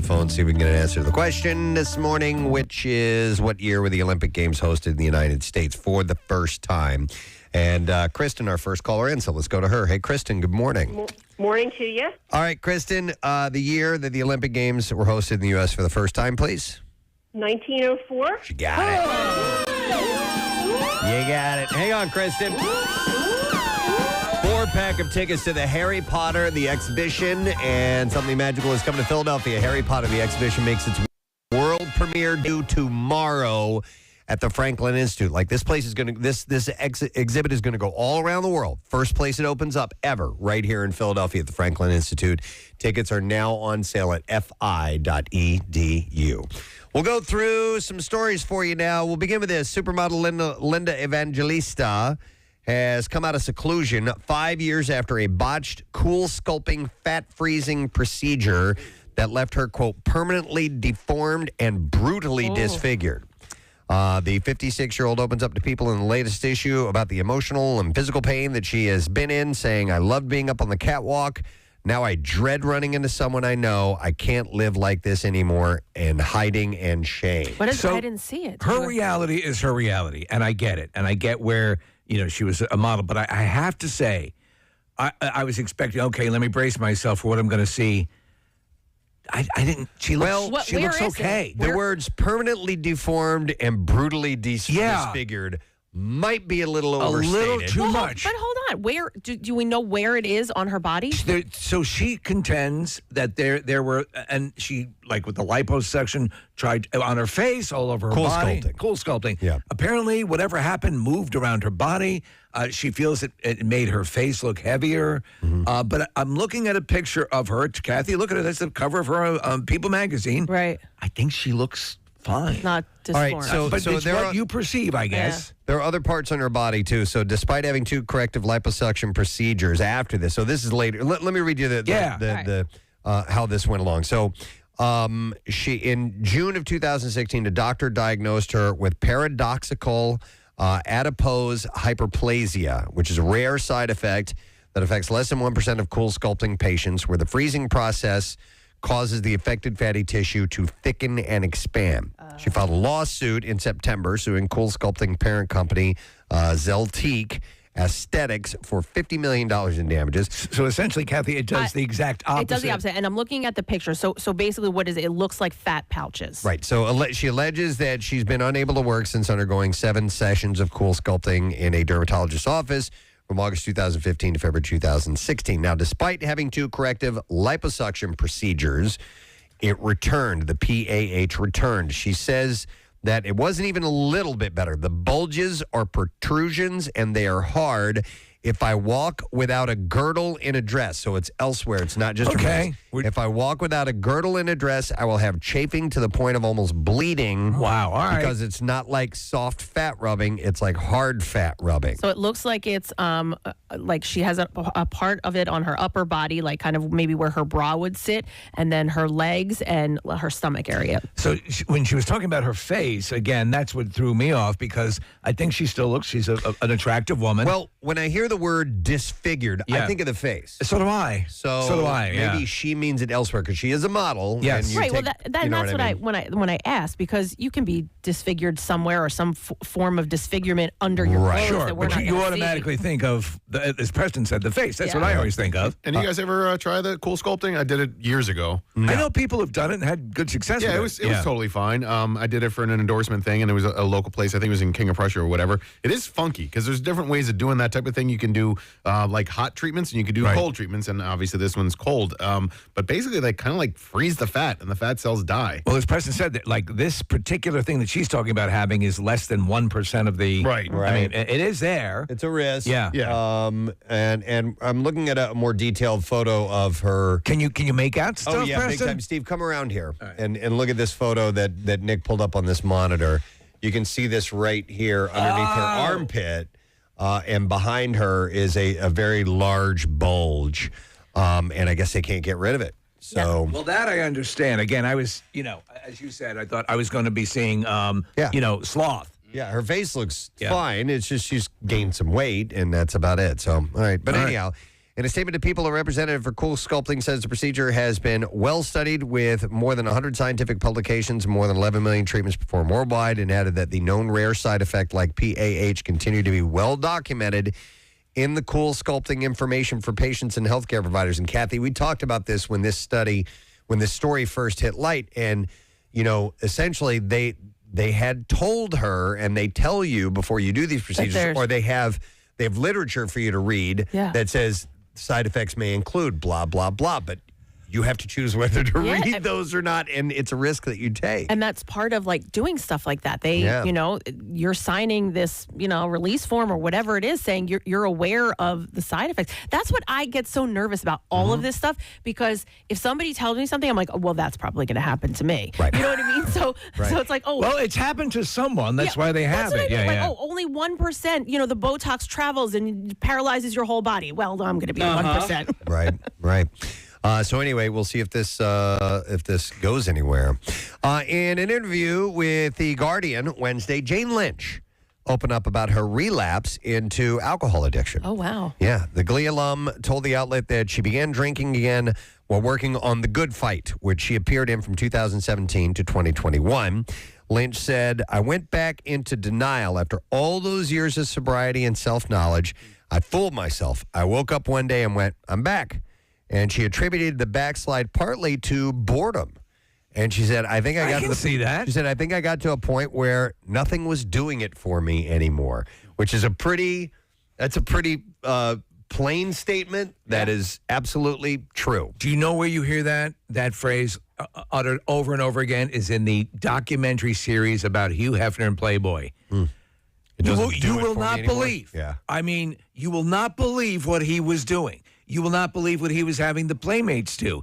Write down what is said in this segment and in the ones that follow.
phone, see if we can get an answer to the question this morning, which is what year were the Olympic Games hosted in the United States for the first time? And Kristen, our first caller in, so let's go to her. Hey, Kristen, good morning. Morning to you. All right, Kristen, the year that the Olympic Games were hosted in the U.S. for the first time, please. 1904. You got it. You got it. Hang on, Kristen. 4-pack of tickets to the Harry Potter, the exhibition, and something magical is coming to Philadelphia. Harry Potter, the exhibition, makes its world premiere due tomorrow at the Franklin Institute. Like, this place is going to, this exhibit is going to go all around the world. First place it opens up ever, right here in Philadelphia at the Franklin Institute. Tickets are now on sale at fi.edu. We'll go through some stories for you now. We'll begin with this. Supermodel Linda Evangelista has come out of seclusion 5 years after a botched cool sculpting fat freezing procedure that left her, quote, permanently deformed and brutally disfigured. The 56-year-old opens up to people in the latest issue about the emotional and physical pain that she has been in, saying, I loved being up on the catwalk. Now I dread running into someone I know. I can't live like this anymore, and hiding and shame. What is I didn't see it. Her reality is her reality, and I get it. And I get where, she was a model. But I have to say, I was expecting, okay, let me brace myself for what I'm going to see. I didn't. She looks okay. The words permanently deformed and brutally disfigured might be a little overstated. A little too much. But hold on. Where do we know where it is on her body? So she contends that there were, and she, like with the liposuction, tried on her face, all over her body. Cool sculpting. Yeah. Apparently, whatever happened moved around her body. She feels it made her face look heavier. Mm-hmm. But I'm looking at a picture of her. Kathy, look at it. That's the cover of her People magazine. Right. I think she looks fine. Not disformed. All right, but it's what you perceive, I guess. Yeah. There are other parts on her body, too. So despite having 2 corrective liposuction procedures after this, so this is later. Let me read you how this went along. So she, in June of 2016, a doctor diagnosed her with paradoxical adipose hyperplasia, which is a rare side effect that affects less than 1% of cool sculpting patients, where the freezing process causes the affected fatty tissue to thicken and expand. She filed a lawsuit in September suing cool sculpting parent company Zeltique Aesthetics for $50 million in damages. So essentially, Kathy, it does the exact opposite. It does the opposite. And I'm looking at the picture. So basically, what is it? It looks like fat pouches. Right. So she alleges that she's been unable to work since undergoing 7 sessions of cool sculpting in a dermatologist's office from August 2015 to February 2016. Now, despite having 2 corrective liposuction procedures, it returned. The PAH returned. She says that it wasn't even a little bit better. The bulges are protrusions, and they are hard. If I walk without a girdle in a dress, so it's elsewhere, it's not just okay. If I walk without a girdle in a dress, I will have chafing to the point of almost bleeding. Wow, all right. Because it's not like soft fat rubbing, it's like hard fat rubbing. So it looks like it's like she has a part of it on her upper body, like kind of maybe where her bra would sit, and then her legs and her stomach area. So when she was talking about her face, again, that's what threw me off, because I think she still looks, she's an attractive woman. Well, when I hear the word disfigured, I think of the face. So do I. So do I. Maybe she means it elsewhere because she is a model. Yes. Right. Well, that's what I when I asked, because you can be disfigured somewhere or some form of disfigurement under your clothes. Sure, that we're but not you automatically think of, as Preston said, the face. That's what I always think of. And you guys ever try the cool sculpting? I did it years ago. No. I know people have done it and had good success with it. It was totally fine. I did it for an endorsement thing, and it was a local place. I think it was in King of Prussia or whatever. It is funky because there's different ways of doing that type of thing. You can do like hot treatments, and you can do cold treatments, and obviously this one's cold. But basically, they kind of like freeze the fat, and the fat cells die. Well, as Preston said, that like this particular thing that she's talking about having is less than 1% of the. Right. I mean, it is there. It's a risk. Yeah. And I'm looking at a more detailed photo of her. Can you make out stuff? Oh yeah, Preston? big time. Steve, come around here and look at this photo that Nick pulled up on this monitor. You can see this right here underneath her armpit. And behind her is a very large bulge, and I guess they can't get rid of it. So, well, that I understand. Again, I was, as you said, I thought I was going to be seeing, sloth. Yeah, her face looks fine. It's just she's gained some weight, and that's about it. So, all right. But anyhow, In a statement to People, a representative for Cool Sculpting says the procedure has been well studied with more than 100 scientific publications and more than 11 million treatments performed worldwide, and added that the known rare side effect like PAH continue to be well documented in the Cool Sculpting information for patients and healthcare providers. And Kathy, we talked about this when this story first hit light, and essentially they had told her, and they tell you before you do these procedures, or they have literature for you to read that says side effects may include blah, blah, blah. But you have to choose whether to read those or not, and it's a risk that you take. And that's part of doing stuff like that. You're signing this, release form or whatever it is, saying you're aware of the side effects. That's what I get so nervous about all of this stuff, because if somebody tells me something, I'm like, oh, well, that's probably going to happen to me. Right. You know what I mean? So it's like, oh, well, it's happened to someone. That's why they have it. I mean. Oh, only 1%. The Botox travels and paralyzes your whole body. Well, I'm going to be 1%. Right. So anyway, we'll see if this goes anywhere. In an interview with The Guardian Wednesday, Jane Lynch opened up about her relapse into alcohol addiction. Oh, wow. Yeah. The Glee alum told the outlet that she began drinking again while working on The Good Fight, which she appeared in from 2017 to 2021. Lynch said, I went back into denial after all those years of sobriety and self-knowledge. I fooled myself. I woke up one day and went, I'm back. And she attributed the backslide partly to boredom. And she said, I can see that. She said, I think I got to a point where nothing was doing it for me anymore, which is a pretty plain statement that is absolutely true. Do you know where you hear that phrase uttered over and over again? Is in the documentary series about Hugh Hefner and Playboy. You will not believe. Yeah. I mean, you will not believe what he was doing. You will not believe what he was having the playmates do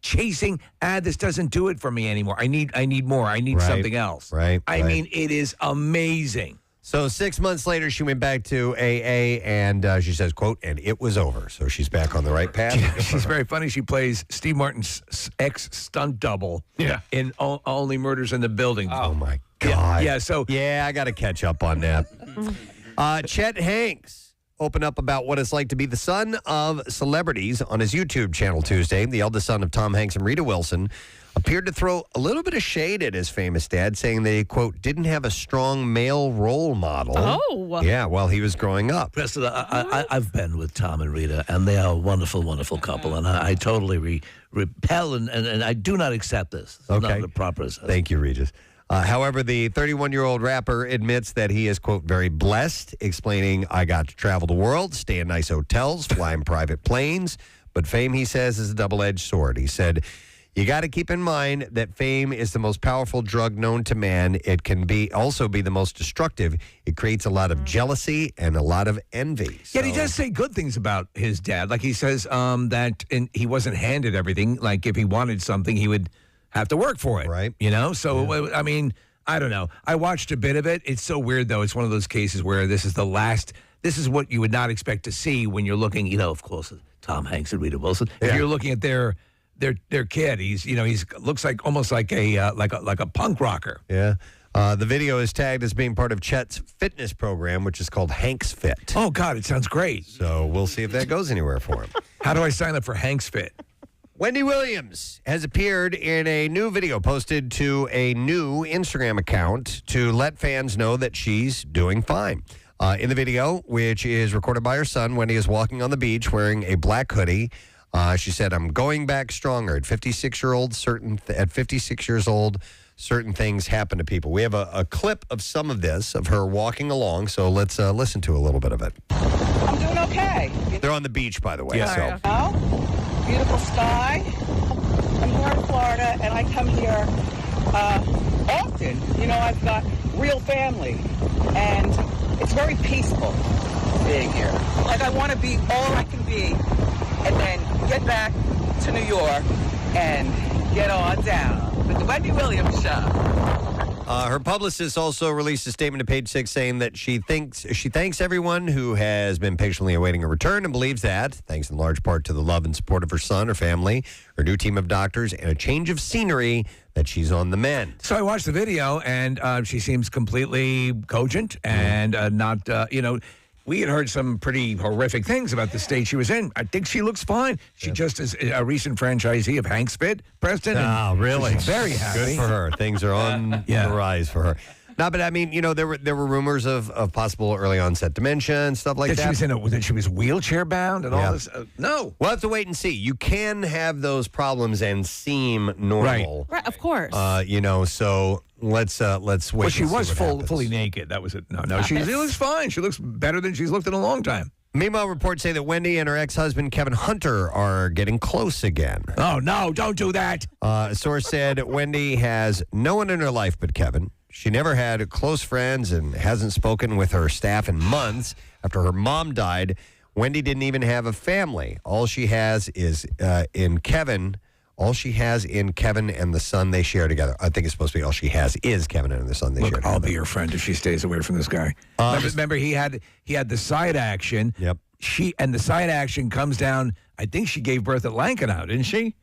chasing. This doesn't do it for me anymore. I need more. I need something else. Right. I mean, it is amazing. So 6 months later, she went back to AA, and she says, quote, and it was over. So she's back on the right path. She's very funny. She plays Steve Martin's ex-stunt double in Only Murders in the Building. Oh, my God. Yeah, I got to catch up on that. Chet Hanks opened up about what it's like to be the son of celebrities on his YouTube channel Tuesday. The eldest son of Tom Hanks and Rita Wilson appeared to throw a little bit of shade at his famous dad, saying that he, quote, didn't have a strong male role model. Oh. Yeah, while he was growing up. Preston, I've been with Tom and Rita, and they are a wonderful, wonderful couple, and I totally repel, and I do not accept this. It's okay. Not the proper assessment. Thank you, Regis. However, the 31-year-old rapper admits that he is, quote, very blessed, explaining, I got to travel the world, stay in nice hotels, fly in private planes, but fame, he says, is a double-edged sword. He said, you got to keep in mind that fame is the most powerful drug known to man. It can also be the most destructive. It creates a lot of jealousy and a lot of envy. Yeah, he does say good things about his dad. Like he says that he wasn't handed everything. Like if he wanted something, he would have to work for it. Right. So, I mean, I don't know. I watched a bit of it. It's so weird, though. It's one of those cases where this is what you would not expect to see when you're looking, of course, Tom Hanks and Rita Wilson. If you're looking at their kid, he's looks like almost like a punk rocker. Yeah. The video is tagged as being part of Chet's fitness program, which is called Hanks Fit. Oh, God, it sounds great. So we'll see if that goes anywhere for him. How do I sign up for Hanks Fit? Wendy Williams has appeared in a new video posted to a new Instagram account to let fans know that she's doing fine. In the video, which is recorded by her son, Wendy is walking on the beach wearing a black hoodie. She said, I'm going back stronger. At 56 years old, certain things happen to people. We have a clip of some of this, of her walking along, so let's listen to a little bit of it. I'm doing okay. They're on the beach, by the way. Yeah. So. Beautiful sky. I'm here in Florida, and I come here often. I've got real family, and it's very peaceful being here. Like, I want to be all I can be, and then get back to New York and get on down with the Wendy Williams Show. Her publicist also released a statement to Page 6 saying that she thanks everyone who has been patiently awaiting a return and believes that, thanks in large part to the love and support of her son, her family, her new team of doctors, and a change of scenery, that she's on the mend. So I watched the video, and she seems completely cogent and not, we had heard some pretty horrific things about the state she was in. I think she looks fine. She just is a recent franchisee of Hank's Fit, Preston. Oh, really? She's very happy. Good for her. Things are on the rise for her. No, but I mean, there were rumors of possible early onset dementia and stuff like that. That she was wheelchair bound and all this. No, we'll have to wait and see. You can have those problems and seem normal, right? Of course. So let's wait. Well, she was fully naked. That was it. No, she looks fine. She looks better than she's looked in a long time. Meanwhile, reports say that Wendy and her ex-husband Kevin Hunter are getting close again. Oh no! Don't do that. A source said Wendy has no one in her life but Kevin. She never had close friends and hasn't spoken with her staff in months. After her mom died, Wendy didn't even have a family. All she has is in Kevin. All she has in Kevin and the son they share together. I think it's supposed to be all she has is Kevin and the son they share together. I'll be your friend if she stays away from this guy. Remember, he had the side action. Yep. The side action comes down. I think she gave birth at Lankenau, didn't she?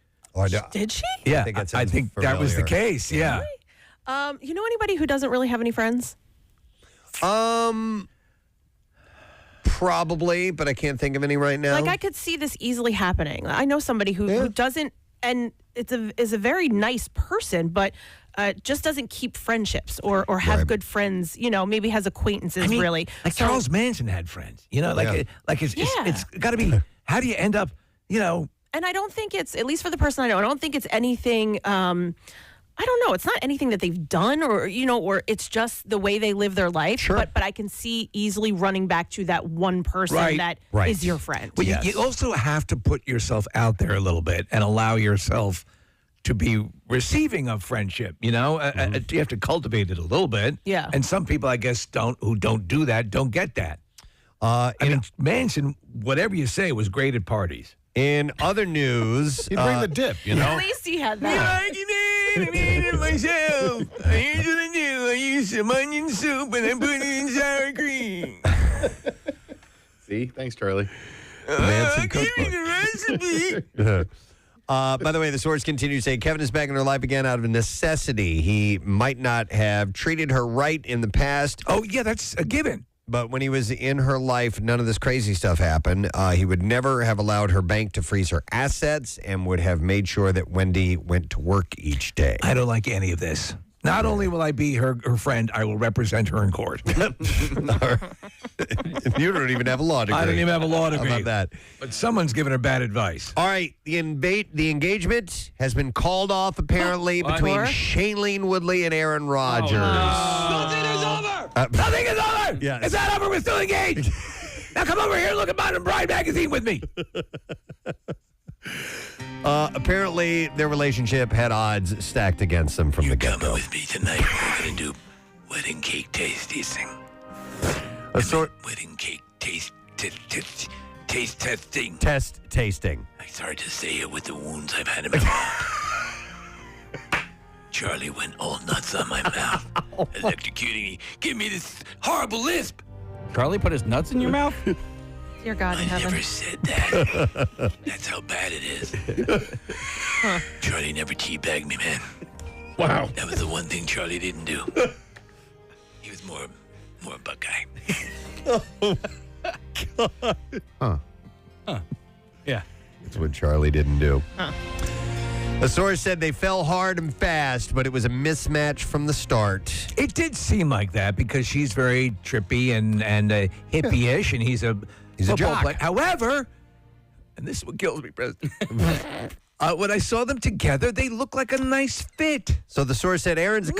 Did she? Yeah, I think that was the case. Yeah. Really? You know anybody who doesn't really have any friends? Probably, but I can't think of any right now. Like, I could see this easily happening. I know somebody who doesn't, and is a very nice person, but just doesn't keep friendships or have good friends. Maybe has acquaintances. Really, like Charles Manson had friends. It's got to be. How do you end up? And I don't think it's, at least for the person I know, I don't think it's anything. I don't know. It's not anything that they've done or it's just the way they live their life. Sure. But I can see easily running back to that one person that is your friend. Well, you also have to put yourself out there a little bit and allow yourself to be receiving of friendship. You have to cultivate it a little bit. Yeah. And some people, I guess, who don't do that, don't get that. Manson, whatever you say, was great at parties. In other news, he'd bring the dip, At least he had that. I made it myself. Here's what I do. I use some onion soup and I put it in sour cream. See? Thanks, Charlie. Manson give me the recipe. By the way, the source continues to say Kevin is back in her life again out of necessity. He might not have treated her right in the past. Oh, yeah, that's a given. But when he was in her life, none of this crazy stuff happened. He would never have allowed her bank to freeze her assets and would have made sure that Wendy went to work each day. I don't like any of this. Not only will I be her friend, I will represent her in court. You don't even have a law degree. I don't even have a law degree. How about that? But someone's giving her bad advice. All right, the engagement has been called off apparently between Shailene Woodley and Aaron Rodgers. Nothing is over! Nothing is over! Yes. It's not over. We're still engaged. Now come over here and look at Modern Bride magazine with me. Apparently, their relationship had odds stacked against them from the get-go. Coming with me tonight. We're going to do wedding cake tasting. Wedding cake taste testing. Test tasting. It's hard to say it with the wounds I've had in my mouth. Charlie went all nuts on my mouth, electrocuting me. Give me this horrible lisp. Charlie put his nuts in your mouth? Dear God in I heaven. never said that. That's how bad it is. Charlie never teabagged me, man. Wow. That was the one thing Charlie didn't do. He was more a Buckeye. Yeah. That's what Charlie didn't do. The source said they fell hard and fast, but it was a mismatch from the start. It did seem like that because she's very trippy and hippie-ish, and he's a jock. player. However, and this is what kills me, Preston. When I saw them together, they look like a nice fit. So the source said Aaron's a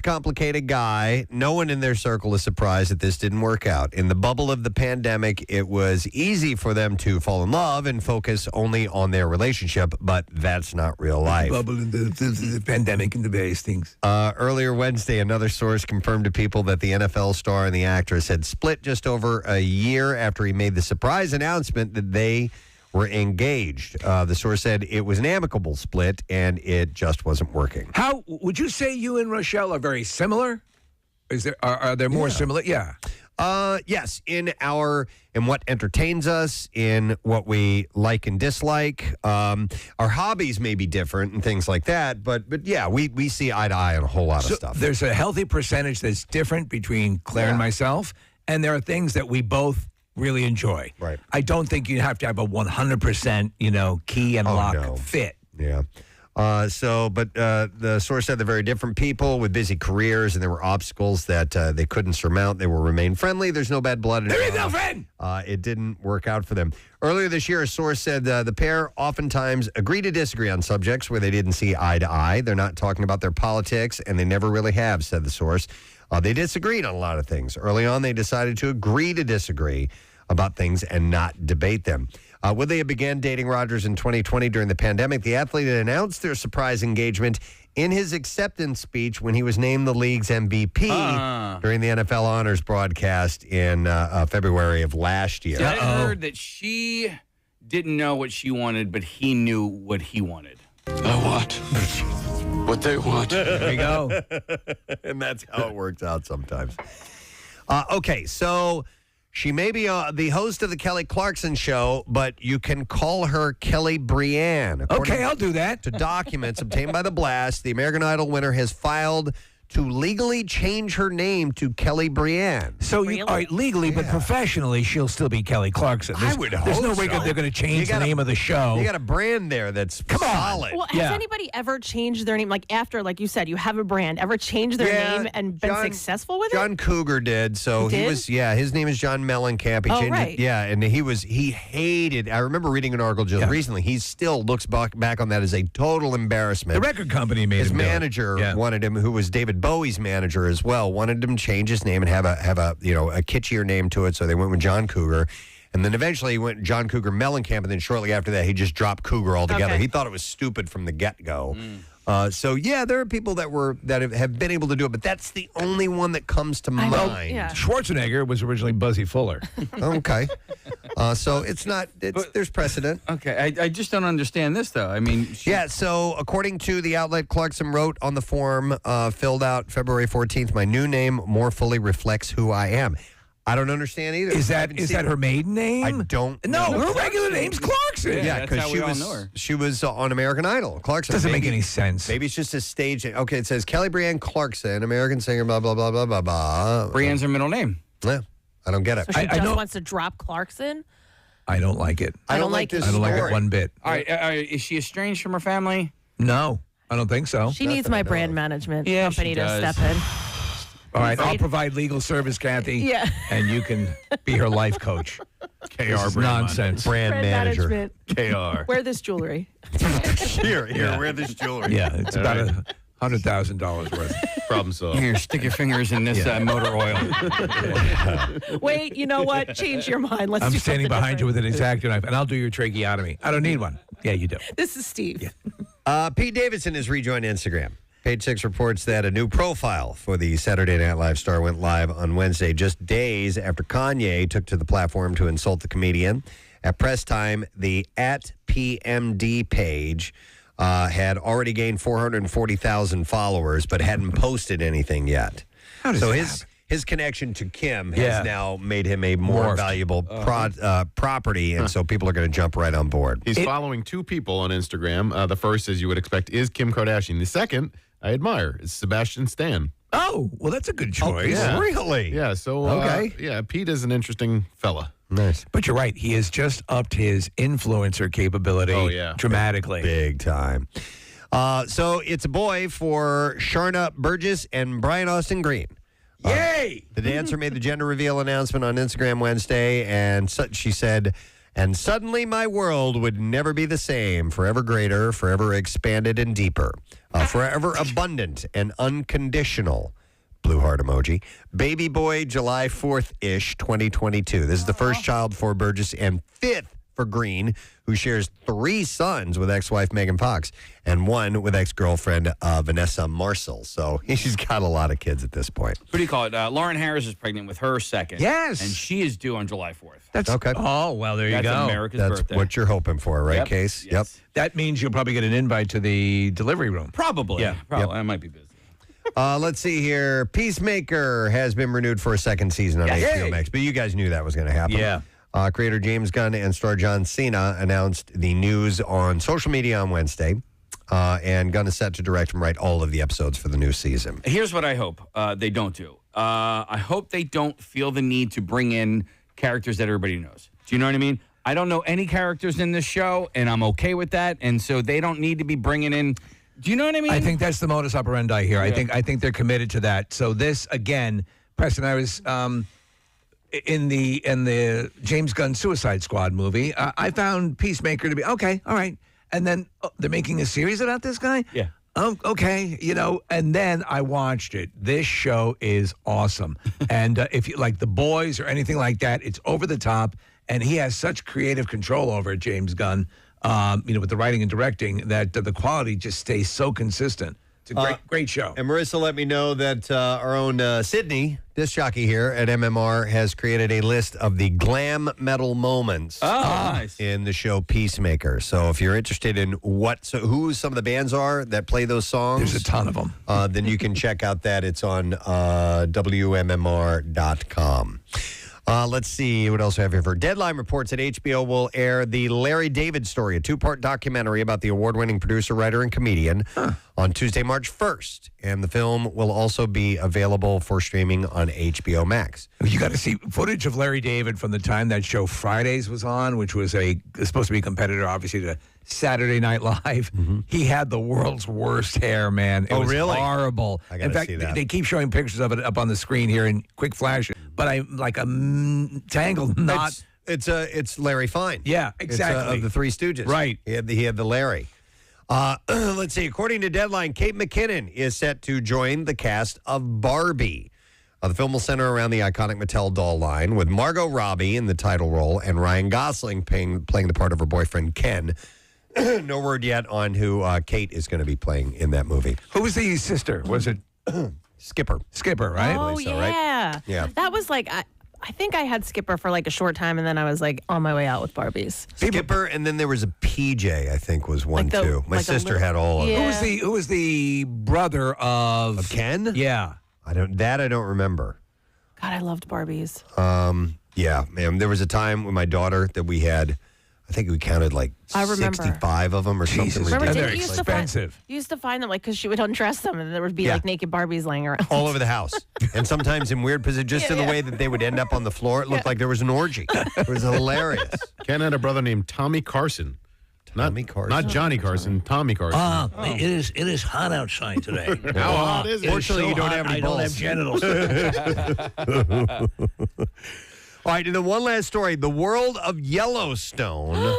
complicated guy. No one in their circle is surprised that this didn't work out. In the bubble of the pandemic, it was easy for them to fall in love and focus only on their relationship, but that's not real life. The bubble in the pandemic and the various things. Earlier Wednesday, another source confirmed to people that the NFL star and the actress had split just over a year after he made the surprise announcement that they were engaged. The source said it was an amicable split and it just wasn't working. How would you say you and Rochelle are very similar? Are there more similar? Yeah. Yes, in what entertains us, in what we like and dislike. Our hobbies may be different and things like that, but yeah, we see eye to eye on a whole lot of stuff. There's a healthy percentage that's different between Claire and myself, and there are things that we both really enjoy. Right. I don't think you have to have a 100%, key and lock fit. Yeah. But the source said they're very different people with busy careers, and there were obstacles that they couldn't surmount. They will remain friendly. There's no bad blood. There is no friend. It didn't work out for them. Earlier this year, a source said the pair oftentimes agree to disagree on subjects where they didn't see eye to eye. They're not talking about their politics, and they never really have, said the source. They disagreed on a lot of things. Early on, they decided to agree to disagree about things and not debate them. When they began dating Rodgers in 2020 during the pandemic, the athlete announced their surprise engagement in his acceptance speech when he was named the league's MVP during the NFL Honors broadcast in February of last year. I heard that she didn't know what she wanted, but he knew what he wanted. I want what they want. There you go. And that's how it works out sometimes. Okay, so she may be the host of the Kelly Clarkson Show, but you can call her Kelly Brienne. Okay, I'll do that. To documents obtained by The Blast, the American Idol winner has filed to legally change her name to Kelly Brienne. So, all right, legally, but professionally, she'll still be Kelly Clarkson. I would hope There's no way so. they're going to change the name of the show. You got a brand there that's solid. Well, has anybody ever changed their name? Like after, like you said, you have a brand, ever changed their name and been successful with it? John Cougar did. So he was, his name is John Mellencamp. He changed it. Yeah, and he hated, I remember reading an article just recently. He still looks back on that as a total embarrassment. The record company made his him manager wanted him, who was David Bowie's manager as well, wanted him to change his name and have a kitschier name to it. So they went with John Cougar. And then eventually he went John Cougar Mellencamp, and then shortly after that, he just dropped Cougar altogether. He thought it was stupid from the get-go. There are people that have been able to do it, but that's the only one that comes to mind. Schwarzenegger was originally Buzzy Fuller. Okay. So it's not, there's precedent. Okay, I just don't understand this, though. I mean... So according to the outlet, Clarkson wrote on the form filled out February 14th, my new name more fully reflects who I am. I don't understand either. Is that her maiden name? I don't know. No, her regular name's Clarkson. Yeah, because she was on American Idol. Clarkson. Doesn't make any sense. Maybe it's just a stage. Okay, it says Kelly Brienne Clarkson, American singer, blah, blah, blah, blah, blah, blah. Brienne's her middle name. Yeah, I don't get it. So she just wants to drop Clarkson? I don't like it. I don't like this I don't like it one bit. All right, is she estranged from her family? No, I don't think so. She needs my brand management company to step in. All right, I'll provide legal service, Kathy. Yeah. And you can be her life coach. KR nonsense. Brand manager. KR. Wear this jewelry. Here, wear this jewelry. Yeah, it's about $100,000 worth. Problem solved. Here, stick your fingers in this motor oil. Wait, you know what? Change your mind. Let's I'm do standing something behind you different. with an X-Acto knife, and I'll do your tracheotomy. I don't need one. Yeah, you do. This is Steve. Yeah. Pete Davidson has rejoined Instagram. Page 6 reports that a new profile for the Saturday Night Live star went live on Wednesday, just days after Kanye took to the platform to insult the comedian. At press time, the @PMD page had already gained 440,000 followers, but hadn't posted anything yet. So his connection to Kim has now made him a more valuable property, and so people are going to jump right on board. He's following two people on Instagram. The first, as you would expect, is Kim Kardashian. The second, I admire, is Sebastian Stan. Oh, well, that's a good choice. Yeah. Really? Yeah, so, Pete is an interesting fella. Nice. But you're right. He has just upped his influencer capability dramatically. Big time. So it's a boy for Sharna Burgess and Brian Austin Green. Yay! The dancer made the gender reveal announcement on Instagram Wednesday, and she said, and suddenly my world would never be the same, forever greater, forever expanded and deeper, forever abundant and unconditional. Blue heart emoji. Baby boy, July 4th-ish, 2022. This is the first child for Burgess and fifth for Green, who shares 3 sons with ex-wife Megan Fox and 1 with ex-girlfriend Vanessa Marcel. So he's got a lot of kids at this point. What do you call it? Lauren Harris is pregnant with her second. Yes. And she is due on July 4th. That's okay. Oh, well, there you That's go. America's That's birthday. what you're hoping for, right, Case? Yes. That means you'll probably get an invite to the delivery room. Probably. Yeah. Probably. I might be busy. Let's see here. Peacemaker has been renewed for a second season on HBO Max, but you guys knew that was going to happen. Yeah. Creator James Gunn and star John Cena announced the news on social media on Wednesday, and Gunn is set to direct and write all of the episodes for the new season. Here's what I hope they don't do. I hope they don't feel the need to bring in characters that everybody knows. Do you know what I mean? I don't know any characters in this show, and I'm okay with that. And so they don't need to be bringing in. Do you know what I mean? I think that's the modus operandi here. Yeah. I think they're committed to that. So this again, Preston, I was in the James Gunn Suicide Squad movie. I found Peacemaker to be okay, all right, and then they're making a series about this guy. Yeah. Okay, and then I watched it. This show is awesome, and if you like The Boys or anything like that, it's over the top. And he has such creative control over it, James Gunn, with the writing and directing, that the quality just stays so consistent. It's a great show. And Marissa let me know that our own Sydney, disc jockey here at MMR, has created a list of the glam metal moments nice. in the show Peacemaker. So if you're interested in who some of the bands are that play those songs, there's a ton of them. Then you can check out that. It's on WMMR.com. Let's see what else we have here. For Deadline reports that HBO will air the Larry David story, a 2-part documentary about the award-winning producer, writer, and comedian on Tuesday, March 1st. And the film will also be available for streaming on HBO Max. You got to see footage of Larry David from the time that show Fridays was on, which was supposed to be a competitor, obviously, to Saturday Night Live. Mm-hmm. He had the world's worst hair, man. It was really? Horrible. In fact, see that. They keep showing pictures of it up on the screen here in quick flashes. But I'm like a tangled knot. It's Larry Fine. Yeah, exactly. It's, of the Three Stooges. Right. He had the Larry. Let's see. According to Deadline, Kate McKinnon is set to join the cast of Barbie. The film will center around the iconic Mattel doll line, with Margot Robbie in the title role and Ryan Gosling playing the part of her boyfriend, Ken. No word yet on who Kate is going to be playing in that movie. Who was the sister? Was it Skipper? Skipper, right? Oh, so, yeah. Right? Yeah. That was like, I think I had Skipper for like a short time, and then I was like on my way out with Barbies. Skipper, and then there was a PJ, I think, was one too. My sister had all of them. Yeah. Who was the brother of Ken? Yeah. I don't remember. God, I loved Barbies. Yeah, man. There was a time with my daughter that we had, I think we counted like 65 of them or something Remember, ridiculous. They're didn't you expensive. used to find them like because she would undress them and there would be like naked Barbies laying around all over the house, and sometimes in weird positions, just in the way that they would end up on the floor. It looked like there was an orgy. It was hilarious. Ken had a brother named Tommy Carson. Not Johnny Carson, Tommy Carson. It is hot outside today. How hot is it? Fortunately, you don't have any balls. I don't have genitals. All right, and then one last story. The world of Yellowstone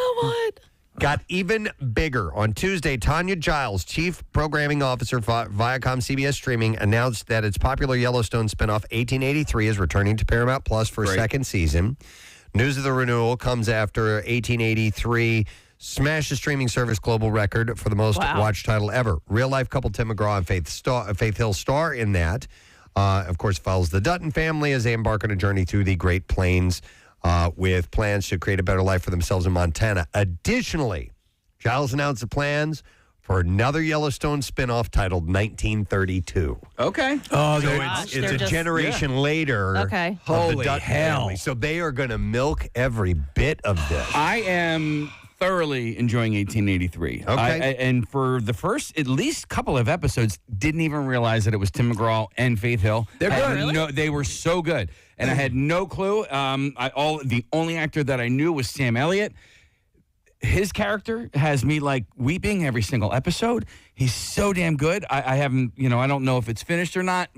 got even bigger. On Tuesday, Tanya Giles, Chief Programming Officer for Viacom CBS Streaming, announced that its popular Yellowstone spinoff 1883 is returning to Paramount Plus for a second season. News of the renewal comes after 1883 smashed the streaming service global record for the most watched title ever. Real-life couple Tim McGraw and Faith Hill star in that. Of course, follows the Dutton family as they embark on a journey through the Great Plains with plans to create a better life for themselves in Montana. Additionally, Giles announced the plans for another Yellowstone spinoff titled 1932. Okay. Oh, so it's a generation later of the Dutton family. So they are going to milk every bit of this. I am thoroughly enjoying 1883. Okay. And for the first at least couple of episodes, didn't even realize that it was Tim McGraw and Faith Hill. They're good. Really? No, they were so good. And I had no clue. The only actor that I knew was Sam Elliott. His character has me like weeping every single episode. He's so damn good. I haven't, I don't know if it's finished or not.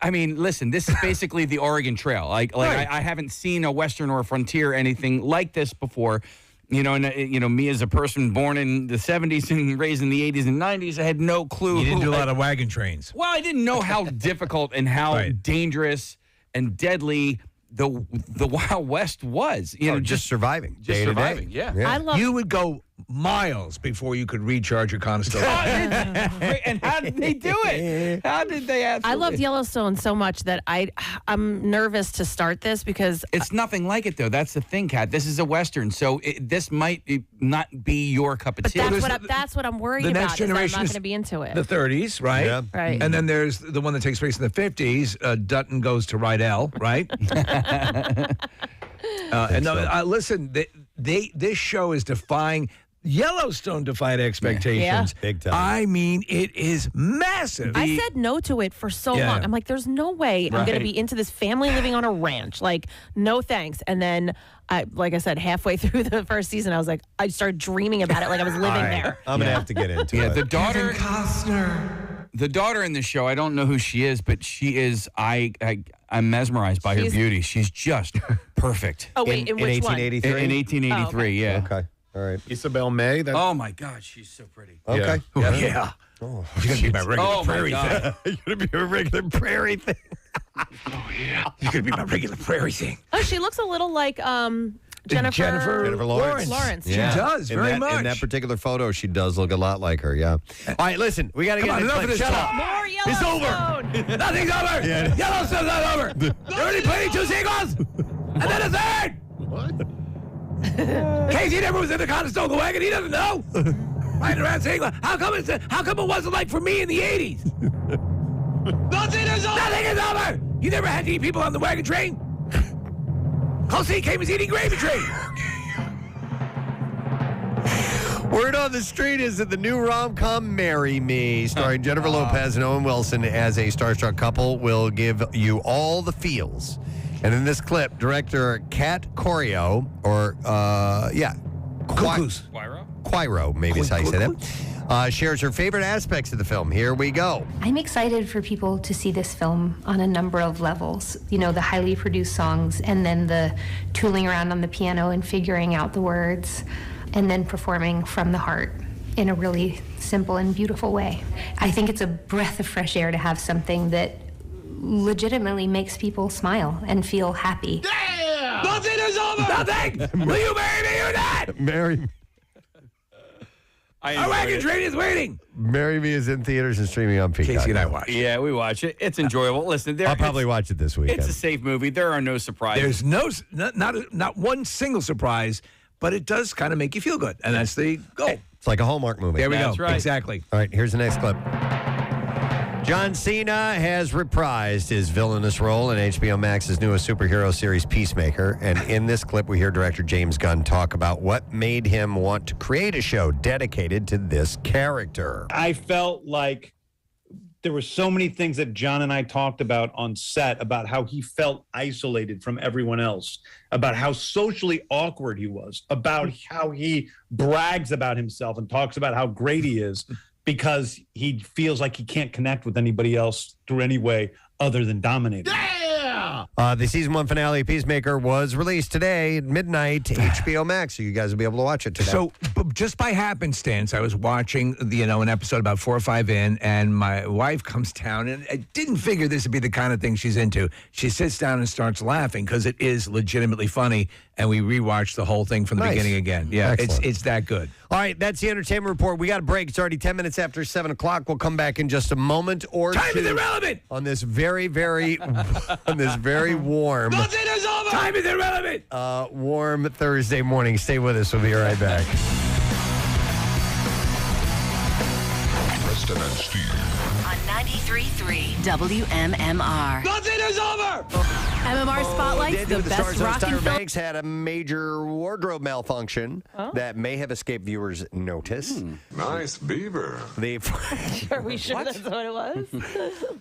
Listen, this is basically the Oregon Trail. I haven't seen a Western or a frontier anything like this before. Me as a person born in the 70s and raised in the 80s and 90s, I had no clue. You didn't do a lot of wagon trains. Well, I didn't know how difficult and how dangerous and deadly the Wild West was. Just surviving. Just surviving, yeah. You would go miles before you could recharge your canister. And how did they do it? How did they absolutely? I loved Yellowstone so much that I'm nervous to start this because it's nothing like it, though. That's the thing, Kat. This is a Western, so this might not be your cup of tea. That's what I'm worried The about. next generation I'm not is going to be into it. The 30s, right? Yeah. Right. And then there's the one that takes place in the 50s. Dutton goes to Rydell, right? Listen, this show is defying. Yellowstone defied expectations. Yeah. Big time. I mean, it is massive. I said no to it for so long. I'm like, there's no way I'm going to be into this family living on a ranch. Like, no thanks. And then, like I said, halfway through the first season, I was like, I started dreaming about it like I was living there. I'm going to have to get into it. The daughter, the daughter in the show, I don't know who she is, but she is, I'm mesmerized by her beauty. She's just perfect. Oh, wait, in which 1883? In 1883, yeah. Okay. All right. Isabel May. Oh, my God, she's so pretty. Okay. Yeah. Oh, You're going to be my regular prairie thing. You're going to be a regular prairie thing. You're going to be my regular prairie thing. Oh, she looks a little like Jennifer Lawrence. Yeah. She does, very much. In that particular photo, she does look a lot like her, yeah. All right, listen, we got to get enough of this Shut talk. up. More It's Yellowstone. over. Nothing's over. Yeah. Yellowstone's not over. They're already playing 2 sequels. And then a third. What? Casey never was in the Conestoga wagon. He doesn't know. Riding around saying, how come it wasn't like for me in the 80s? Nothing is over. Nothing is over. You never had to eat people on the wagon train? Closely came as eating gravy train. Word on the street is that the new rom-com Marry Me, starring Jennifer Lopez and Owen Wilson as a starstruck couple, will give you all the feels. And in this clip, director Kat Corio, Quiro, maybe is how you say that, shares her favorite aspects of the film. Here we go. I'm excited for people to see this film on a number of levels. You know, the highly produced songs, and then the tooling around on the piano and figuring out the words, and then performing from the heart in a really simple and beautiful way. I think it's a breath of fresh air to have something that legitimately makes people smile and feel happy. Yeah! Nothing is over! Nothing! Will you marry me or not? Marry Me. Our wagon train is waiting. Marry Me is in theaters and streaming on Peacock. Casey and I watch. Yeah, we watch it. It's enjoyable. Listen, I'll probably watch it this weekend. It's a safe movie. There are no surprises. There's not one single surprise, but it does kind of make you feel good, and that's the goal. It's like a Hallmark movie. There we That's go. right. Exactly. All right, here's the next clip. John Cena has reprised his villainous role in HBO Max's newest superhero series, Peacemaker. And in this clip, we hear director James Gunn talk about what made him want to create a show dedicated to this character. I felt like there were so many things that John and I talked about on set about how he felt isolated from everyone else, about how socially awkward he was, about how he brags about himself and talks about how great he is, because he feels like he can't connect with anybody else through any way other than dominating. The season 1 finale of Peacemaker was released today at midnight to HBO Max, so you guys will be able to watch it today. So just by happenstance, I was watching an episode about 4 or 5 in, and my wife comes down, and I didn't figure this would be the kind of thing she's into. She sits down and starts laughing because it is legitimately funny, and we rewatched the whole thing from the beginning again. Yeah, it's that good. All right, that's the entertainment report. We got a break. It's already 10 minutes after 7 o'clock. We'll come back in just a moment or two. Time is irrelevant! On this very warm. Nothing is over! Time is irrelevant! Warm Thursday morning. Stay with us. We'll be right back. Preston and Steve. On 93.3 WMMR. Nothing is over! MMR Spotlights, the best rock and film. Banks had a major wardrobe malfunction that may have escaped viewers' notice. Nice beaver. Are we sure that's what it was?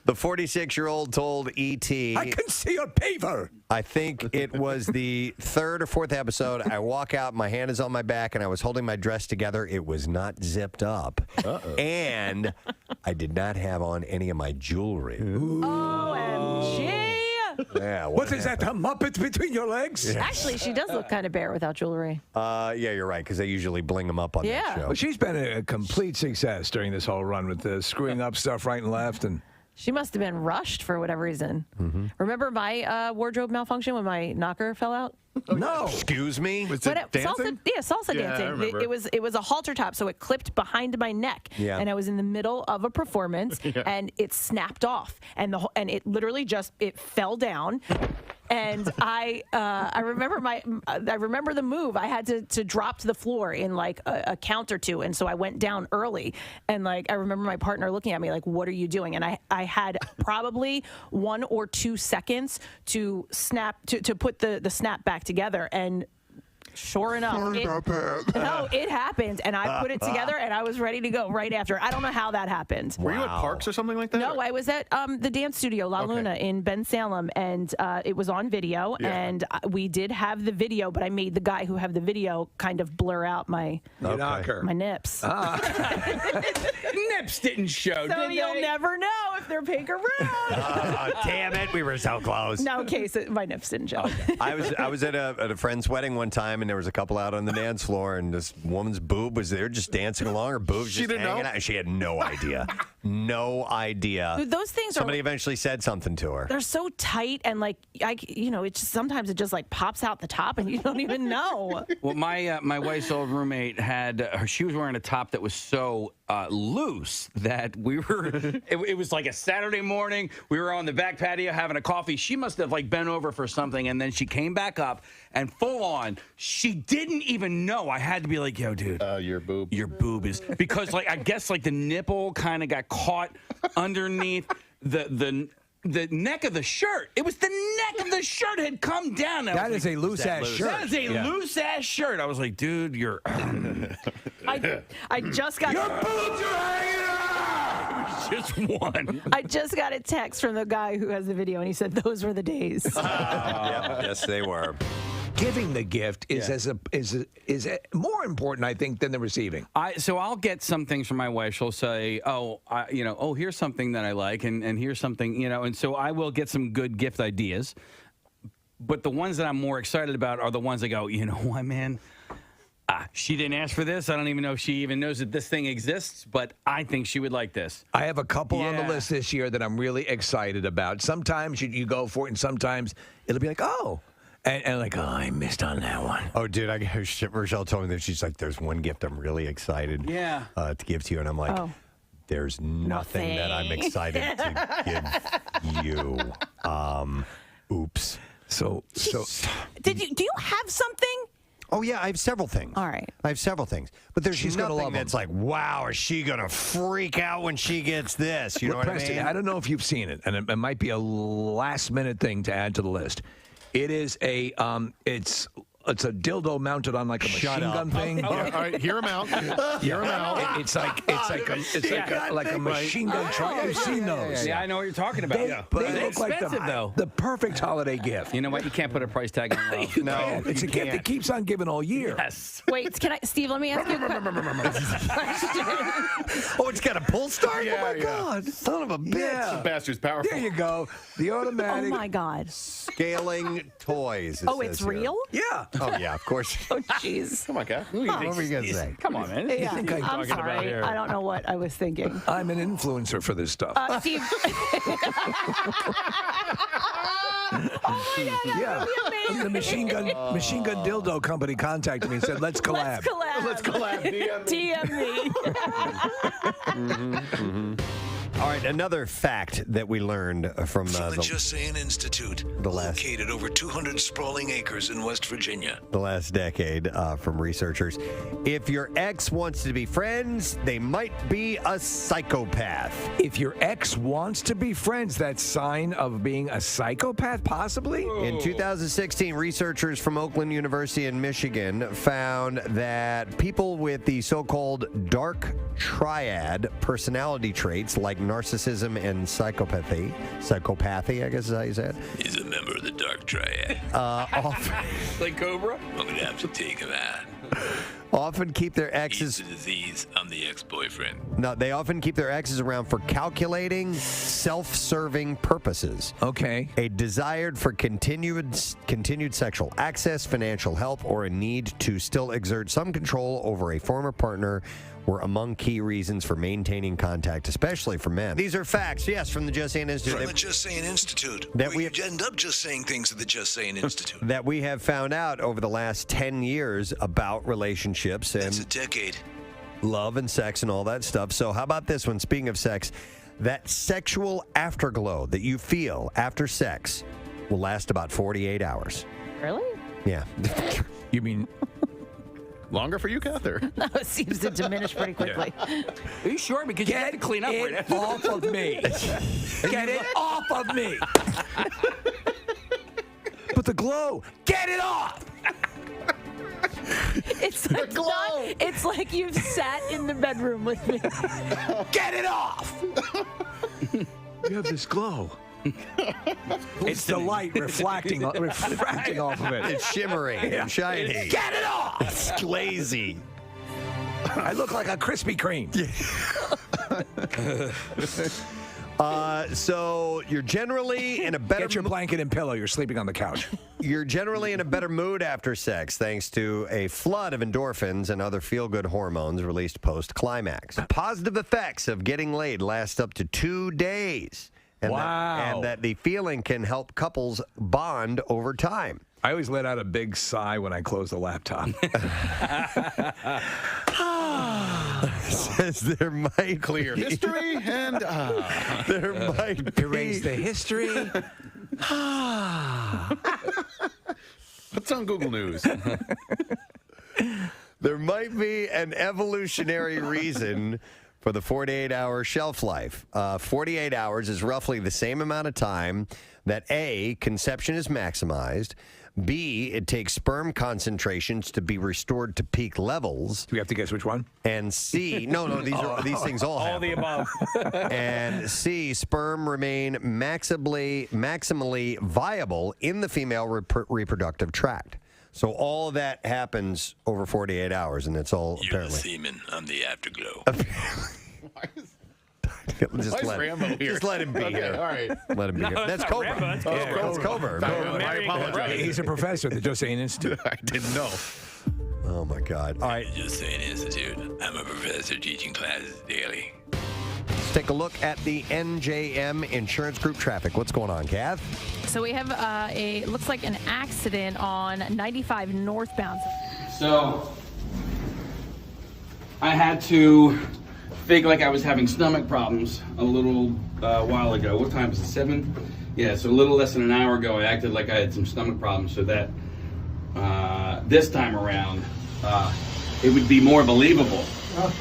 The 46-year-old told E.T. I can see a beaver! I think it was the 3rd or 4th episode. I walk out, my hand is on my back, and I was holding my dress together. It was not zipped up. And I did not have on any of my jewelry. OMG! Yeah, what is that, a Muppet between your legs? Yeah. Actually, she does look kind of bare without jewelry. Yeah, you're right, because they usually bling them up on that show. Well, she's been a complete success during this whole run with the screwing up stuff right and left. And she must have been rushed for whatever reason. Mm-hmm. Remember my wardrobe malfunction when my knocker fell out? No. Excuse me? Was it dancing? Salsa dancing. I remember. It was a halter top, so it clipped behind my neck. Yeah. And I was in the middle of a performance, and it snapped off, and it literally just fell down. And I remember the move. I had to drop to the floor in like a count or two, and so I went down early. And like I remember my partner looking at me like, "What are you doing?" And I had probably 1 or 2 seconds to snap to put the snap back together, and sure enough, it happened, and I put it together, and I was ready to go right after. I don't know how that happened. Were you at Parks or something like that? No, I was at the dance studio La Luna in Ben Salem, and it was on video, and we did have the video, but I made the guy who had the video kind of blur out my nips. Nips didn't show, so you'll never know if they're pink or brown. Damn it, we were so close. No case, my nips didn't show. I was at a friend's wedding one time, and there was a couple out on the dance floor, and this woman's boob was there just dancing along. Her boob's just hanging out. She had no idea. No idea. Dude, those things Somebody eventually said something to her. They're so tight, and sometimes it just like pops out the top, and you don't even know. Well, my wife's old roommate she was wearing a top that was so loose that we were. It was like a Saturday morning. We were on the back patio having a coffee. She must have like bent over for something, and then she came back up and full on. She didn't even know. I had to be like, "Yo, dude, your boob is," because like I guess like the nipple kind of got caught underneath the neck of the shirt. It was the neck of the shirt had come down. That is a loose-ass shirt. That is a loose-ass shirt. I was like, dude, you're... I just got... Your boobs are hanging out! Just one. I just got a text from the guy who has the video, and he said those were the days. Yes, they were. Giving the gift is more important, I think, than the receiving. So I'll get some things from my wife. She'll say, here's something that I like, and here's something, and so I will get some good gift ideas. But the ones that I'm more excited about are the ones that go, you know what, man? She didn't ask for this. I don't even know if she even knows that this thing exists, but I think she would like this. I have a couple on the list this year that I'm really excited about. Sometimes you go for it, and sometimes it'll be like, oh. And like, I missed on that one. Oh, dude, Rochelle told me that she's like, there's one gift I'm really excited to give to you. And I'm like, there's nothing that I'm excited to give you. Oops. So do you have something? Oh, yeah, I have several things. All right. I have several things. But there's nothing that's like, wow, is she going to freak out when she gets this? You know what Preston, I mean? I don't know if you've seen it, and it might be a last-minute thing to add to the list. It is it's a dildo mounted on like a machine gun thing. All right, hear him out. Hear him out. It's like a machine gun truck. You've seen those. Yeah, I know what you're talking about. But they look expensive, like though. The perfect holiday gift. You know what? You can't put a price tag on love. No, it's a gift that keeps on giving all year. Yes. Wait, Steve, let me ask you a question. Oh, it's got a pull start? Yeah, oh, my God. Son of a bitch. Yeah. The bastard's powerful. There you go. The automatic. Oh, my God. Scaling toys. It's real? Yeah. Oh, yeah, of course. Oh, jeez. Come on, Kat. What were you going to say? Come on, man. Yeah, What are you I'm talking about sorry. here? I don't know what I was thinking. I'm an influencer for this stuff. Steve. Oh, my God. Yeah. The machine gun dildo company contacted me and said, let's collab. Let's collab. DM me. All right, another fact that we learned from the Just Saying Institute, located over 200 sprawling acres in West Virginia. The last decade from researchers. If your ex wants to be friends, they might be a psychopath. If your ex wants to be friends, that's sign of being a psychopath, possibly? In 2016, researchers from Oakland University in Michigan found that people with the so-called dark triad personality traits like narcissism and psychopathy, I guess is how you say it. He's a member of the dark triad. Like Cobra? I'm going to have to take him out. Often keep their exes. He's the disease. I'm the ex-boyfriend. No, they often keep their exes around for calculating, self-serving purposes. Okay. A desire for continued sexual access, financial help, or a need to still exert some control over a former partner were among key reasons for maintaining contact, especially for men. These are facts, yes, from the Just Saying Institute. From the Just Saying Institute. That we end up just saying things at the Just Saying Institute. That we have found out over the last 10 years about relationships and That's a decade. Love and sex and all that stuff. So how about this one? Speaking of sex, that sexual afterglow that you feel after sex will last about 48 hours. Really? Yeah. You mean longer for you, Cather? No, it seems to diminish pretty quickly. Yeah. Are you sure? Because you had to clean up right after. Off of me. Get it off of me. But the glow, get it off. It's like it's like you've sat in the bedroom with me. Get it off! You have this glow. It's the light refracting off of it. It's shimmering and shiny. Get it off! It's glazy. I look like a Krispy Kreme. So you're generally in a better... Get your blanket and pillow. You're sleeping on the couch. You're generally in a better mood after sex thanks to a flood of endorphins and other feel-good hormones released post-climax. The positive effects of getting laid last up to 2 days. And that the feeling can help couples bond over time. I always let out a big sigh when I close the laptop. Says there might clear history and there might be. Erase the history. What's on Google News? There might be an evolutionary reason for the 48-hour shelf life. 48 hours is roughly the same amount of time that A, conception is maximized, B, it takes sperm concentrations to be restored to peak levels. Do we have to guess which one? And C, no, these things all happen. All the above. And C, sperm remain maximally viable in the female reproductive tract. So all of that happens over 48 hours, and it's all apparently. You're the semen. I'm the afterglow. Just let him be here. All right. Let him be here. That's Cobra. That's Cobra. I apologize. He's a professor at the Josane Institute. I didn't know. Oh, my God. All right. Josane Institute. I'm a professor teaching classes daily. Let's take a look at the NJM Insurance Group traffic. What's going on, Kath? So we have looks like an accident on 95 northbound. So I had to fake like I was having stomach problems a little while ago. What time is it? 7? Yeah, so a little less than an hour ago, I acted like I had some stomach problems so that this time around it would be more believable.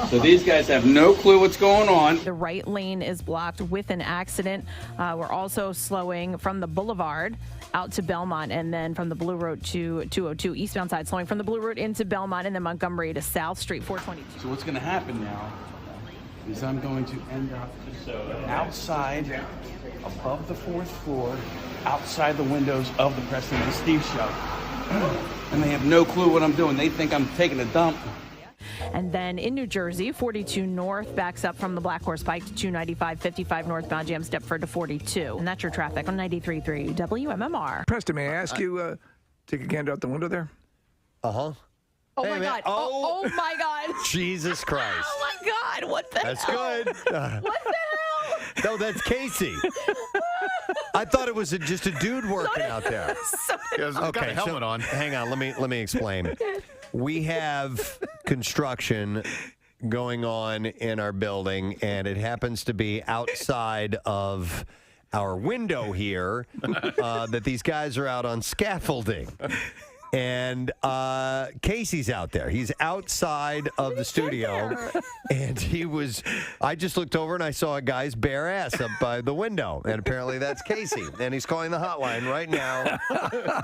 So these guys have no clue what's going on. The right lane is blocked with an accident. We're also slowing from the Boulevard out to Belmont, and then from the Blue Road to 202 eastbound side, slowing from the Blue Road into Belmont, and then Montgomery to South Street 422. So what's going to happen now is I'm going to end up outside, above the 4th floor, outside the windows of the Preston and Steve show. And they have no clue what I'm doing. They think I'm taking a dump. And then in New Jersey, 42 north backs up from the Black Horse Pike to 295, 55 northbound jams Deptford to 42. And that's your traffic on 93.3 WMMR. Preston, may I ask you, take a gander out the window there? Uh-huh. Oh, my God. Oh, my God. Jesus Christ. Oh, my God. What the That's hell? good. What the hell? No, that's Casey. I thought it was just a dude working out there. Got a helmet on. Hang on, let me explain. We have construction going on in our building, and it happens to be outside of our window here that these guys are out on scaffolding. And Casey's out there. He's outside of the studio. And I just looked over and I saw a guy's bare ass up by the window. And apparently that's Casey. And he's calling the hotline right now.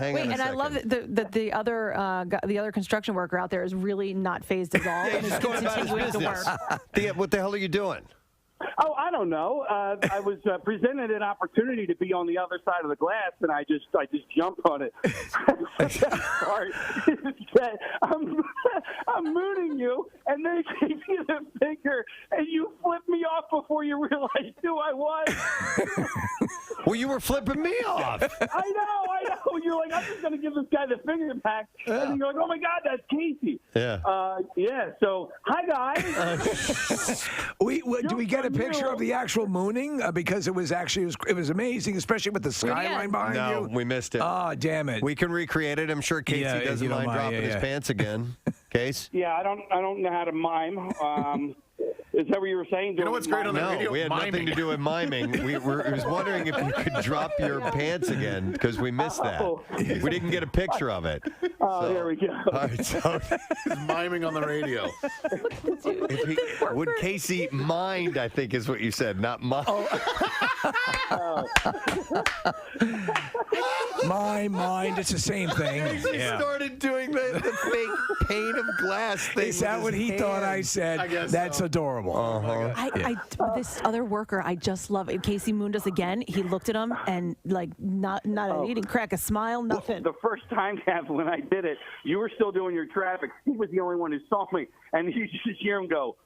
Hang on a second. I love that the other construction worker out there is really not phased at all. And he's is going about his continuing to business. work. What the hell are you doing? Oh, I don't know. I was presented an opportunity to be on the other side of the glass, and I just jumped on it. Sorry. I'm mooning you, and they gave you the finger, and you flipped me off before you realized who I was. Well, you were flipping me off. I know. You're like, I'm just going to give this guy the finger back. Yeah. And then you're like, oh, my God, that's Casey. Yeah. So, hi, guys. Do we get a picture of the actual mooning? Because it was amazing, especially with the skyline behind you. No, we missed it. Oh, damn it. We can recreate it. I'm sure Casey doesn't mind dropping his pants again. Case? Yeah, I don't know how to mime. Is that what you were saying? You know what's great on the radio? We had nothing to do with miming. I was wondering if you could drop your pants again because we missed that. We didn't get a picture of it. There we go. All right, so he's miming on the radio. Would Casey mind, I think is what you said, not mind. My mind, it's the same thing. He started doing the fake pane of glass thing. Is that what he thought I said? That's adorable. This other worker, I just love it. Casey Mundus again. He looked at him and he didn't crack a smile, nothing. Well, the first time, Kathleen, I did it, you were still doing your traffic. He was the only one who saw me, and you just hear him go,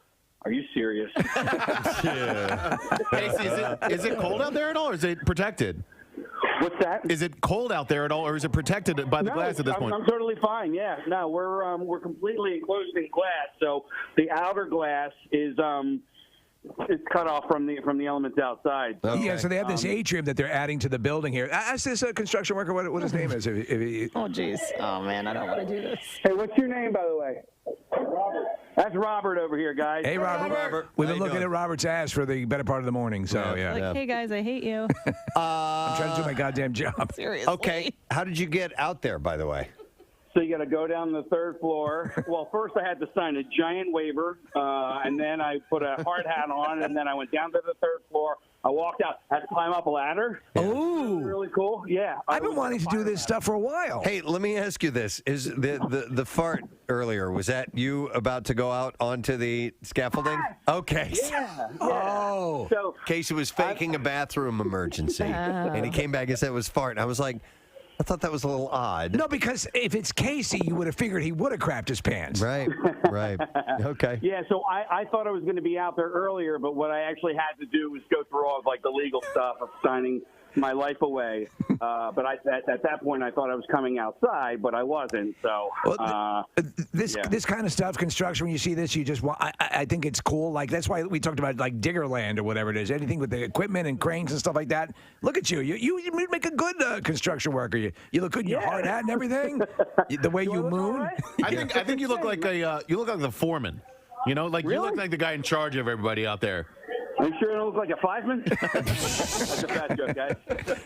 "Are you serious?" Yeah. Casey, is it cold out there at all, or is it protected? What's that? Is it cold out there at all, or is it protected by the glass at this point? I'm totally fine. Yeah, no, we're completely enclosed in glass. So the outer glass is it's cut off from the elements outside. So, yeah, so they have this atrium that they're adding to the building here. Ask this construction worker what his name is. Oh, jeez. Oh, man, I don't want to do this. Hey, what's your name, by the way? Robert. That's Robert over here, guys. Hey, Robert. We've been looking at Robert's ass for the better part of the morning, so yeah. Hey, guys, I hate you. I'm trying to do my goddamn job. Seriously. Okay, how did you get out there, by the way? So you got to go down the third floor. Well, first I had to sign a giant waiver, and then I put a hard hat on, and then I went down to the third floor. I walked out. Had to climb up a ladder. Oh, really cool. Yeah, I've been wanting to do this stuff for a while. Hey, let me ask you this: is the fart earlier? Was that you about to go out onto the scaffolding? Okay. Yeah. Oh. So Casey was faking a bathroom emergency, and he came back and said it was fart. And I was like, I thought that was a little odd. No, because if it's Casey, you would have figured he would have crapped his pants. Right. Okay. Yeah, so I thought I was going to be out there earlier, but what I actually had to do was go through all of the legal stuff of signing my life away. But at that point, I thought I was coming outside, but I wasn't. So this kind of stuff, construction. When you see this, you just want. I think it's cool. Like that's why we talked about Diggerland or whatever it is. Anything with the equipment and cranes and stuff like that. Look at you. You make a good construction worker. You look good in your hard hat and everything. The way you moon. Right? I think you look like the foreman. You know, like really? You look like the guy in charge of everybody out there. Are you sure it looks like a fireman? That's a fat joke, guys.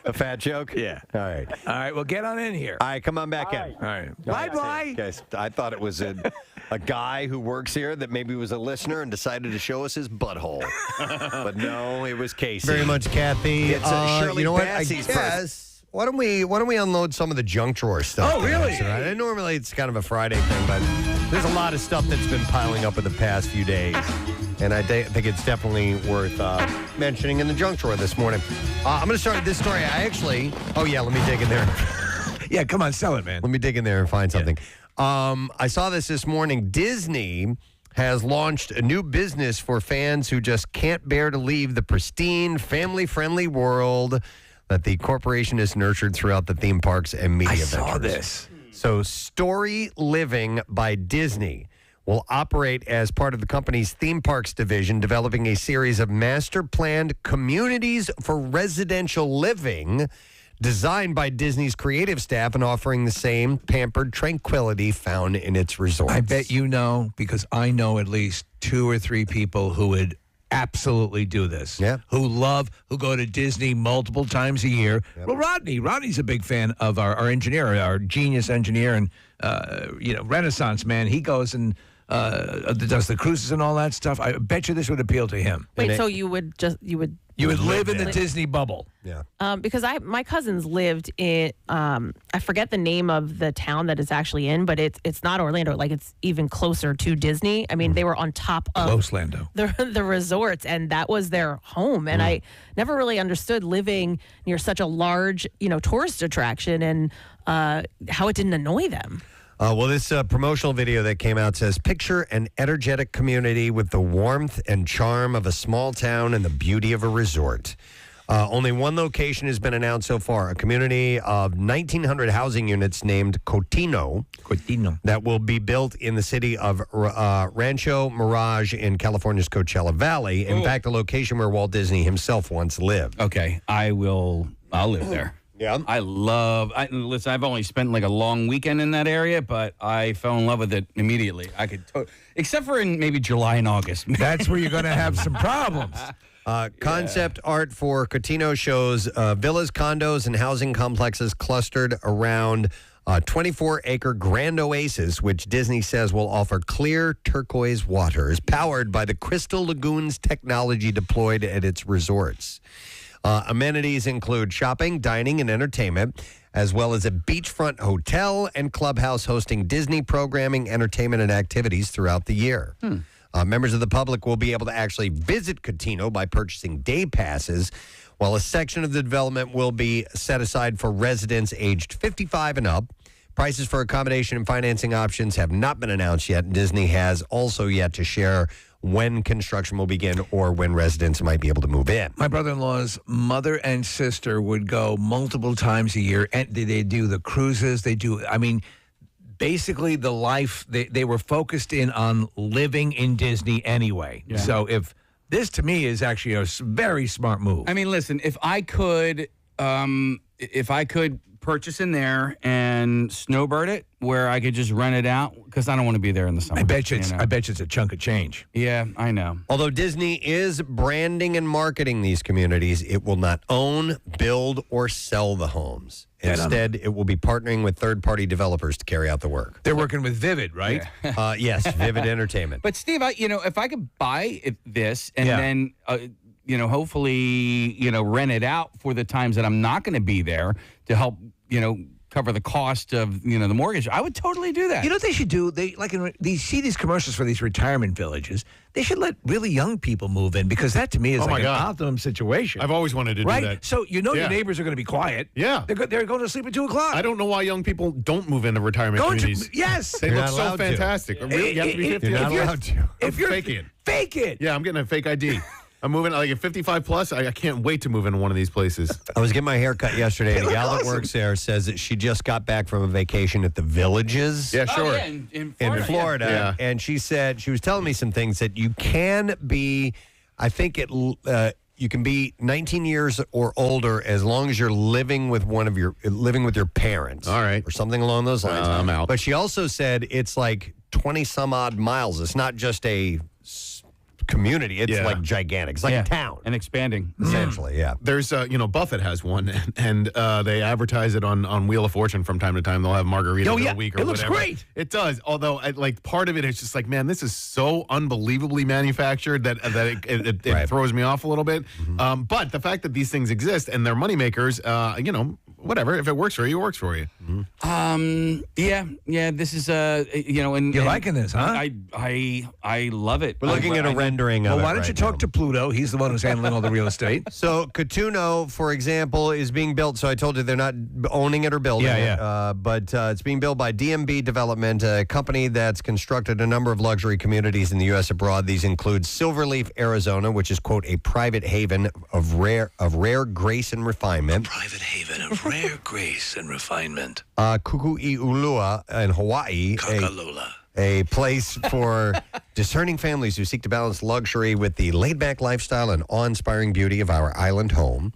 A fat joke? Yeah. All right. Well, get on in here. All right, come on back in. All right. Bye. Guys, I thought it was a guy who works here that maybe was a listener and decided to show us his butthole. But no, it was Casey. Very much, Kathy. It's Shirley you know what? Bassey's guess. Why don't we unload some of the junk drawer stuff? Oh, really? Right? And normally it's kind of a Friday thing, but there's a lot of stuff that's been piling up in the past few days. And I think it's definitely worth mentioning in the junk drawer this morning. I'm going to start this story. Let me dig in there. Yeah, come on, sell it, man. Let me dig in there and find something. I saw this morning. Disney has launched a new business for fans who just can't bear to leave the pristine, family-friendly world that the corporation has nurtured throughout the theme parks and media ventures. I saw this. So Story Living by Disney will operate as part of the company's theme parks division, developing a series of master-planned communities for residential living designed by Disney's creative staff and offering the same pampered tranquility found in its resorts. I bet you know, because I know at least 2 or 3 people who would absolutely do this. Yeah. Who go to Disney multiple times a year. Yep. Well, Rodney's a big fan of our engineer, our genius engineer and Renaissance man. He goes and does the cruises and all that stuff. I bet you this would appeal to him. Wait, so you would live in the Disney bubble. Yeah. Because my cousins lived in I forget the name of the town that it's actually in, but it's not Orlando. Like it's even closer to Disney. I mean, they were on top of Close-lando. the resorts, and that was their home. And I never really understood living near such a large, tourist attraction and how it didn't annoy them. This promotional video that came out says, picture an energetic community with the warmth and charm of a small town and the beauty of a resort. Only one location has been announced so far, a community of 1,900 housing units named Cotino. That will be built in the city of Rancho Mirage in California's Coachella Valley. In fact, a location where Walt Disney himself once lived. Okay, I'll live there. Yeah. Listen, I've only spent like a long weekend in that area, but I fell in love with it immediately. Except for in maybe July and August. That's where you're going to have some problems. Concept art for Cotino shows villas, condos, and housing complexes clustered around 24-acre Grand Oasis, which Disney says will offer clear turquoise waters powered by the Crystal Lagoons technology deployed at its resorts. Amenities include shopping, dining, and entertainment, as well as a beachfront hotel and clubhouse hosting Disney programming, entertainment, and activities throughout the year. Members of the public will be able to actually visit Cotino by purchasing day passes, while a section of the development will be set aside for residents aged 55 and up. Prices for accommodation and financing options have not been announced yet, and Disney has also yet to share when construction will begin or when residents might be able to move in. My brother-in-law's mother and sister would go multiple times a year, and they do the cruises. They do, basically the life, they were focused in on living in Disney anyway. Yeah. So this to me is actually a very smart move. I mean, listen, if I could purchase in there and snowbird it, where I could just rent it out, because I don't want to be there in the summer. I bet you it's a chunk of change. Yeah, I know. Although Disney is branding and marketing these communities, it will not own, build, or sell the homes. Instead, it will be partnering with third-party developers to carry out the work. They're working with Vivid, right? Yeah. Yes, Vivid Entertainment. But Steve, if I could buy this and then hopefully, rent it out for the times that I'm not going to be there to help, cover the cost of, the mortgage, I would totally do that. You know what they should do? They see these commercials for these retirement villages. They should let really young people move in, because that to me is an optimum situation. I've always wanted to do that. So your neighbors are going to be quiet. Yeah. They're going to sleep at 2 o'clock. I don't know why young people don't move into retirement communities. Yes. They look so fantastic. Really, you have to be 50. You're not allowed to. If you're faking it. Fake it. Yeah, I'm getting a fake ID. I'm moving, like at 55 plus, I can't wait to move into one of these places. I was getting my hair cut yesterday, and the gal that works there says that she just got back from a vacation at the Villages. Yeah, sure. In Florida. Yeah. And she said, she was telling me some things that you can be, I think you can be 19 years or older as long as you're living with your parents. All right. Or something along those lines. I'm out. But she also said it's like 20 some odd miles. It's not just a community. It's like gigantic. It's like a town. And expanding. Essentially, yeah. There's, Buffett has one, and they advertise it on Wheel of Fortune from time to time. They'll have margaritas a week or whatever. It looks great. It does. Although, part of it is just like, man, this is so unbelievably manufactured that it throws me off a little bit. Mm-hmm. But the fact that these things exist and they're moneymakers, whatever. If it works for you, it works for you. Mm-hmm. Yeah. This is and you're liking this, huh? I love it. We're looking at a rendering of it. Well, why don't you talk to Pluto? He's the one who's handling all the real estate. So Cotino, for example, is being built. So I told you they're not owning it or building it. But it's being built by DMB Development, a company that's constructed a number of luxury communities in the U.S. abroad. These include Silverleaf, Arizona, which is, quote, a private haven of rare grace and refinement. A private haven of rare grace and refinement. Kukui'ulua in Hawaii. Kakalula. A place for discerning families who seek to balance luxury with the laid-back lifestyle and awe-inspiring beauty of our island home.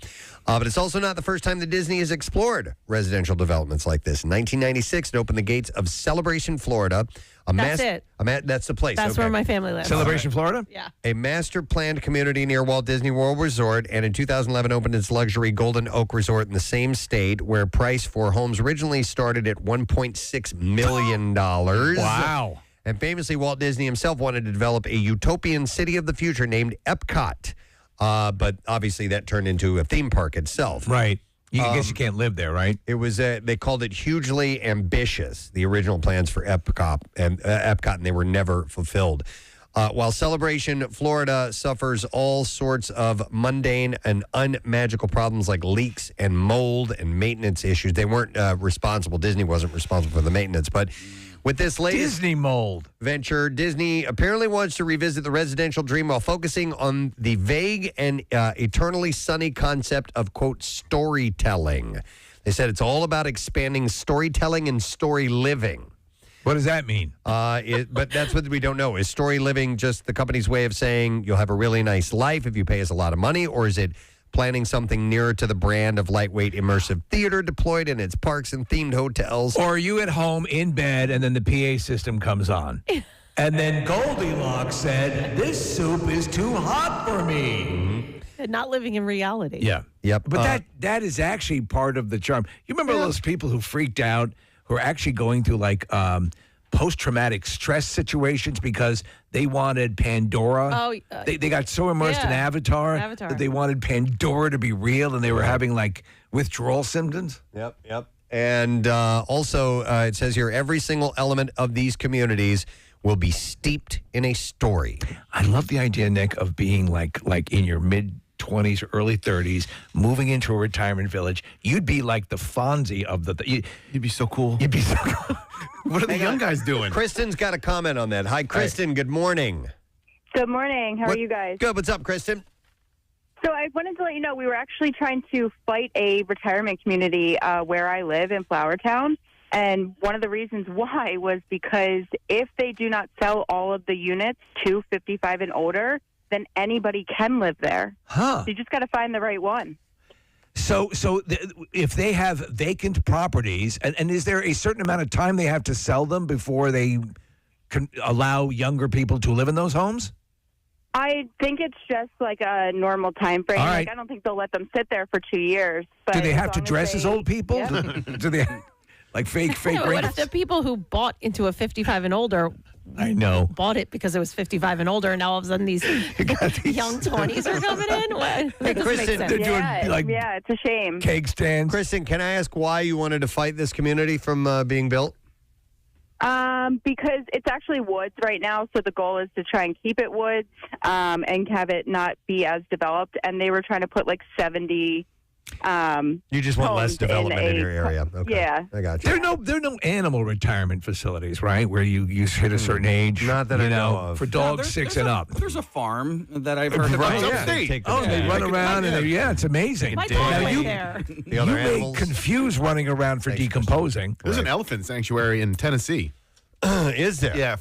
But it's also not the first time that Disney has explored residential developments like this. In 1996, it opened the gates of Celebration, Florida. That's the place. That's where my family lives. Celebration, Florida? Yeah. A master-planned community near Walt Disney World Resort, and in 2011 opened its luxury Golden Oak Resort in the same state, where price for homes originally started at $1.6 million. Wow. And famously, Walt Disney himself wanted to develop a utopian city of the future named Epcot. But obviously that turned into a theme park itself. Right. I guess you can't live there, right? It was they called it hugely ambitious, the original plans for Epcot, and they were never fulfilled. While Celebration, Florida suffers all sorts of mundane and unmagical problems like leaks and mold and maintenance issues. They weren't responsible. Disney wasn't responsible for the maintenance, but with this latest Disney mold venture, Disney apparently wants to revisit the residential dream while focusing on the vague and eternally sunny concept of, quote, storytelling. They said it's all about expanding storytelling and story living. What does that mean? But that's what we don't know. Is story living just the company's way of saying you'll have a really nice life if you pay us a lot of money, or is it planning something nearer to the brand of lightweight immersive theater deployed in its parks and themed hotels? Or are you at home in bed and then the PA system comes on? And then Goldilocks said, "This soup is too hot for me." Not living in reality. Yeah. Yep. But that is actually part of the charm. You remember those people who freaked out, who are actually going through like post-traumatic stress situations because they wanted Pandora. Oh, they got so immersed in Avatar that they wanted Pandora to be real, and they were having like withdrawal symptoms. Yep. And also, it says here, every single element of these communities will be steeped in a story. I love the idea, Nick, of being like in your mid-20s, early 30s, moving into a retirement village. You'd be like the Fonzie of you'd be so cool. You'd be so cool. What are the young guys doing? Kristen's got a comment on that. Hi, Kristen. Good morning. Good morning. How are you guys? Good. What's up, Kristen? So I wanted to let you know we were actually trying to fight a retirement community where I live in Flowertown. And one of the reasons why was because if they do not sell all of the units to 55 and older, then anybody can live there. Huh. So you just got to find the right one. So if they have vacant properties, and is there a certain amount of time they have to sell them before they can allow younger people to live in those homes? I think it's just like a normal time frame. All right. Like, I don't think they'll let them sit there for 2 years. But Do they have to dress as old people? Yeah. Do they like fake No, what rings? if the people who bought into a 55 and older I know. bought it because it was 55 and older, and now all of a sudden these young 20s are coming in? What? That doesn't make sense. Yeah, it's a shame. Cake stands. Kristen, can I ask why you wanted to fight this community from being built? Because it's actually woods right now, so the goal is to try and keep it woods and have it not be as developed. And they were trying to put like 70. You just want less development in your area. Okay. Yeah, I got you. There are no animal retirement facilities, right? Where you hit a certain age. Not that I know of. For dogs 6 and up. There's a farm that I've heard Right, about. yeah. They run around and it's amazing. My dog Now, went you there. The other may animals. confuse running around for decomposing. There's an elephant sanctuary in Tennessee. Is there? Yeah,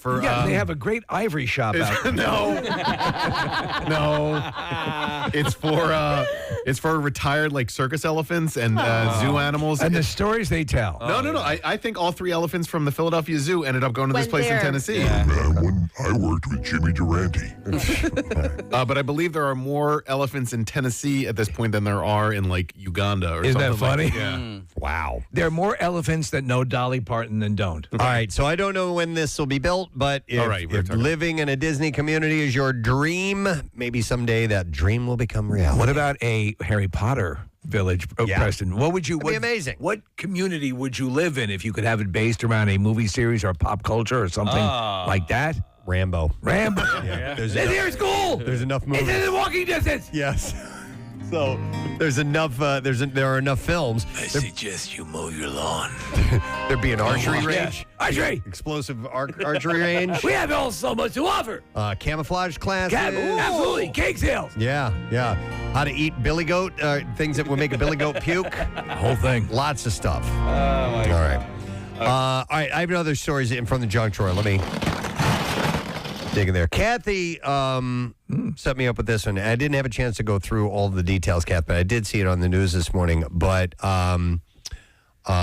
they have a great ivory shop out there. No. It's for retired like circus elephants and zoo animals. And the stories they tell. No. I think all 3 elephants from the Philadelphia Zoo ended up going to this place in Tennessee. When I worked with Jimmy Durante. But I believe there are more elephants in Tennessee at this point than there are in like Uganda or Isn't something. that funny? Like that. Yeah. Wow. There are more elephants that know Dolly Parton than don't. All right, so I don't know when this will be built, but if living in a Disney community is your dream, maybe someday that dream will become reality. What about a Harry Potter village, Preston? What would you? That'd be amazing. What community would you live in if you could have it based around a movie series or pop culture or something like that? Rambo. Yeah. Here's cool. There's enough movies. It's in walking distance. Yes. So there's enough. There are enough films. I suggest you mow your lawn. There'd be an archery range. Archery. Explosive archery range. We have all so much to offer. Camouflage classes. Absolutely. Cake sales. Yeah. How to eat billy goat. Things that will make a billy goat puke. Whole thing. Lots of stuff. All right. All right. I have other stories in from the junk drawer. Let me dig in there. Kathy set me up with this one. I didn't have a chance to go through all the details, Kath, but I did see it on the news this morning. But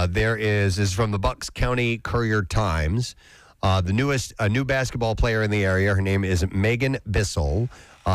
this is from the Bucks County Courier-Times. A new basketball player in the area. Her name is Megan Bissell.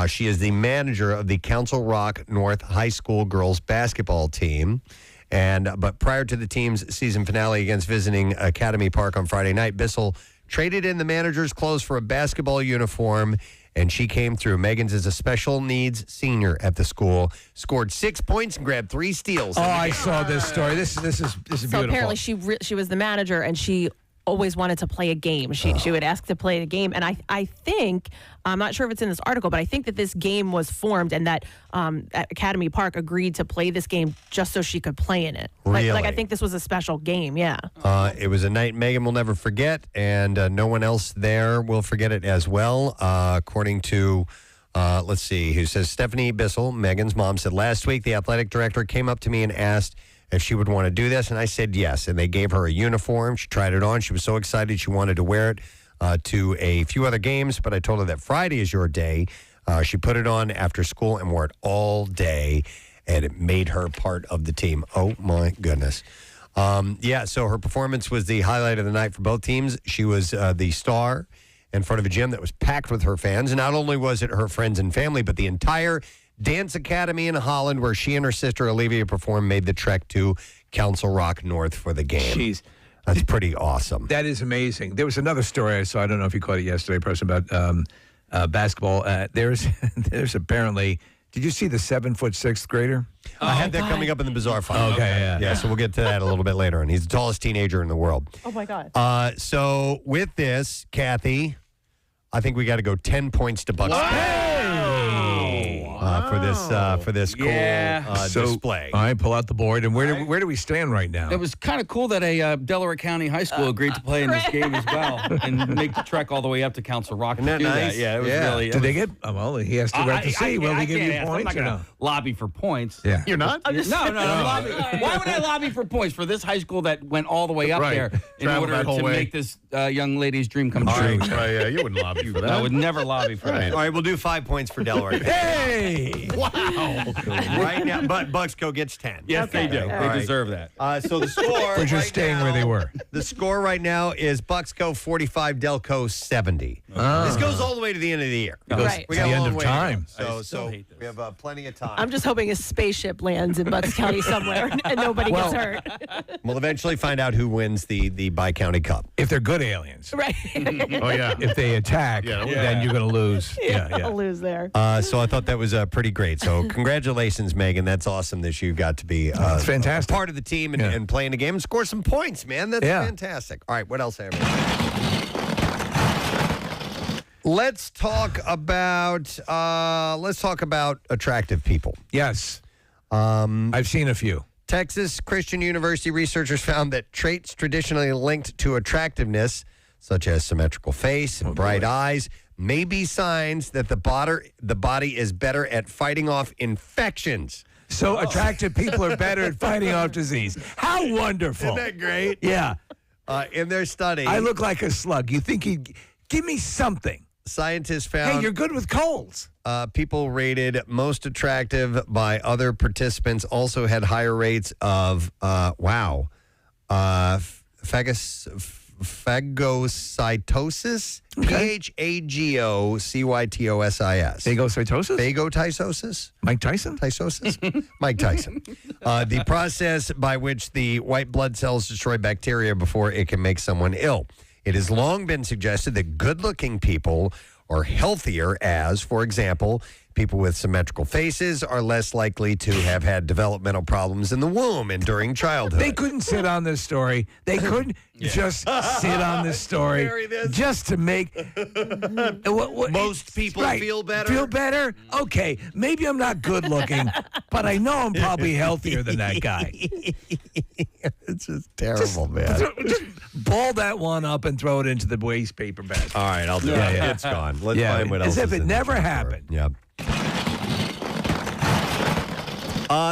She is the manager of the Council Rock North High School girls basketball team. But prior to the team's season finale against visiting Academy Park on Friday night, Bissell traded in the manager's clothes for a basketball uniform, and she came through. Megan's is a special needs senior at the school. Scored 6 points and grabbed 3 steals. Oh, I saw this story. This is beautiful. So apparently she was the manager, and she always wanted to play a game. She would ask to play a game. And I think, I'm not sure if it's in this article, but I think that this game was formed and that Academy Park agreed to play this game just so she could play in it. Really? Like I think this was a special game, yeah. It was a night Megan will never forget, and no one else there will forget it as well. According to, let's see, who says Stephanie Bissell, Megan's mom, said last week the athletic director came up to me and asked if she would want to do this, and I said yes. And they gave her a uniform. She tried it on. She was so excited she wanted to wear it to a few other games, but I told her that Friday is your day. She put it on after school and wore it all day, and it made her part of the team. Oh, my goodness. So her performance was the highlight of the night for both teams. She was the star in front of a gym that was packed with her fans. And not only was it her friends and family, but the entire Dance Academy in Holland, where she and her sister Olivia performed, made the trek to Council Rock North for the game. Jeez. That's pretty awesome. That is amazing. There was another story I saw. I don't know if you caught it yesterday, Preston, about basketball. There's apparently. Did you see the 7'6" grader? I had that coming up in the bizarre file. Okay, yeah. So we'll get to that a little bit later on. He's the tallest teenager in the world. Oh my God. So with this, Kathy, I think we got to go 10 points to Bucks for this cool display. All right, pull out the board. And where do we stand right now? It was kind of cool that a Delaware County high school agreed to play in this game as well and make the trek all the way up to Council Rock to do nice? that. Yeah, it was really. Did they get? Well, he has to have to see. Will they give you points? I'm not going to lobby for points. Yeah. You're not? No. Why would I lobby for points for this high school that went all the way up there in order to make this young lady's dream come true? Right, you wouldn't lobby for that. I would never lobby for that. All right, we'll do 5 points for Delaware. Hey! Wow. Right now, but Bucksco gets 10. Yes, they do. All They right. deserve that. So the score They're just staying where they were. The score right now is Bucksco 45, Delco 70. This goes all the way to the end of the year. Right. We To got the a end long of way to go. time. So we have plenty of time. I'm just hoping a spaceship lands in Bucks County somewhere and nobody gets hurt. We'll eventually find out who wins the Bi-County Cup. If they're good aliens. Right. Oh, yeah. If they attack, then you're going to lose. I'll lose there. So I thought that was pretty great. So congratulations, Megan. That's awesome that you got to be It's fantastic. part of the team and playing the game and score some points, man. That's fantastic. All right, what else, Aaron? Let's talk about attractive people. Yes. I've seen a few. Texas Christian University researchers found that traits traditionally linked to attractiveness, such as symmetrical face and bright eyes, may be signs that the body is better at fighting off infections. So attractive people are better at fighting off disease. How wonderful. Isn't that great? Yeah. In their study, I look like a slug. You think he'd give me something? Scientists found Hey, you're good with colds. People rated most attractive by other participants also had higher rates of phagocytosis. Phagocytosis. Phagocytosis? Phagocytosis. Mike Tyson? Tysosis? Mike Tyson. The process by which the white blood cells destroy bacteria before it can make someone ill. It has long been suggested that good-looking people are healthier as, for example, people with symmetrical faces are less likely to have had developmental problems in the womb and during childhood. They couldn't sit on this story. They couldn't just sit on this story just to make most people feel better. Feel better? Okay, maybe I'm not good looking, but I know I'm probably healthier than that guy. It's just terrible, man. Just ball that one up and throw it into the waste paper basket. All right, I'll do it. It's gone. Let's find what else. As if is it in never the happened. Yep.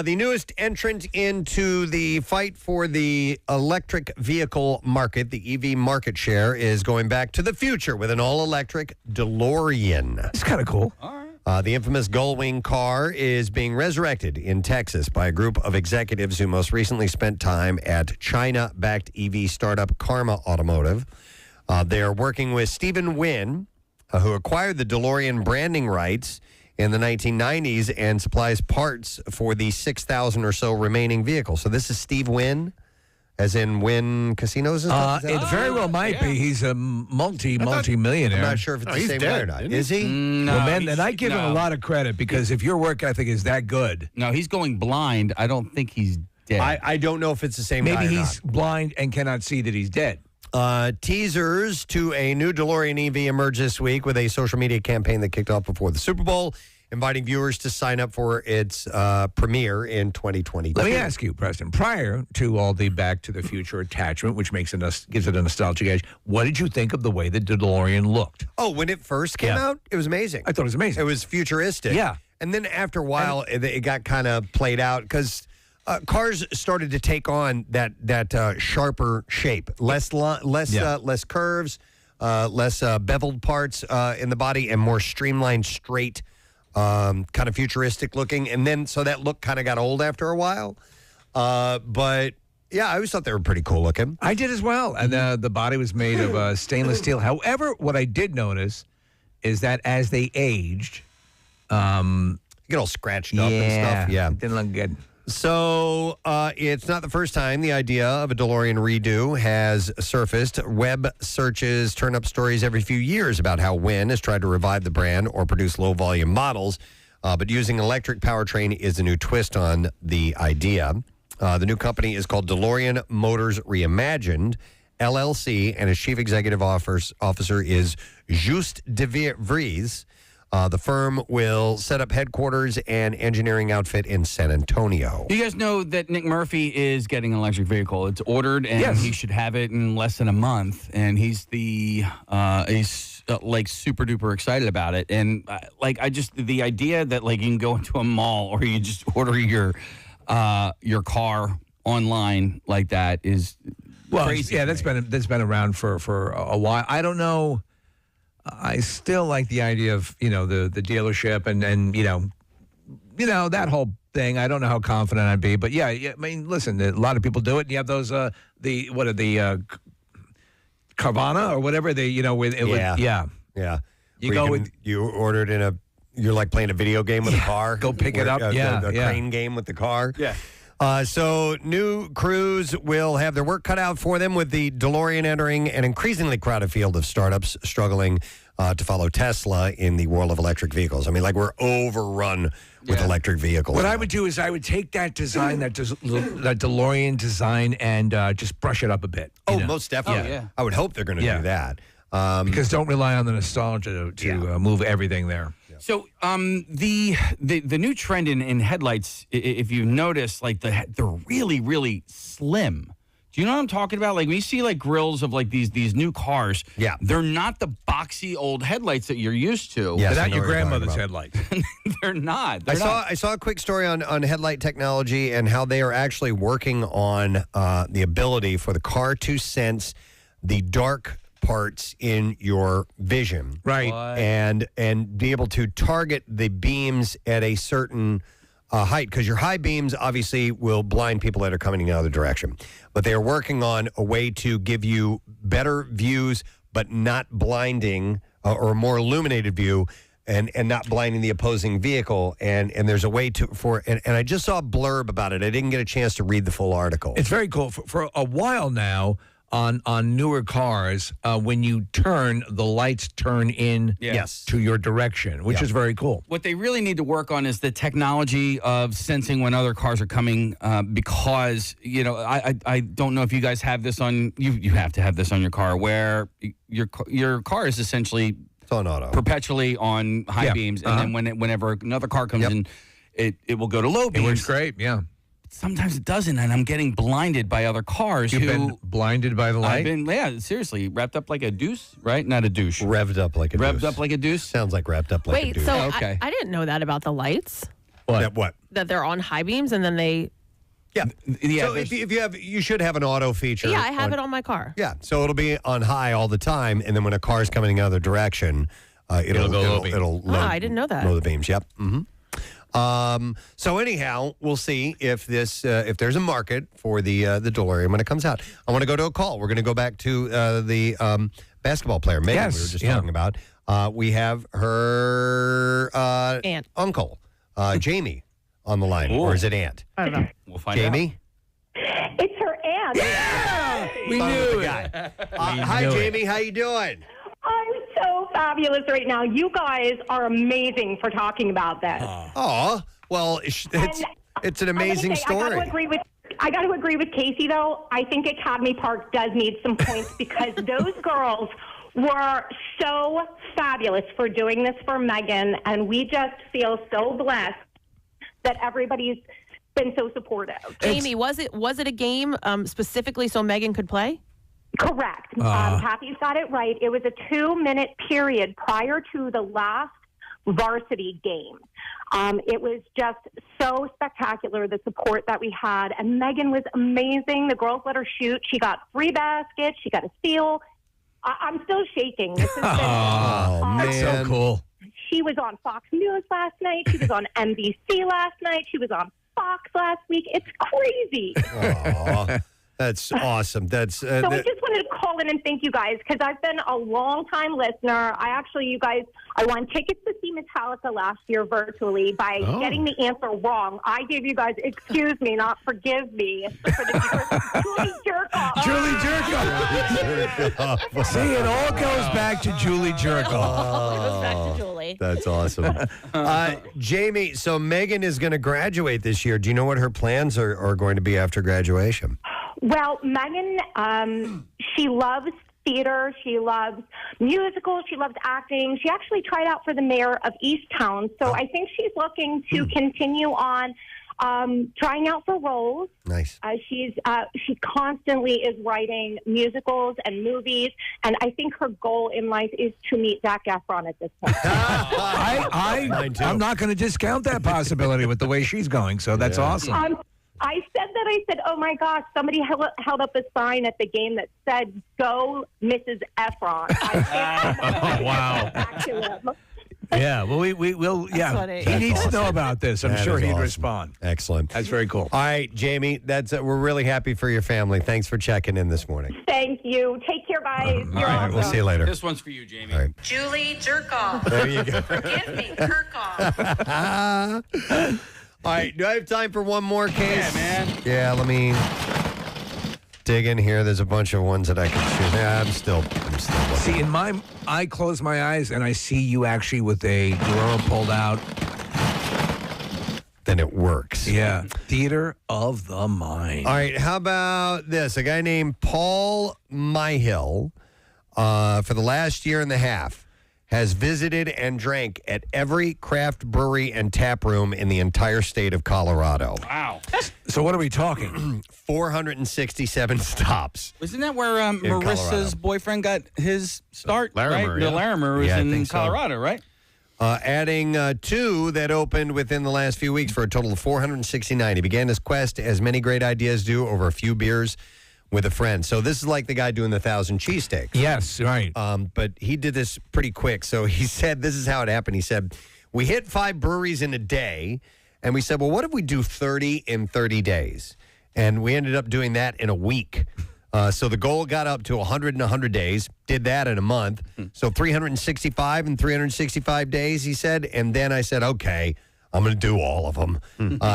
The newest entrant into the fight for the electric vehicle market, the EV market share, is going back to the future with an all-electric DeLorean. It's kind of cool. All right. The infamous gull-wing car is being resurrected in Texas by a group of executives who most recently spent time at China-backed EV startup Karma Automotive. They are working with Stephen Wynn, who acquired the DeLorean branding rights in the 1990s and supplies parts for the 6,000 or so remaining vehicles. So this is Steve Wynn, as in Wynn Casinos and stuff? It very well might be. He's a multi-millionaire. I'm not sure if it's the same guy or not. Is he? No, well, man, then I give him a lot of credit because if your work ethic is that good. No, he's going blind. I don't think he's dead. I don't know if it's the same guy Maybe or he's not. blind and cannot see that he's dead. Teasers to a new DeLorean EV emerged this week with a social media campaign that kicked off before the Super Bowl, inviting viewers to sign up for its premiere in 2022. Let me ask you, Preston, prior to all the Back to the Future attachment, which gives it a nostalgic edge, what did you think of the way the DeLorean looked? Oh, when it first came out, it was amazing. I thought it was amazing. It was futuristic. Yeah. And then after a while, it got kind of played out because cars started to take on that sharper shape, less curves, less beveled parts in the body, and more streamlined, straight, kind of futuristic looking. And then so that look kind of got old after a while. But yeah, I always thought they were pretty cool looking. I did as well. And the body was made of stainless steel. However, what I did notice is that as they aged, get all scratched up and stuff. Yeah, it didn't look good. So it's not the first time the idea of a DeLorean redo has surfaced. Web searches turn up stories every few years about how Wynn has tried to revive the brand or produce low-volume models, but using an electric powertrain is a new twist on the idea. The new company is called DeLorean Motors Reimagined, LLC, and its chief executive officer is Just de Vries. The firm will set up headquarters and engineering outfit in San Antonio. You guys know that Nick Murphy is getting an electric vehicle. It's ordered, and he should have it in less than a month. And he's like super duper excited about it. And the idea that like you can go into a mall or you just order your car online like that is crazy. Yeah, that's been around for a while. I don't know. I still like the idea of, the dealership and that whole thing. I don't know how confident I'd be, but yeah, I mean, listen, a lot of people do it. And you have those, Carvana or whatever Yeah. You order it you're like playing a video game with a car. Go pick it up. The crane game with the car. Yeah. So new crews will have their work cut out for them with the DeLorean entering an increasingly crowded field of startups struggling to follow Tesla in the world of electric vehicles. I mean, like we're overrun with electric vehicles. What I would do is I would take that design, that DeLorean design, and just brush it up a bit. Most definitely. Yeah. I would hope they're going to do that. Because don't rely on the nostalgia to move everything there. So the new trend in headlights, if you notice, like they're really, really slim. Do you know what I'm talking about? Like when you see like grills of like these new cars, they're not the boxy old headlights that you're used to. They're not your grandmother's headlights. They're not. I saw a quick story on headlight technology and how they are actually working on the ability for the car to sense the dark parts in your vision, right? And be able to target the beams at a certain height, because your high beams obviously will blind people that are coming in the other direction. But they are working on a way to give you better views, but not blinding or a more illuminated view, and not blinding the opposing vehicle. And there's a way and I just saw a blurb about it. I didn't get a chance to read the full article. It's very cool. For a while now, on newer cars, when you turn, the lights turn in to your direction, which is very cool. What they really need to work on is the technology of sensing when other cars are coming, because, I don't know if you guys have this on, you have to have this on your car, where your car is essentially on auto, perpetually on high beams, and then whenever another car comes in, it will go to low beams. It works great, Sometimes it doesn't, and I'm getting blinded by other cars. You've been blinded by the light? I've been, seriously, wrapped up like a deuce, right? Not a douche. Revved up like a deuce. Revved up like a deuce? Sounds like wrapped up like a deuce. Wait, so okay. I didn't know that about the lights. What? That they're on high beams and then they... Yeah. So if you should have an auto feature. Yeah, I have it on my car. Yeah, so it'll be on high all the time, and then when a car's coming the other direction, it'll load, I didn't know that. Load the beams, yep. Mm-hmm. So anyhow, we'll see if there's a market for the DeLorean when it comes out. I want to go to a call. We're going to go back to the basketball player, Megan, we were just talking about. We have her aunt, uncle, Jamie, on the line. Or is it aunt? I don't know. We'll find Jamie? It's her aunt. Yeah! We knew it. Hi, Jamie. How you doing? I'm so fabulous right now. You guys are amazing for talking about this. Oh, well, it's an amazing story. I got to agree with Casey, though. I think Academy Park does need some points because those girls were so fabulous for doing this for Megan, and we just feel so blessed that everybody's been so supportive. Jamie, was it a game specifically so Megan could play? Correct. Kathy's got it right. It was a 2-minute period prior to the last varsity game. It was just so spectacular, the support that we had. And Megan was amazing. The girls let her shoot. She got 3 baskets. She got a steal. I'm still shaking. This has been, man. So cool. She was on Fox News last night. She was on NBC last night. She was on Fox last week. It's crazy. That's awesome. That's So I just wanted to call in and thank you guys because I've been a long-time listener. I won tickets to see Metallica last year virtually by getting the answer wrong. I gave you guys, excuse me, not forgive me, for the Julie Jerkoff. Julie Jerkoff. See, it all goes back to Julie Jerkoff. It goes back to Julie. That's awesome. Jamie, so Megan is going to graduate this year. Do you know what her plans are going to be after graduation? Well, Megan, she loves theater. She loves musicals. She loves acting. She actually tried out for the mayor of Easttown. So I think she's looking to continue on trying out for roles. Nice. She constantly is writing musicals and movies, and I think her goal in life is to meet Zac Efron at this point. I'm not going to discount that possibility with the way she's going, so that's awesome. I said, oh my gosh, somebody held up a sign at the game that said, "Go, Mrs. Efron." Wow. Yeah, well, we'll. Yeah, he needs to know about this. I'm sure he'd respond. Excellent. That's very cool. All right, Jamie, we're really happy for your family. Thanks for checking in this morning. Thank you. Take care, guys. All right, we'll see you later. This one's for you, Jamie. All right. Julie Jerkoff. There you go. Forgive me, Jerkoff. All right, do I have time for one more case? Yeah, man. Yeah, let me dig in here. There's a bunch of ones that I can choose. Yeah, I'm still See, I close my eyes and I see you actually with a drawer pulled out. Then it works. Yeah. Theater of the mind. All right, how about this? A guy named Paul Myhill, for the last year and a half, has visited and drank at every craft brewery and tap room in the entire state of Colorado. Wow. So what are we talking? 467 stops. Isn't that where Marissa's boyfriend got his start? Larimer, right? yeah. The Larimer was in Colorado, right? Adding two that opened within the last few weeks for a total of 469. He began his quest, as many great ideas do, over a few beers with a friend. So this is like the guy doing the 1,000 cheesesteaks. Yes, right. But he did this pretty quick. So he said, this is how it happened. He said, we hit 5 breweries in a day. And we said, well, what if we do 30 in 30 days? And we ended up doing that in a week. So the goal got up to 100 in 100 days. Did that in a month. So 365 in 365 days, he said. And then I said, okay, I'm going to do all of them.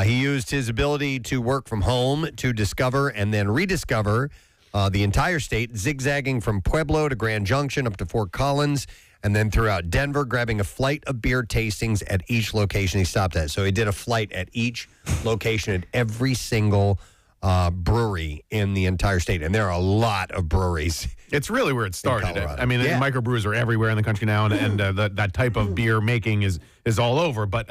He used his ability to work from home to discover and then rediscover the entire state, zigzagging from Pueblo to Grand Junction up to Fort Collins, and then throughout Denver, grabbing a flight of beer tastings at each location he stopped at. So he did a flight at each location at every single brewery in the entire state. And there are a lot of breweries. It's really where it started. I mean, microbrewers are everywhere in the country now, and that type of beer making is all over. But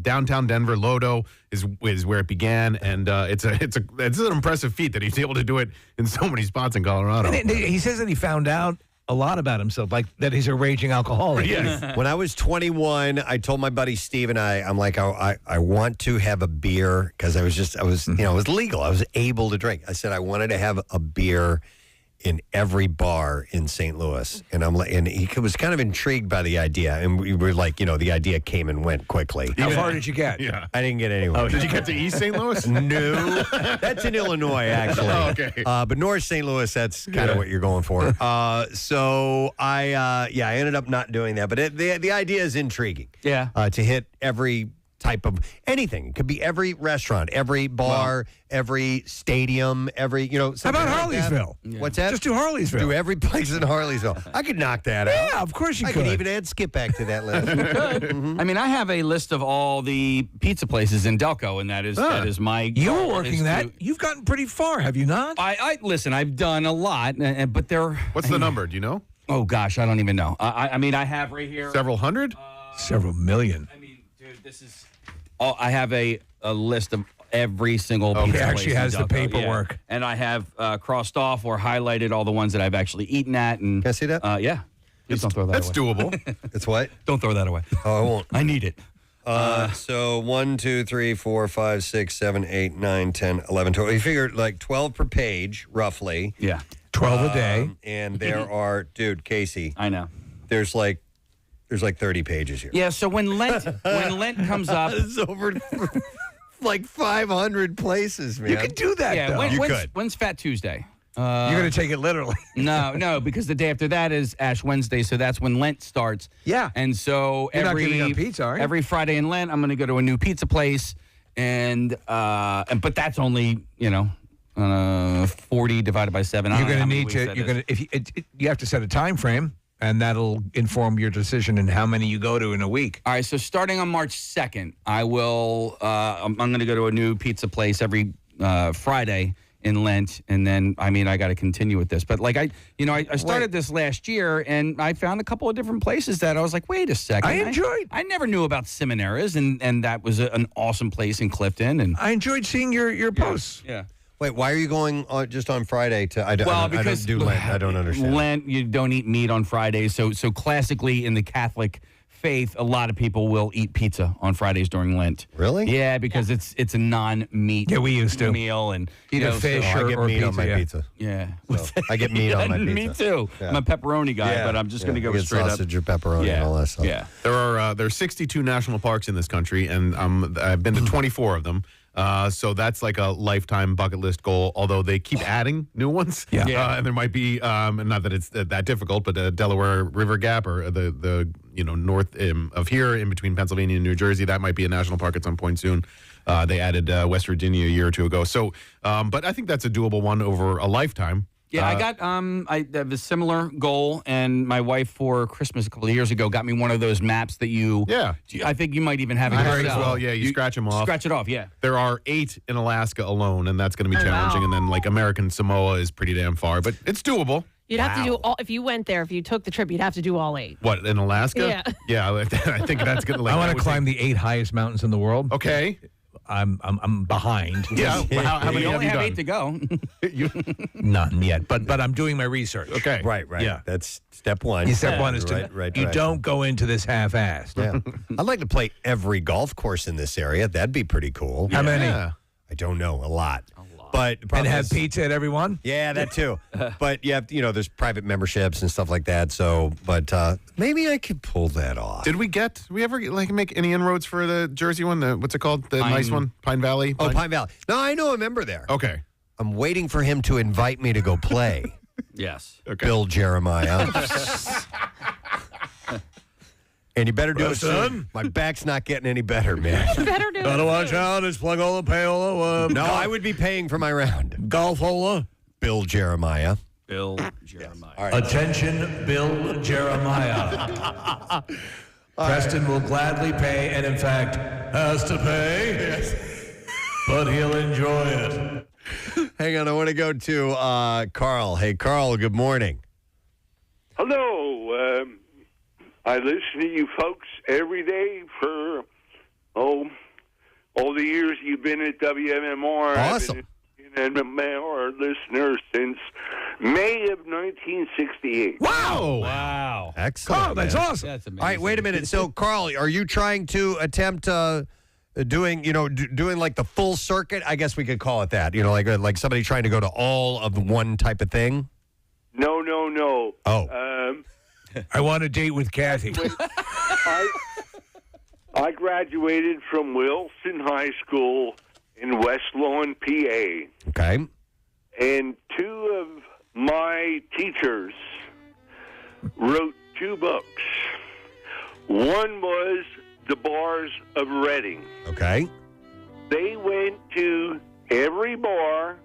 downtown Denver, Lodo is where it began, and it's an impressive feat that he's able to do it in so many spots in Colorado. And he says that he found out a lot about himself, like that he's a raging alcoholic. Yes. When I was 21, I told my buddy Steve and I'm like, I want to have a beer because it was legal. I was able to drink. I said I wanted to have a beer in every bar in St. Louis, and he was kind of intrigued by the idea, and we were like, the idea came and went quickly. How far did you get? Yeah, I didn't get anywhere. Oh, did you get to East St. Louis? No, that's in Illinois, actually. Oh, okay. But North St. Louis, that's kind of what you're going for. So I ended up not doing that, but the idea is intriguing. Yeah, to hit every type of anything. It could be every restaurant, every bar, every stadium, every, How about Harleysville? Yeah. What's that? Just do Harleysville. Do every place in Harleysville. I could knock that out. Yeah, of course you could. I could even add Skip back to that list. You could. I mean, I have a list of all the pizza places in Delco, and that is my goal. You were working that. You've gotten pretty far, have you not? I listen, I've done a lot, but What's the number? Do you know? Oh, gosh, I don't even know. I mean, I have right here. Several hundred? Several million. I mean, dude, this is... Oh, I have a list of every single pizza place. He actually has the Delco. paperwork. Yeah. And I have crossed off or highlighted all the ones that I've actually eaten at. And, can I see that? Yeah. Please don't throw that That's away. doable. It's what? Don't throw that away. Oh, I won't. I need it. So 1, 2, 3, 4, 5, 6, 7, 8, 9, 10, 11, 12. You figure like 12 per page, roughly. Yeah. 12 a day. And there are, dude, Casey. I know. There's like 30 pages here. Yeah, so when Lent comes up, it's over like 500 places, man. You can do that, Yeah, though. when's Fat Tuesday? You're going to take it literally. No, because the day after that is Ash Wednesday, so that's when Lent starts. Yeah. And so You're not giving up pizza, are you? every Friday in Lent, I'm going to go to a new pizza place, but that's only 40 divided by 7. You're going to need to. You have to set a time frame, and that'll inform your decision and how many you go to in a week. All right, so starting on March 2nd, I will. I'm going to go to a new pizza place every Friday in Lent, and then I got to continue with this. But I started this last year, and I found a couple of different places that I was like, wait a second, I never knew about Seminaris, and that was an awesome place in Clifton, and I enjoyed seeing your posts. Yeah. Wait, why are you going just on Friday to? I don't do Lent. I don't understand. Lent, you don't eat meat on Fridays. So classically in the Catholic faith, a lot of people will eat pizza on Fridays during Lent. Really? Yeah, because it's a non-meat. Yeah, we used to meal and eat a fish I get or meat pizza, on my pizza. Yeah, So, I get meat on my pizza. Me too. Yeah. I'm a pepperoni guy, but I'm just going to go I get straight sausage up. or pepperoni and all that stuff. Yeah. There are 62 national parks in this country, and I've been to 24 of them. So that's like a lifetime bucket list goal, although they keep adding new ones. Yeah. And there might be, not that it's that difficult, but Delaware River Gap or the north of here in between Pennsylvania and New Jersey, that might be a national park at some point soon. They added West Virginia a year or two ago. So, but I think that's a doable one over a lifetime. Yeah, I have a similar goal, and my wife for Christmas a couple of years ago got me one of those maps that I think you might even have it yourself. As well, yeah, you scratch them off. Scratch it off, yeah. There are 8 in Alaska alone, and that's going to be challenging. Wow. And then American Samoa is pretty damn far, but it's doable. You'd have to do all. If you went there, if you took the trip, you'd have to do all 8. What, in Alaska? Yeah. Yeah, I think that's good. I want to climb the 8 highest mountains in the world. Okay. I'm behind. Yeah. How many You only have done? 8 to go. None yet, but I'm doing my research. Okay. Right. Yeah. That's step one. Step one is to you don't go into this half-assed. Yeah. I'd like to play every golf course in this area. That'd be pretty cool. How many? I don't know. A lot. But And have pizza at every one? Yeah, that too. But you have, there's private memberships and stuff like that. So, but maybe I could pull that off. Did we ever make any inroads for the Jersey one? What's it called? The nice one? Pine Valley? Pine Valley. No, I know a member there. Okay. I'm waiting for him to invite me to go play. Yes. Okay. Bill Jeremiah. And you better do it Preston? soon. My back's not getting any better, man. You better do Gotta it. watch out. It's plug all the payola. No, I would be paying for my round. Golfola. Bill Jeremiah. Bill Jeremiah. All right. Attention, Bill Jeremiah. Preston will gladly pay, and in fact, has to pay. But he'll enjoy it. Hang on, I want to go to Carl. Hey, Carl, good morning. Hello. I listen to you folks every day for, all the years you've been at WMMR. Awesome. I've been an MMR listener since May of 1968. Wow. Excellent. Oh, that's man. awesome. That's amazing. All right, wait a minute. So, Carl, are you trying to attempt doing like the full circuit? I guess we could call it that. Like somebody trying to go to all of one type of thing? No. Oh. I want a date with Kathy. I graduated from Wilson High School in West Lawn, PA. Okay. And 2 of my teachers wrote 2 books. One was The Bars of Reading. Okay. They went to every bar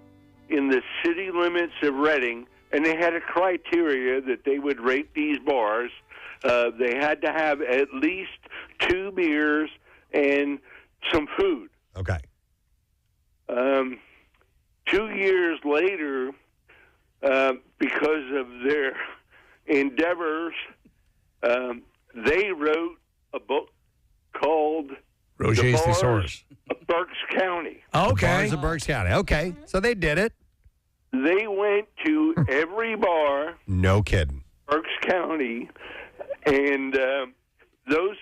in the city limits of Reading, and they had a criteria that they would rate these bars. They had to have at least 2 beers and some food. Okay. 2 years later, because of their endeavors, they wrote a book called Roger's The Bars Thesaurus of Berks County. Okay. Bars of Berks County. Okay. So they did it. They went to every bar, No kidding. Berks County, and those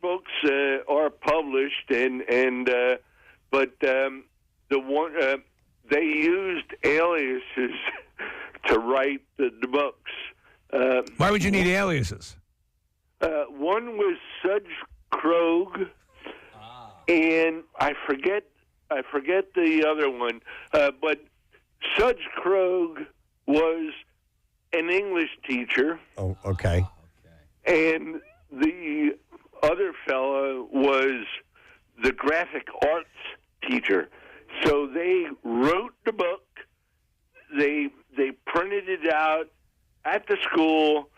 books are published, but the one they used aliases to write the books. Why would you need aliases? One was Sudge Krogh, and I forget I forget the other one, but Suds Krogh was an English teacher. Oh, okay. And the other fella was the graphic arts teacher. So they wrote the book. They printed it out at the school,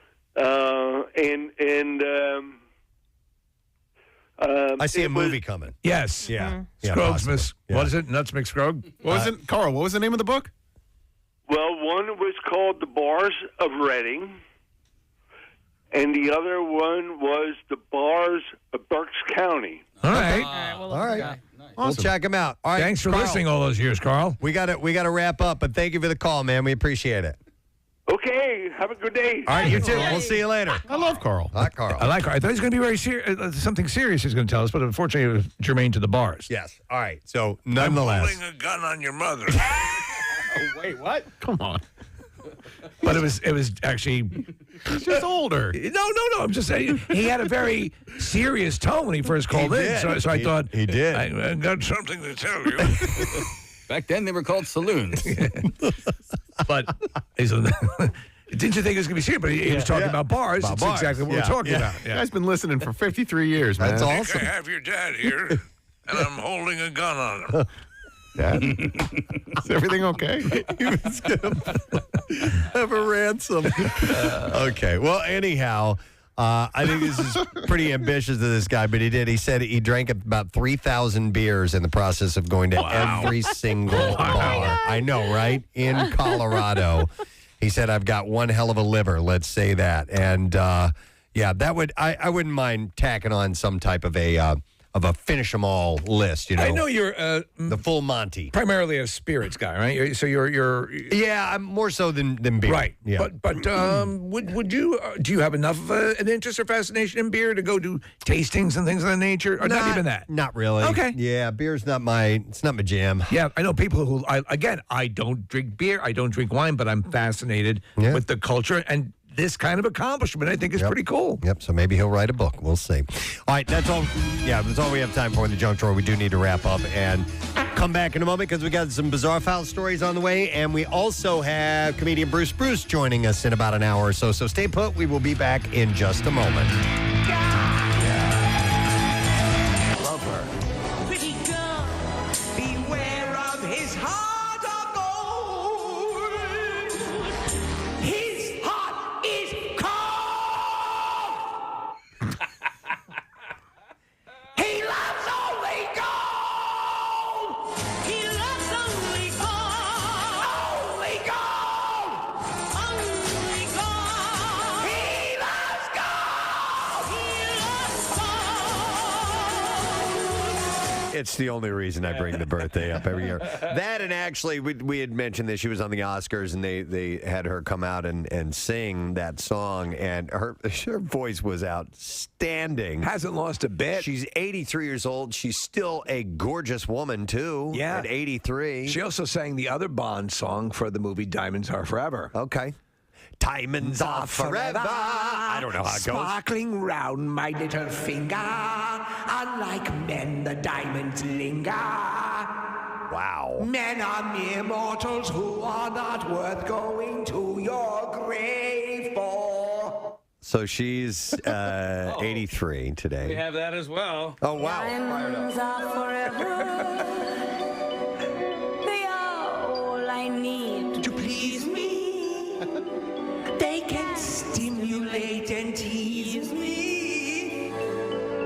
I see a movie coming. Yes. Yeah. Scrogg's What is it? Nuts McScrogg? What was it, Carl? What was the name of the book? Well, one was called The Bars of Reading, and the other one was The Bars of Berks County. All right. All right. Nice. We'll check him out. All right. Thanks for Carl, listening all those years, Carl. We got to wrap up, but thank you for the call, man. We appreciate it. Okay, have a good day. All right, you too. We'll see you later. I love Carl. Hi, Carl. I like Carl. I thought he was going to be very serious, something serious he was going to tell us, but unfortunately it was germane to the bars. Yes. All right. So, nonetheless. I'm holding a gun on your mother. Wait, what? Come on. But it was actually He's just older. No. I'm just saying he had a very serious tone when he first called in. So I thought he did. I got something to tell you. Back then, they were called saloons. But didn't you think it was going to be serious? But he was talking about bars. That's exactly what we're talking about. You guys been listening for 53 years, man. That's awesome. I have your dad here, and I'm holding a gun on him. Dad, is everything okay? He was going to have a ransom. Okay. Well, anyhow, I think this is pretty ambitious of this guy, but he did. He said he drank about 3,000 beers in the process of going to every single bar. I know, right? In Colorado. He said, I've got one hell of a liver, let's say that. And, that would I wouldn't mind tacking on some type of a finish them all list, you know. I know you're the full Monty. Primarily a spirits guy, right? So you're yeah, I'm more so than beer. Right. Yeah. But would you do you have enough of an interest or fascination in beer to go do tastings and things of that nature, or not even that? Not really. Okay. Yeah, beer's not my jam. Yeah, I know people who I don't drink beer, I don't drink wine, but I'm fascinated with the culture and this kind of accomplishment. I think is pretty cool. Yep. So maybe he'll write a book. We'll see. All right. That's all. Yeah, that's all we have time for in the junk drawer. We do need to wrap up and come back in a moment because we got some bizarre foul stories on the way, and we also have comedian Bruce joining us in about an hour or so. So stay put. We will be back in just a moment. Love her. Pretty girl, beware of his heart of gold. His heart is cold. He loves only gold. He loves only gold. Only gold. Only gold. He loves gold. He loves gold. It's the only reason I bring the birthday up every year. That, and actually, we had mentioned that she was on the Oscars, and they had her come out and sing that song, and her voice was outstanding. Hasn't lost a bit. She's 83 years old. She's still a gorgeous woman, too, Yeah. at 83. She also sang the other Bond song for the movie Diamonds Are Forever. Okay. Diamonds are forever. I don't know how it goes. Sparkling round my little finger. Unlike men, the diamonds linger. Wow. Men are mere mortals who are not worth going to your grave for. So she's 83 today. We have that as well. Oh, wow. Diamonds are forever. They are all I need to please me. They can stimulate and tease me.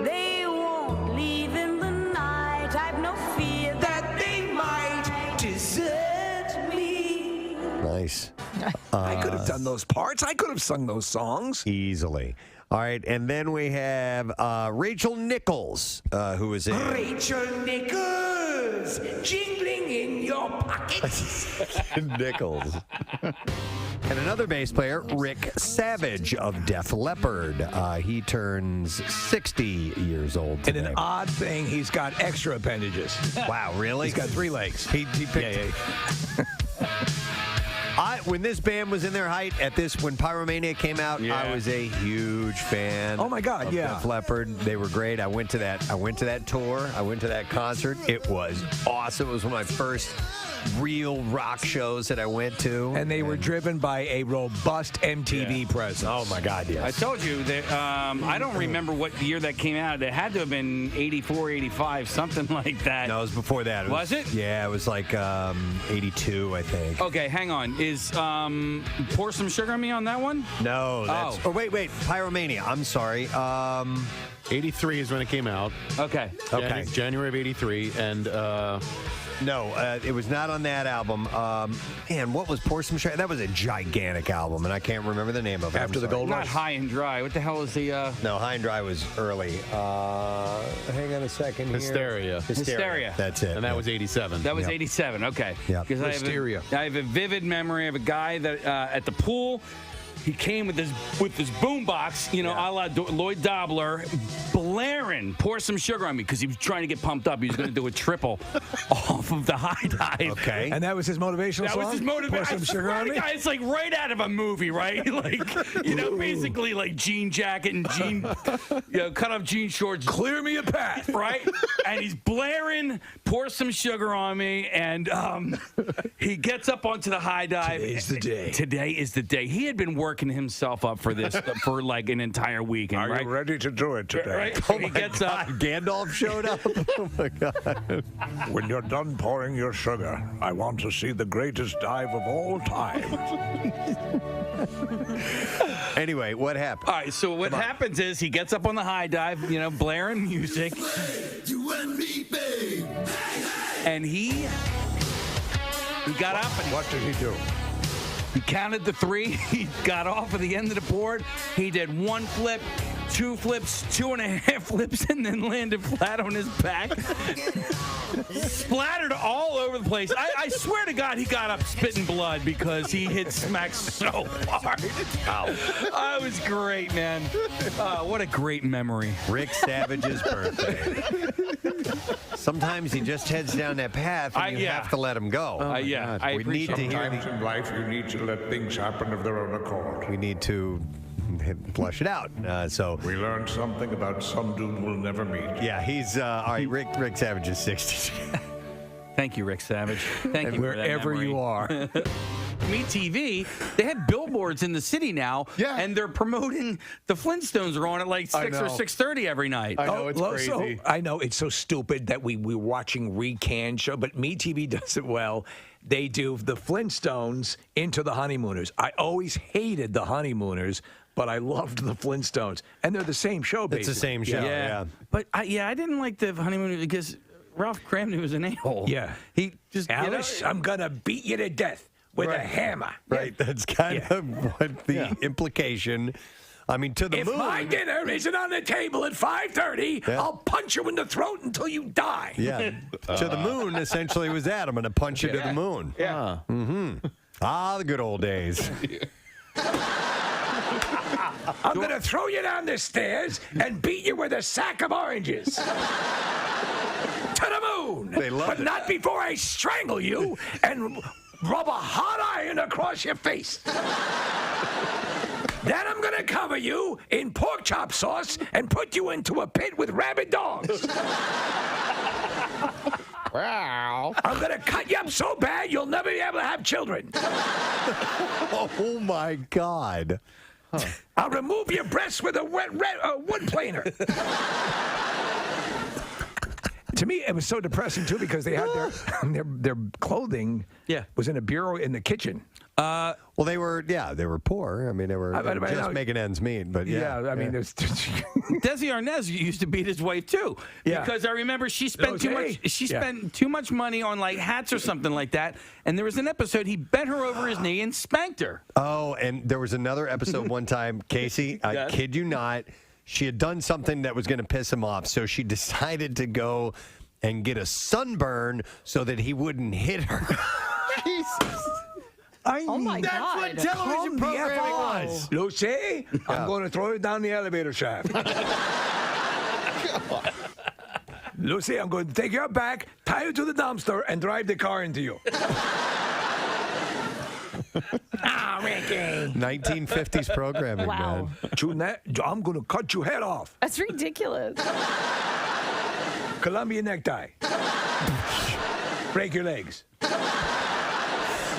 They won't leave in the night. I've no fear that they might desert me. Nice. I could have done those parts. I could have sung those songs. Easily. All right, and then we have Rachel Nichols, who is in... Rachel Nichols, jingling in your pockets. Nichols. And another bass player, Rick Savage of Def Leppard. He turns 60 years old today. And an odd thing, he's got extra appendages. Wow, really? He's got 3 legs. He picked... Yeah. When this band was in their height, when Pyromania came out, I was a huge fan. Oh my God, of Def Leppard. They were great. I went to that tour. I went to that concert. It was awesome. It was one of my first real rock shows that I went to. And they were driven by a robust MTV presence. Oh my God, yes. I told you that I don't remember what year that came out. It had to have been 84, 85, something like that. No, it was before that. Was it? Yeah, it was like 82, I think. Okay, hang on. Is Pour Some Sugar on Me on that one? No, that's... Oh, wait. Pyromania. I'm sorry. 83 is when it came out. Okay. January of 83. And... No, it was not on that album. Man, what was Pour Some Sugar? That was a gigantic album, and I can't remember the name of it. After the Gold Rush? Not High and Dry. What the hell is the... No, High and Dry was early. Hang on a second here. Hysteria. That's it. And that was 87. That was 87, okay. Yeah. Because I have a vivid memory of a guy that at the pool... He came with his boombox, a la Lloyd Dobler, blaring "Pour Some Sugar on Me" because he was trying to get pumped up. He was going to do a triple off of the high dive. Okay, and that was his motivational song. That was his motivation. Pour Some Sugar on Me. It's like right out of a movie, right? Like basically like jean jacket and cut off jean shorts. Clear me a path, right? And he's blaring "Pour Some Sugar on Me," and he gets up onto the high dive. Today's the day. Today is the day. He had been working himself up for this for like an entire weekend. Are you ready to do it today? Right? Oh he gets up. Gandalf showed up. Oh my God! When you're done pouring your sugar, I want to see the greatest dive of all time. Anyway, what happened? All right, so what happens is he gets up on the high dive, blaring music. You and me, babe. And he got up and what did he do? He counted the 3. He got off of the end of the board. He did 1 flip, 2 flips, 2.5 flips, and then landed flat on his back. Splattered all over the place. I swear to God, he got up spitting blood because he hit smack so hard. Wow. It was great, man. What a great memory. Rick Savage's birthday. Sometimes he just heads down that path, and you have to let him go. We need to hear. Sometimes in life, you need to let things happen of their own accord. We need to flush it out. So we learned something about some dude we'll never meet. Yeah, he's all right. Rick Savage is 60. Thank you, Rick Savage. Thank you wherever you are. Me TV, they have billboards in the city now, and they're promoting the Flintstones are on at like 6 or 6:30 every night. I know, it's crazy. I know, it's so stupid that we're watching recanned show, but Me TV does it well. They do the Flintstones into the Honeymooners. I always hated the Honeymooners, but I loved the Flintstones. And they're the same show, basically. It's the same show, yeah. But I didn't like the Honeymooners because Ralph Cramden was an a-hole. Yeah. He just, Alice, I'm going to beat you to death with a hammer. Right, that's kind of what the implication. I mean, to the moon. If my dinner isn't on the table at 5:30, I'll punch you in the throat until you die. Yeah. To the moon, essentially, was that. I'm going to punch you to the moon. Yeah. The good old days. I'm going to throw you down the stairs and beat you with a sack of oranges. To the moon. They loved but it. not before I strangle you and rub a hot iron across your face. Then I'm going to cover you in pork chop sauce and put you into a pit with rabid dogs. Wow. I'm going to cut you up so bad you'll never be able to have children. Oh, my God. I'll remove your breasts with a wood planer. To me, it was so depressing, too, because they had their clothing was in a bureau in the kitchen. Well, they were poor. I mean, they were just making ends meet. But I mean, there's Desi Arnaz used to beat his wife too, because I remember she spent too much. She spent too much money on like hats or something like that. And there was an episode he bent her over his knee and spanked her. Oh, and there was another episode one time, Casey. I kid you not. She had done something that was going to piss him off, so she decided to go and get a sunburn so that he wouldn't hit her. Jesus. Oh my That's God. what television programming was. Lucy, I'm going to throw you down the elevator shaft. Lucy, I'm going to take your back, tie you to the dumpster, and drive the car into you. Ricky. 1950s programming, Wow. man. I'm going to cut your head off. That's ridiculous. Columbia necktie. Break your legs.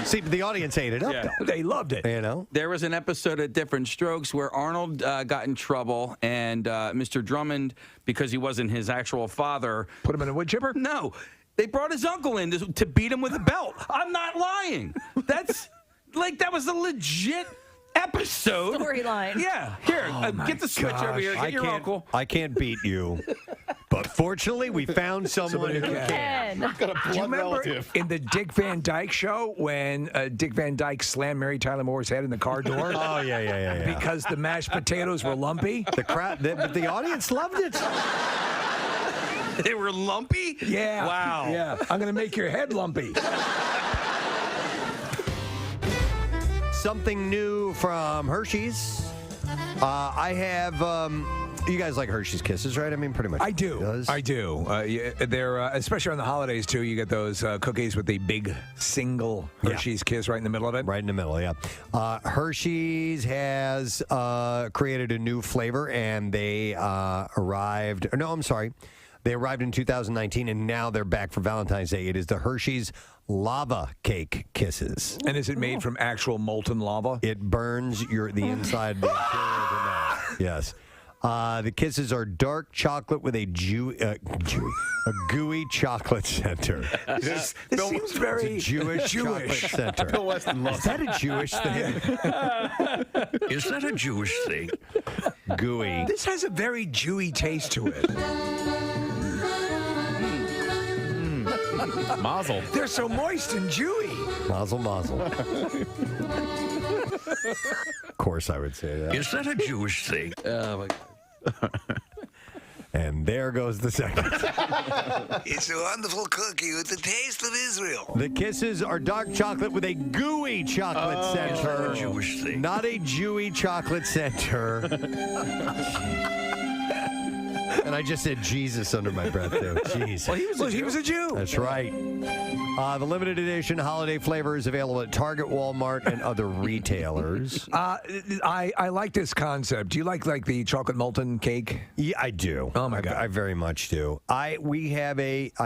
See, but the audience ate it up, though. They loved it. You know? There was an episode of Different Strokes where Arnold got in trouble, and Mr. Drummond, because he wasn't his actual father... Put him in a wood chipper? No. They brought his uncle in to beat him with a belt. I'm not lying. That's... that was a legit episode. Storyline. Yeah. Here, get the switch over here. Get your uncle. I can't beat you. But fortunately, we found someone who can. Got a Do you blood remember relative. in the Dick Van Dyke Show when Dick Van Dyke slammed Mary Tyler Moore's head in the car door? Oh, yeah. Because the mashed potatoes were lumpy? The audience loved it. They were lumpy? Yeah. Wow. Yeah. I'm going to make your head lumpy. Something new from Hershey's. I have... you guys like Hershey's Kisses, right? I mean, pretty much. I do. Does. I do. They're especially on the holidays too. You get those cookies with the big single Hershey's Kiss right in the middle of it. Right in the middle, yeah. Hershey's has created a new flavor, and they arrived. No, I'm sorry. They arrived in 2019, and now they're back for Valentine's Day. It is the Hershey's Lava Cake Kisses. And is it made from actual molten lava? It burns the inside of the interior of the mouth. Yes. The kisses are dark chocolate with a gooey chocolate center. This seems very it's a Jewish chocolate center. Bill Weston loves Is that a Jewish thing? Is that a Jewish thing? Gooey. This has a very Jewy taste to it. Mazel. They're so moist and Jewy. Mazel, mazel. Of course I would say that. Is that a Jewish thing? Oh, my God. And there goes the second. It's a wonderful cookie with the taste of Israel. The kisses are dark chocolate with a gooey chocolate center. Is that a Jewish thing? Not a Jewy chocolate center. And I just said Jesus under my breath, too. Jeez. Well, he was a Jew. That's right. The limited edition holiday flavor is available at Target, Walmart, and other retailers. I like this concept. Do you like the chocolate molten cake? Yeah, I do. Oh my God, I very much do. I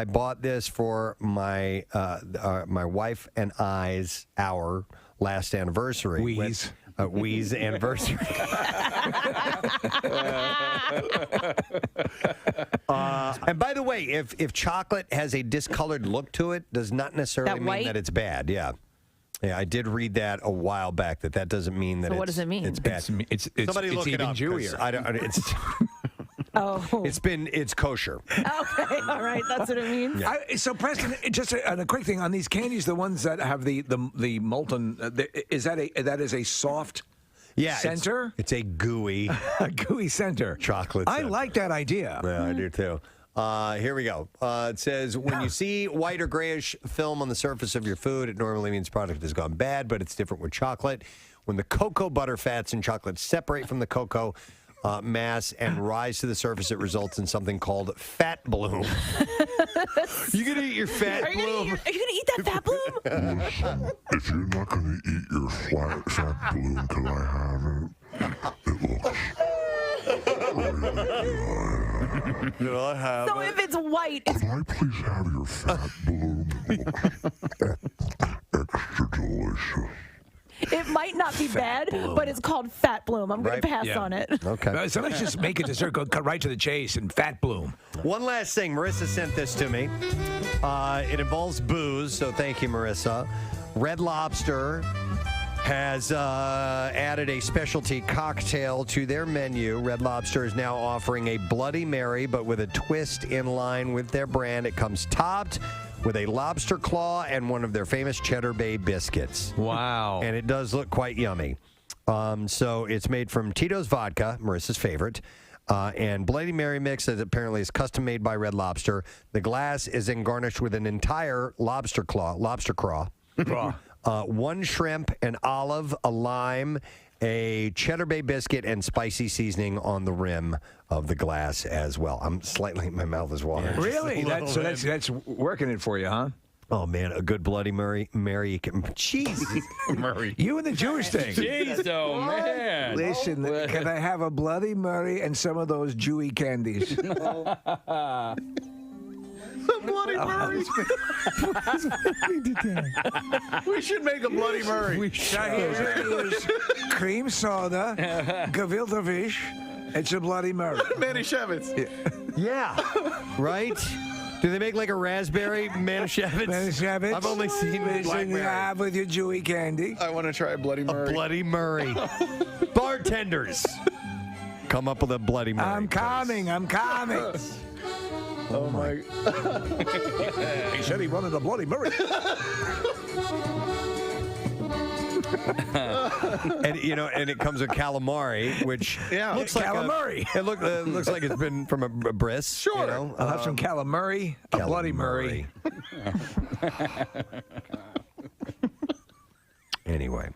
bought this for my wife and I's last anniversary. Wee's anniversary. And by the way, if chocolate has a discolored look to it, does not necessarily mean that it's bad. Yeah. Yeah, I did read that a while back. That doesn't mean that. So what does it mean? It's bad. Somebody look even it up. Jewier. I don't. It's. Oh. It's kosher. Okay, all right, that's what it means. Yeah. So, Preston, just a quick thing on these candies, the ones that have the molten, is that a soft center? It's a gooey, center. Chocolate I center. like that idea. Yeah, I do too. Here we go. It says, when you see white or grayish film on the surface of your food, it normally means product has gone bad, but it's different with chocolate. When the cocoa butter fats in chocolate separate from the cocoa mass and rise to the surface, it results in something called fat bloom. You gonna eat your fat bloom? Are you gonna eat that fat bloom? Listen, if you're not gonna eat your fat bloom till I have it, it looks really good. Did I have So if it's white, it's Could I please have your fat bloom? It looks extra delicious. it might not be bad, but it's called fat bloom. I'm Right. gonna pass Yeah. on it. Okay. So let's just make a dessert, cut right to the chase, and fat bloom. One last thing. Marissa sent this to me. It involves booze, so thank you, Marissa. Red Lobster has added a specialty cocktail to their menu. Red Lobster is now offering a Bloody Mary, but with a twist in line with their brand. It comes topped with a lobster claw and one of their famous Cheddar Bay biscuits. Wow. And it does look quite yummy. So it's made from Tito's vodka, Marissa's favorite, and Bloody Mary mix that apparently is custom made by Red Lobster. The glass is then garnished with an entire lobster craw. One shrimp, an olive, a lime, a Cheddar Bay biscuit, and spicy seasoning on the rim of the glass as well. My mouth is watering. Really? That's working it for you, huh? Oh, man, a good Bloody Mary. Jesus. Murray. You and the Jewish thing. Jeez, oh, man. Listen, can I have a Bloody Mary and some of those Jewy candies? Bloody Murray. We should make a Bloody Murray. We should. Cream soda, gefilte fish, it's a Bloody Murray. Manny Shevitz. Yeah. Right? Do they make like a raspberry Manischewitz? Manischewitz. I've only seen blackberry. Have with your Jewy candy. I want to try a Bloody Murray. A Bloody Murray. Bartenders, come up with a Bloody Murray. I'm coming. Oh my! He said he wanted a Bloody Murray. And and it comes with calamari, which looks like calamari. It looks like it's been from a bris. Sure, I'll have some calamari, a Bloody Murray. Anyway,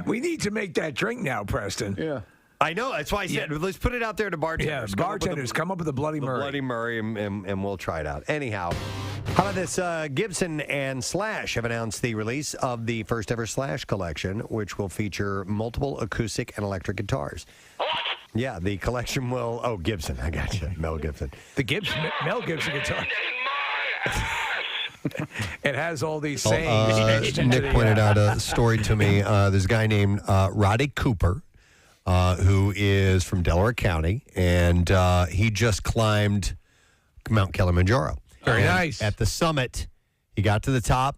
we need to make that drink now, Preston. Yeah. I know. That's why I said let's put it out there to bartenders. Yeah, bartenders, come up with a Bloody Murray. Bloody Murray, and we'll try it out. Anyhow, how about this? Gibson and Slash have announced the release of the first ever Slash collection, which will feature multiple acoustic and electric guitars. Yeah, the collection will. Oh, Gibson, I got you, Mel Gibson. The Mel Gibson guitar. It has all these sayings. Nick pointed out a story to me. There's a guy named Roddy Cooper. Who is from Delaware County, and he just climbed Mount Kilimanjaro. Very nice. At the summit, he got to the top.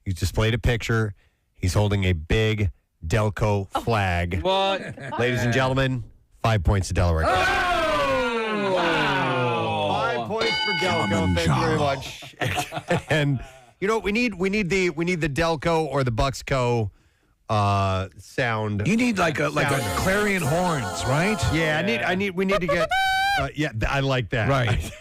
He displayed a picture. He's holding a big Delco flag. What? Ladies and gentlemen, 5 points to Delaware County. Oh! Wow. 5 points for Delco. Thank you very much. And you know what we need? We need the Delco or the Bucksco sound. You need like a clarion horns, right? Yeah, we need to get I like that. Right.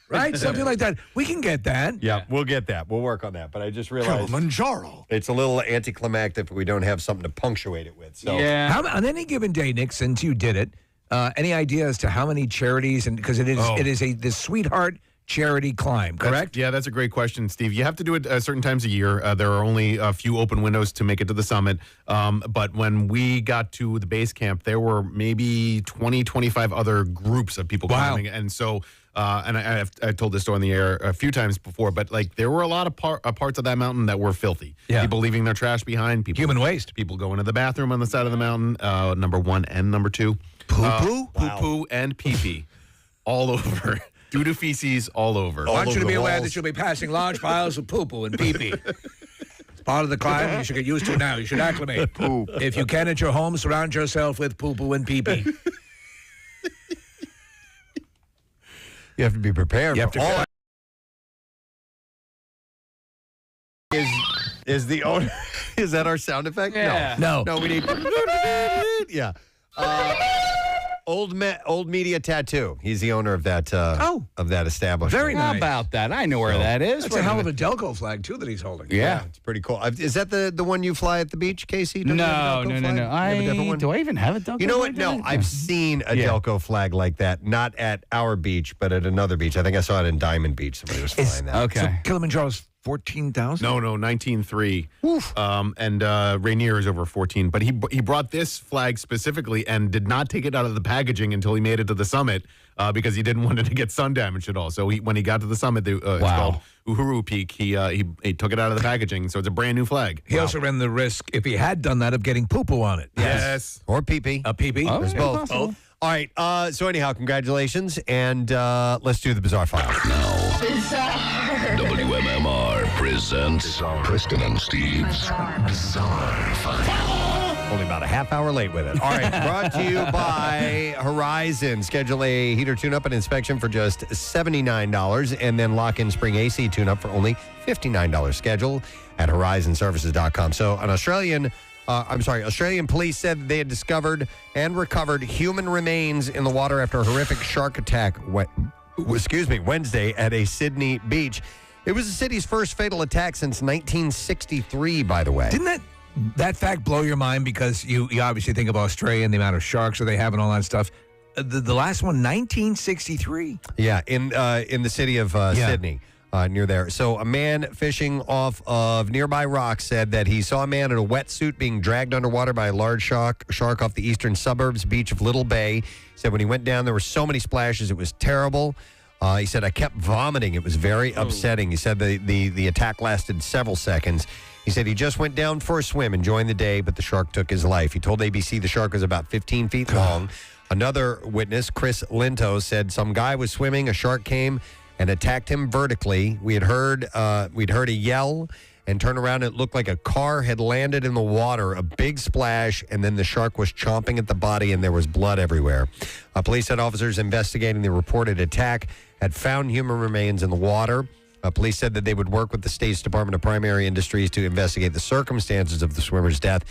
Right? Something like that. We can get that. Yeah, we'll get that. We'll work on that. But I just realized Kilimanjaro. It's a little anticlimactic if we don't have something to punctuate it with. So yeah. On any given day, Nick, since you did it, any idea as to how many charities, and because it is the Sweetheart charity climb, correct? That's a great question, Steve. You have to do it certain times a year. There are only a few open windows to make it to the summit. But when we got to the base camp, there were maybe 20, 25 other groups of people climbing. And so, and I've told this story on the air a few times before, but like there were a lot of parts of that mountain that were filthy. Yeah. People leaving their trash behind. Human waste. People going to the bathroom on the side of the mountain, number 1 and number 2. Poo-poo? Poo-poo and pee-pee. All over. Due to feces all over. I want you to be aware that you'll be passing large piles of poo-poo and pee-pee. It's part of the climb. You should get used to it now. You should acclimate. Poo. If you can at your home, surround yourself with poo-poo and pee-pee. you have to be prepared. You have to all is the owner. Is that our sound effect? Yeah. No, we need. Yeah. Old Media Tattoo. He's the owner of that. Of that establishment. Very nice. How about that? I know where that is. That's a hell of a Delco flag too that he's holding. Yeah, it's pretty cool. Is that the one you fly at the beach, Casey? No. Do I even have a Delco? You know what? No, I've seen a Delco flag like that. Not at our beach, but at another beach. I think I saw it in Diamond Beach. Somebody was flying that. Okay. So Kilimanjaro's 14,000? No, 19.3. And Rainier is over 14. But he brought this flag specifically and did not take it out of the packaging until he made it to the summit because he didn't want it to get sun damaged at all. So when he got to the summit, it's called Uhuru Peak. He took it out of the packaging, so it's a brand new flag. He also ran the risk, if he had done that, of getting poo-poo on it. Yes. Or pee-pee. A pee-pee. There's both. All right. So anyhow, congratulations, and let's do the Bizarre File. Now, WMMR presents Preston and Steve's Bizarre File. Only about a half hour late with it. All right, brought to you by Horizon. Schedule a heater tune-up and inspection for just $79, and then lock in spring AC tune-up for only $59. Schedule at horizonservices.com. So Australian police said they had discovered and recovered human remains in the water after a horrific shark attack Wednesday at a Sydney beach. It was the city's first fatal attack since 1963, by the way. Didn't that fact blow your mind? Because you obviously think of Australia and the amount of sharks that they have and all that stuff. The last one, 1963. Yeah, in the city of Sydney. near there. So a man fishing off of nearby rocks said that he saw a man in a wetsuit being dragged underwater by a large shark off the eastern suburbs beach of Little Bay. He said when he went down, there were so many splashes, it was terrible. He said, I kept vomiting. It was very upsetting. He said the attack lasted several seconds. He said he just went down for a swim, enjoying the day, but the shark took his life. He told ABC the shark was about 15 feet long. Another witness, Chris Linto, said some guy was swimming. A shark came and attacked him vertically. We'd heard a yell and turned around. And it looked like a car had landed in the water, a big splash, and then the shark was chomping at the body, and there was blood everywhere. Police said officers investigating the reported attack had found human remains in the water. Police said that they would work with the state's Department of Primary Industries to investigate the circumstances of the swimmer's death.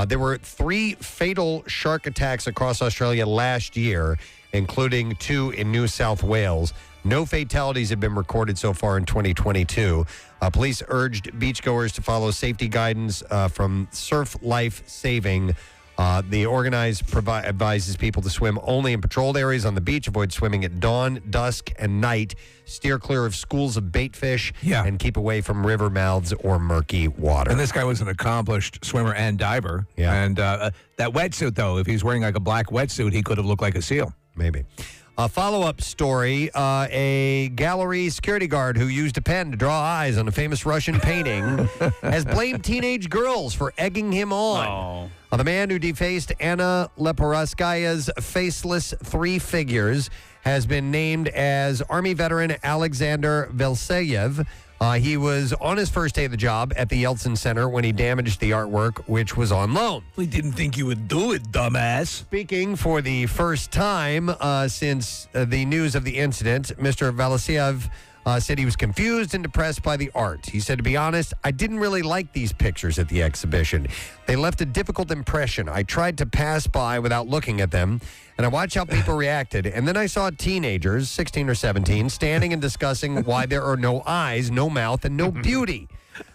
There were 3 fatal shark attacks across Australia last year, including 2 in New South Wales. No fatalities have been recorded so far in 2022. Police urged beachgoers to follow safety guidance from Surf Life Saving. The organized advises people to swim only in patrolled areas on the beach, avoid swimming at dawn, dusk, and night, steer clear of schools of bait fish, and keep away from river mouths or murky water. And this guy was an accomplished swimmer and diver. Yeah. And that wetsuit, though, if he's wearing like a black wetsuit, he could have looked like a seal. Maybe. A follow-up story, a gallery security guard who used a pen to draw eyes on a famous Russian painting has blamed teenage girls for egging him on. The man who defaced Anna Leporowskaya's faceless 3 figures has been named as Army veteran Alexander Velseyev. He was on his first day of the job at the Yeltsin Center when he damaged the artwork, which was on loan. We didn't think you would do it, dumbass. Speaking for the first time since the news of the incident, Mr. Velseyev said he was confused and depressed by the art. He said, to be honest, I didn't really like these pictures at the exhibition. They left a difficult impression. I tried to pass by without looking at them, and I watched how people reacted. And then I saw teenagers, 16 or 17, standing and discussing why there are no eyes, no mouth, and no beauty.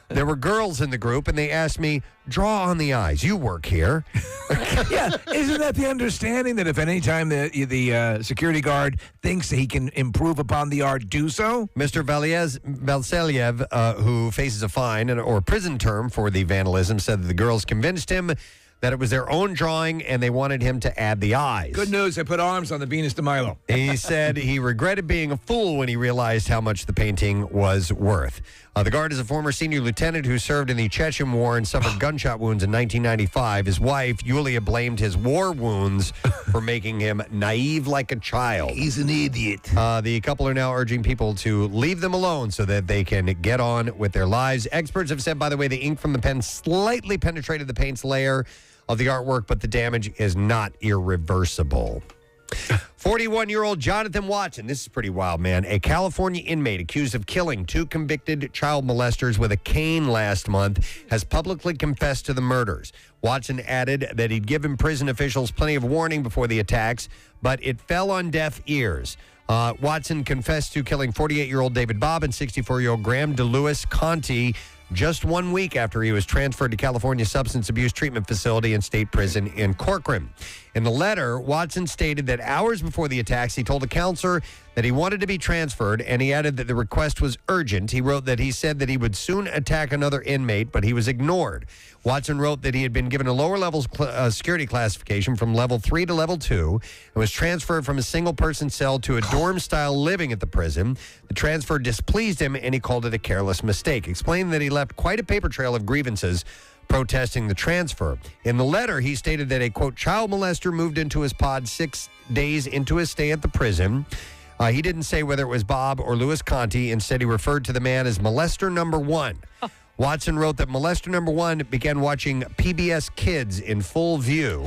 There were girls in the group, and they asked me, draw on the eyes. You work here. Yeah, isn't that the understanding that if any time the security guard thinks that he can improve upon the art, do so? Mr. Velselyev, who faces a fine or prison term for the vandalism, said that the girls convinced him that it was their own drawing and they wanted him to add the eyes. Good news, I put arms on the Venus de Milo. He said he regretted being a fool when he realized how much the painting was worth. The guard is a former senior lieutenant who served in the Chechen War and suffered gunshot wounds in 1995. His wife, Yulia, blamed his war wounds for making him naive like a child. He's an idiot. The couple are now urging people to leave them alone so that they can get on with their lives. Experts have said, by the way, the ink from the pen slightly penetrated the paint's layer of the artwork, but the damage is not irreversible. 41-year-old Jonathan Watson, this is pretty wild, man. A California inmate accused of killing 2 convicted child molesters with a cane last month has publicly confessed to the murders. Watson added that he'd given prison officials plenty of warning before the attacks, but it fell on deaf ears. Watson confessed to killing 48-year-old David Bobb and 64-year-old Graham DeLuis Conti just 1 week after he was transferred to California Substance Abuse Treatment Facility and State Prison in Corcoran. In the letter, Watson stated that hours before the attacks, he told a counselor that he wanted to be transferred, and he added that the request was urgent. He wrote that he said that he would soon attack another inmate, but he was ignored. Watson wrote that he had been given a lower level security classification from level 3 to level 2 and was transferred from a single-person cell to a dorm-style living at the prison. The transfer displeased him, and he called it a careless mistake, explaining that he left quite a paper trail of grievances protesting the transfer. In the letter, he stated that a, quote, child molester moved into his pod 6 days into his stay at the prison. He didn't say whether it was Bob or Louis Conti. Instead, he referred to the man as molester number 1. Watson wrote that molester number 1 began watching PBS Kids in full view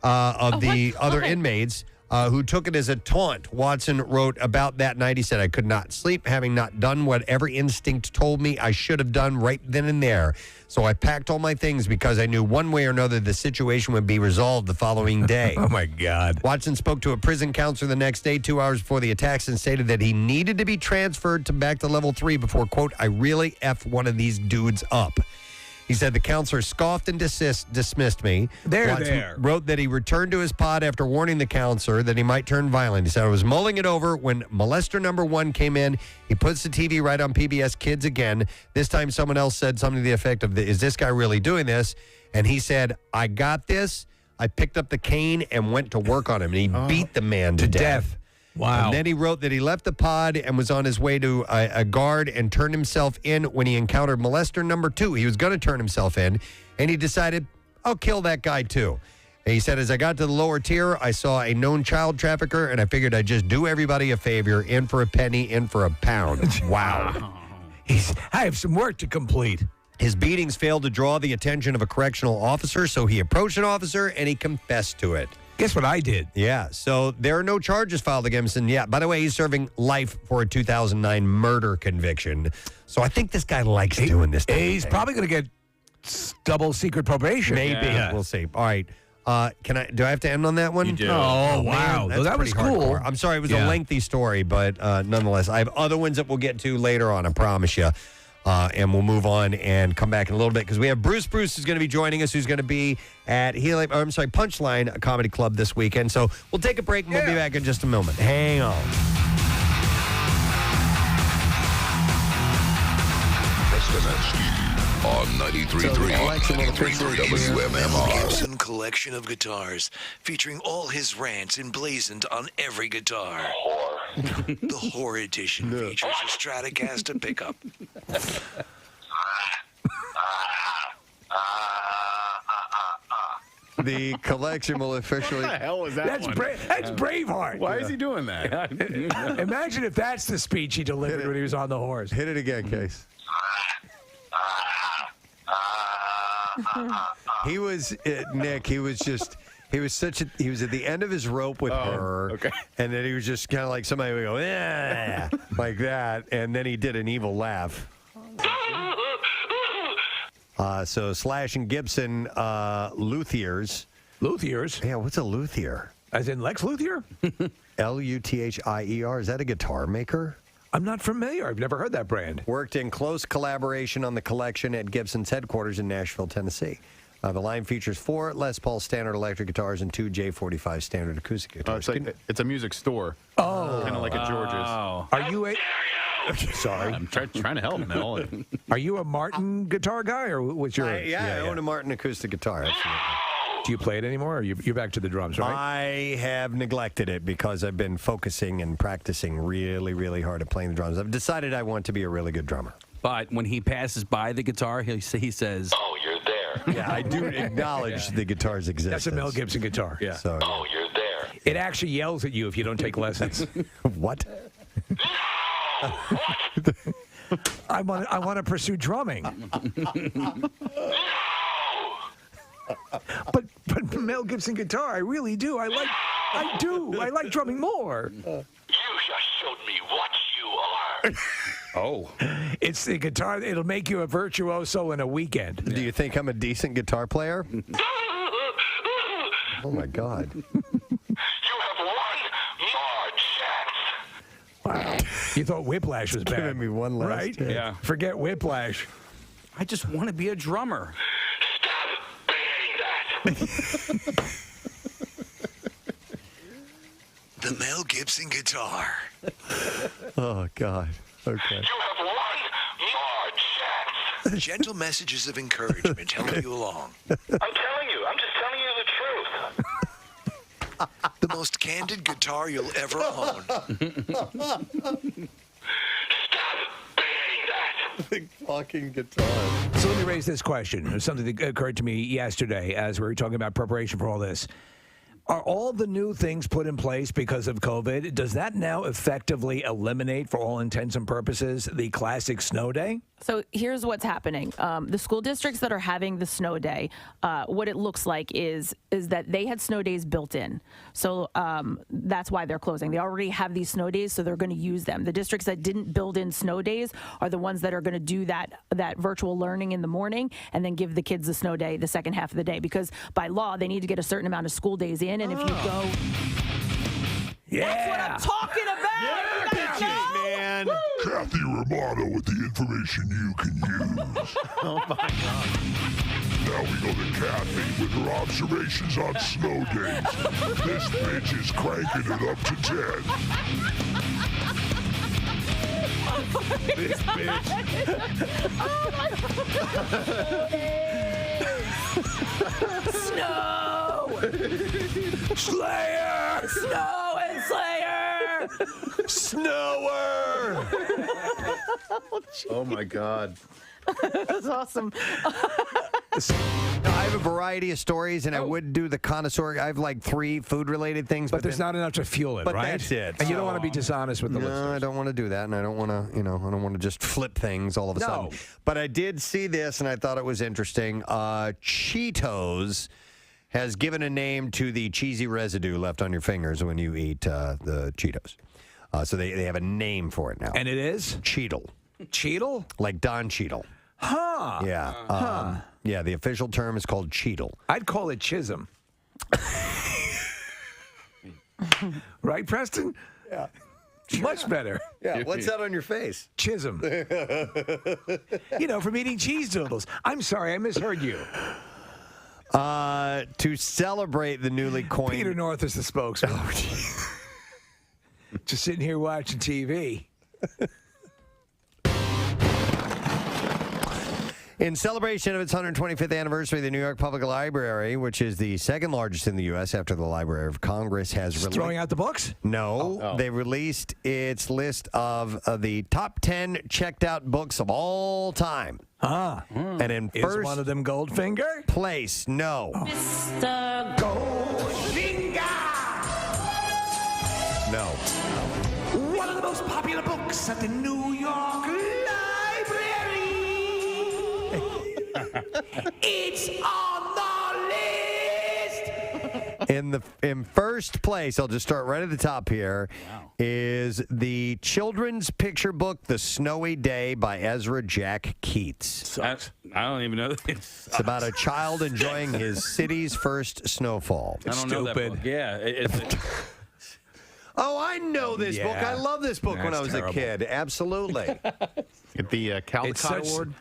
of the other inmates who took it as a taunt. Watson wrote about that night. He said, I could not sleep, having not done what every instinct told me I should have done right then and there. So I packed all my things because I knew one way or another the situation would be resolved the following day. Oh, my God. Watson spoke to a prison counselor the next day, 2 hours before the attacks, and stated that he needed to be transferred back to level 3 before, quote, I really F one of these dudes up. He said the counselor scoffed and dismissed me. Wrote that he returned to his pod after warning the counselor that he might turn violent. He said, I was mulling it over when molester number 1 came in. He puts the TV right on PBS Kids again. This time someone else said something to the effect of, is this guy really doing this? And he said, I got this. I picked up the cane and went to work on him. And he beat the man to death. Wow. And then he wrote that he left the pod and was on his way to a guard and turned himself in when he encountered molester number 2. He was going to turn himself in, and he decided, I'll kill that guy too. And he said, as I got to the lower tier, I saw a known child trafficker, and I figured I'd just do everybody a favor, in for a penny, in for a pound. Wow. I have some work to complete. His beatings failed to draw the attention of a correctional officer, so he approached an officer, and he confessed to it. Guess what I did? Yeah, so there are no charges filed against him yet. By the way, he's serving life for a 2009 murder conviction. So I think this guy likes doing this. He's probably going to get double secret probation. Maybe. Yeah. We'll see. All right. Do I have to end on that one? You do. Oh, wow. Man, that was cool. Hardcore. I'm sorry, it was a lengthy story, but nonetheless, I have other ones that we'll get to later on, I promise you. And we'll move on and come back in a little bit because we have Bruce. Bruce is going to be joining us, who's going to be at Punchline Comedy Club this weekend. So we'll take a break and we'll be back in just a moment. Hang on. Preston and Steve on 93.3 WMMR. Gibson collection of guitars featuring all his rants emblazoned on every guitar. The Whore Edition features a Stratocaster pickup. The collection will officially... What the hell was that? That's Braveheart. Why is he doing that? Imagine if that's the speech he delivered when he was on the horse. Hit it again, Case. He was, Nick, he was at the end of his rope with her. Okay. And then he was just kind of like somebody would go, yeah, like that. And then he did an evil laugh. So Slash and Gibson, luthiers. Luthiers? Yeah, what's a luthier? As in Lex Luthier? Luthier. Is that a guitar maker? I'm not familiar. I've never heard that brand. Worked in close collaboration on the collection at Gibson's headquarters in Nashville, Tennessee. The line features 4 Les Paul standard electric guitars and 2 J45 standard acoustic guitars. It's a music store. Oh. Kind of like a George's. Are you a... Sorry. I'm trying to help, Mel. Are you a Martin guitar guy, or what's your... I own a Martin acoustic guitar, absolutely. Do you play it anymore, or you're back to the drums, right? I have neglected it because I've been focusing and practicing really, really hard at playing the drums. I've decided I want to be a really good drummer. But when he passes by the guitar, he says, "Oh, you're there." Yeah, I do acknowledge the guitar's existence. That's a Mel Gibson guitar. Yeah. So, "Oh, you're there." It actually yells at you if you don't take lessons. What? I want to pursue drumming. But Mel Gibson guitar, I really do. I like drumming more. You just showed me what you are. "Oh, it's the guitar. It'll make you a virtuoso in a weekend." Do you think I'm a decent guitar player? Oh my God. You have one more chance. Wow. You thought Whiplash was bad. Giving me one last right? chance. Yeah. Forget Whiplash. I just want to be a drummer." The Mel Gibson guitar. Oh, God. Okay. You have one more chance. Gentle messages of encouragement help you along. I'm telling you. I'm just telling you the truth. The most candid guitar you'll ever own. Big fucking guitar. So let me raise this question. It was something that occurred to me yesterday as we were talking about preparation for all this. Are all the new things put in place because of COVID? Does that now effectively eliminate, for all intents and purposes, the classic snow day? So here's what's happening. The school districts that are having the snow day, what it looks like is that they had snow days built in. So that's why they're closing. They already have these snow days, so they're going to use them. The districts that didn't build in snow days are the ones that are going to do that virtual learning in the morning and then give the kids the snow day the second half of the day. Because by law, they need to get a certain amount of school days in. And if you go... Yeah. That's what I'm talking about! Yeah, man. Kathy Romano with the information you can use. Oh, my God. Now we go to Kathy with her observations on snow days. This bitch is cranking it up to 10. This bitch. Snow! Slayer! Snow and Slayer! Snower! Oh, my God. That's awesome. I have a variety of stories, and I would do the connoisseur. I have like 3 food-related things, but there's not enough to fuel it, but right? that's it. And you don't want to be dishonest with the listeners. No, I don't want to do that, and I don't want to, I don't want to just flip things all of a sudden. But I did see this, and I thought it was interesting. Cheetos has given a name to the cheesy residue left on your fingers when you eat the Cheetos. So they have a name for it now. And it is? Cheetle. Cheetle? Like Don Cheadle. Huh. Yeah. Yeah, the official term is called Cheetle. I'd call it Chisholm. Right, Preston? Yeah. Much better. Yeah, what's that on your face? Chisholm. From eating cheese doodles. I'm sorry, I misheard you. To celebrate the newly coined... Peter North is the spokesman. Just sitting here watching TV. In celebration of its 125th anniversary, the New York Public Library, which is the second largest in the U.S. after the Library of Congress, has throwing out the books? No. They released its list of the top 10 checked out books of all time. And in Is first one of them Goldfinger? place, no. Mr. Goldfinger! No. One of the most popular books at the New York Library. It's on the list. In first place, I'll just start right at the top here, is the children's picture book, The Snowy Day by Ezra Jack Keats. I don't even know. It's about a child enjoying his city's first snowfall. I don't know that book. Yeah. Oh, I know this book. I love this book when I was a kid. Absolutely. Get the Caldecott Award.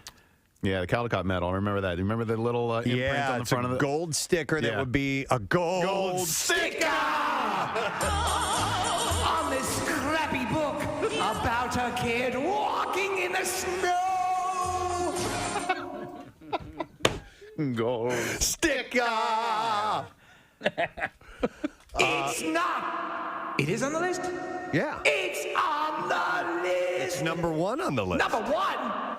Yeah, the Caldecott medal. I remember that. You remember the little imprint on the front of it? Gold sticker that would be a gold sticker on this scrappy book about a kid walking in the snow. Gold sticker. It's not. It is on the list? Yeah. It's on the list. It's number 1 on the list. Number 1.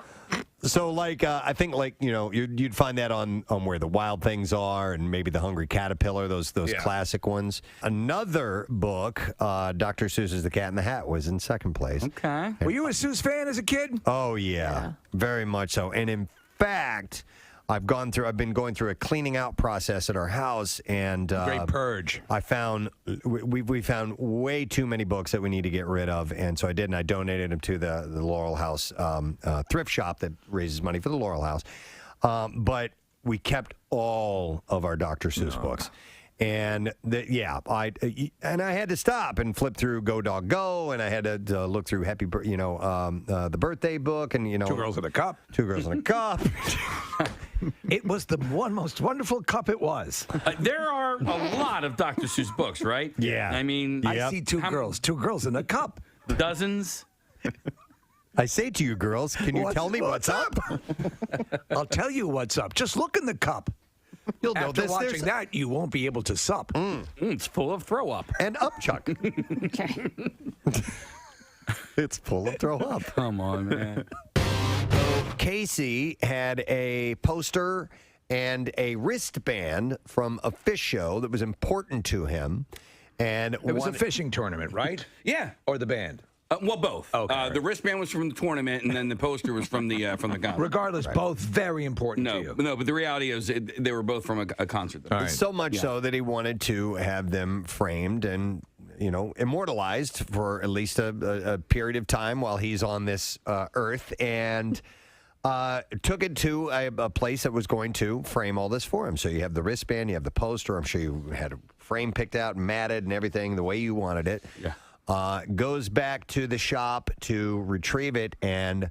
So, I think, you'd find that on Where the Wild Things Are and maybe The Hungry Caterpillar, those classic ones. Another book, Dr. Seuss's The Cat in the Hat, was in second place. Okay. Were you a Seuss fan as a kid? Oh, yeah. Very much so. And in fact, I've been going through a cleaning out process at our house, and great purge. I found we found way too many books that we need to get rid of, and so I did, and I donated them to the Laurel House thrift shop that raises money for the Laurel House. But we kept all of our Dr. Seuss books. And I had to stop and flip through Go Dog Go, and I had to look through the birthday book, and Two Girls in a Cup. 2 Girls in a Cup. It was the most wonderful cup it was. There are a lot of Dr. Seuss books, right? Yeah. I mean, I see two girls in a cup. Dozens. I say to you, girls, can you tell me what's up? I'll tell you what's up. Just look in the cup. You'll know After this. watching that, you won't be able to sup. It's full of throw up. And upchuck. It's full of throw up. Come on, man. Casey had a poster and a wristband from a fish show that was important to him. And it was a fishing tournament, right? Yeah. Or the band? Well, both. Okay. The wristband was from the tournament, and then the poster was from the concert. Regardless, both very important to you. No, but the reality is they were both from a concert. Right. So much so that he wanted to have them framed and immortalized for at least a period of time while he's on this earth, and took it to a place that was going to frame all this for him. So you have the wristband, you have the poster. I'm sure you had a frame picked out and matted and everything the way you wanted it. Yeah. goes back to the shop to retrieve it, and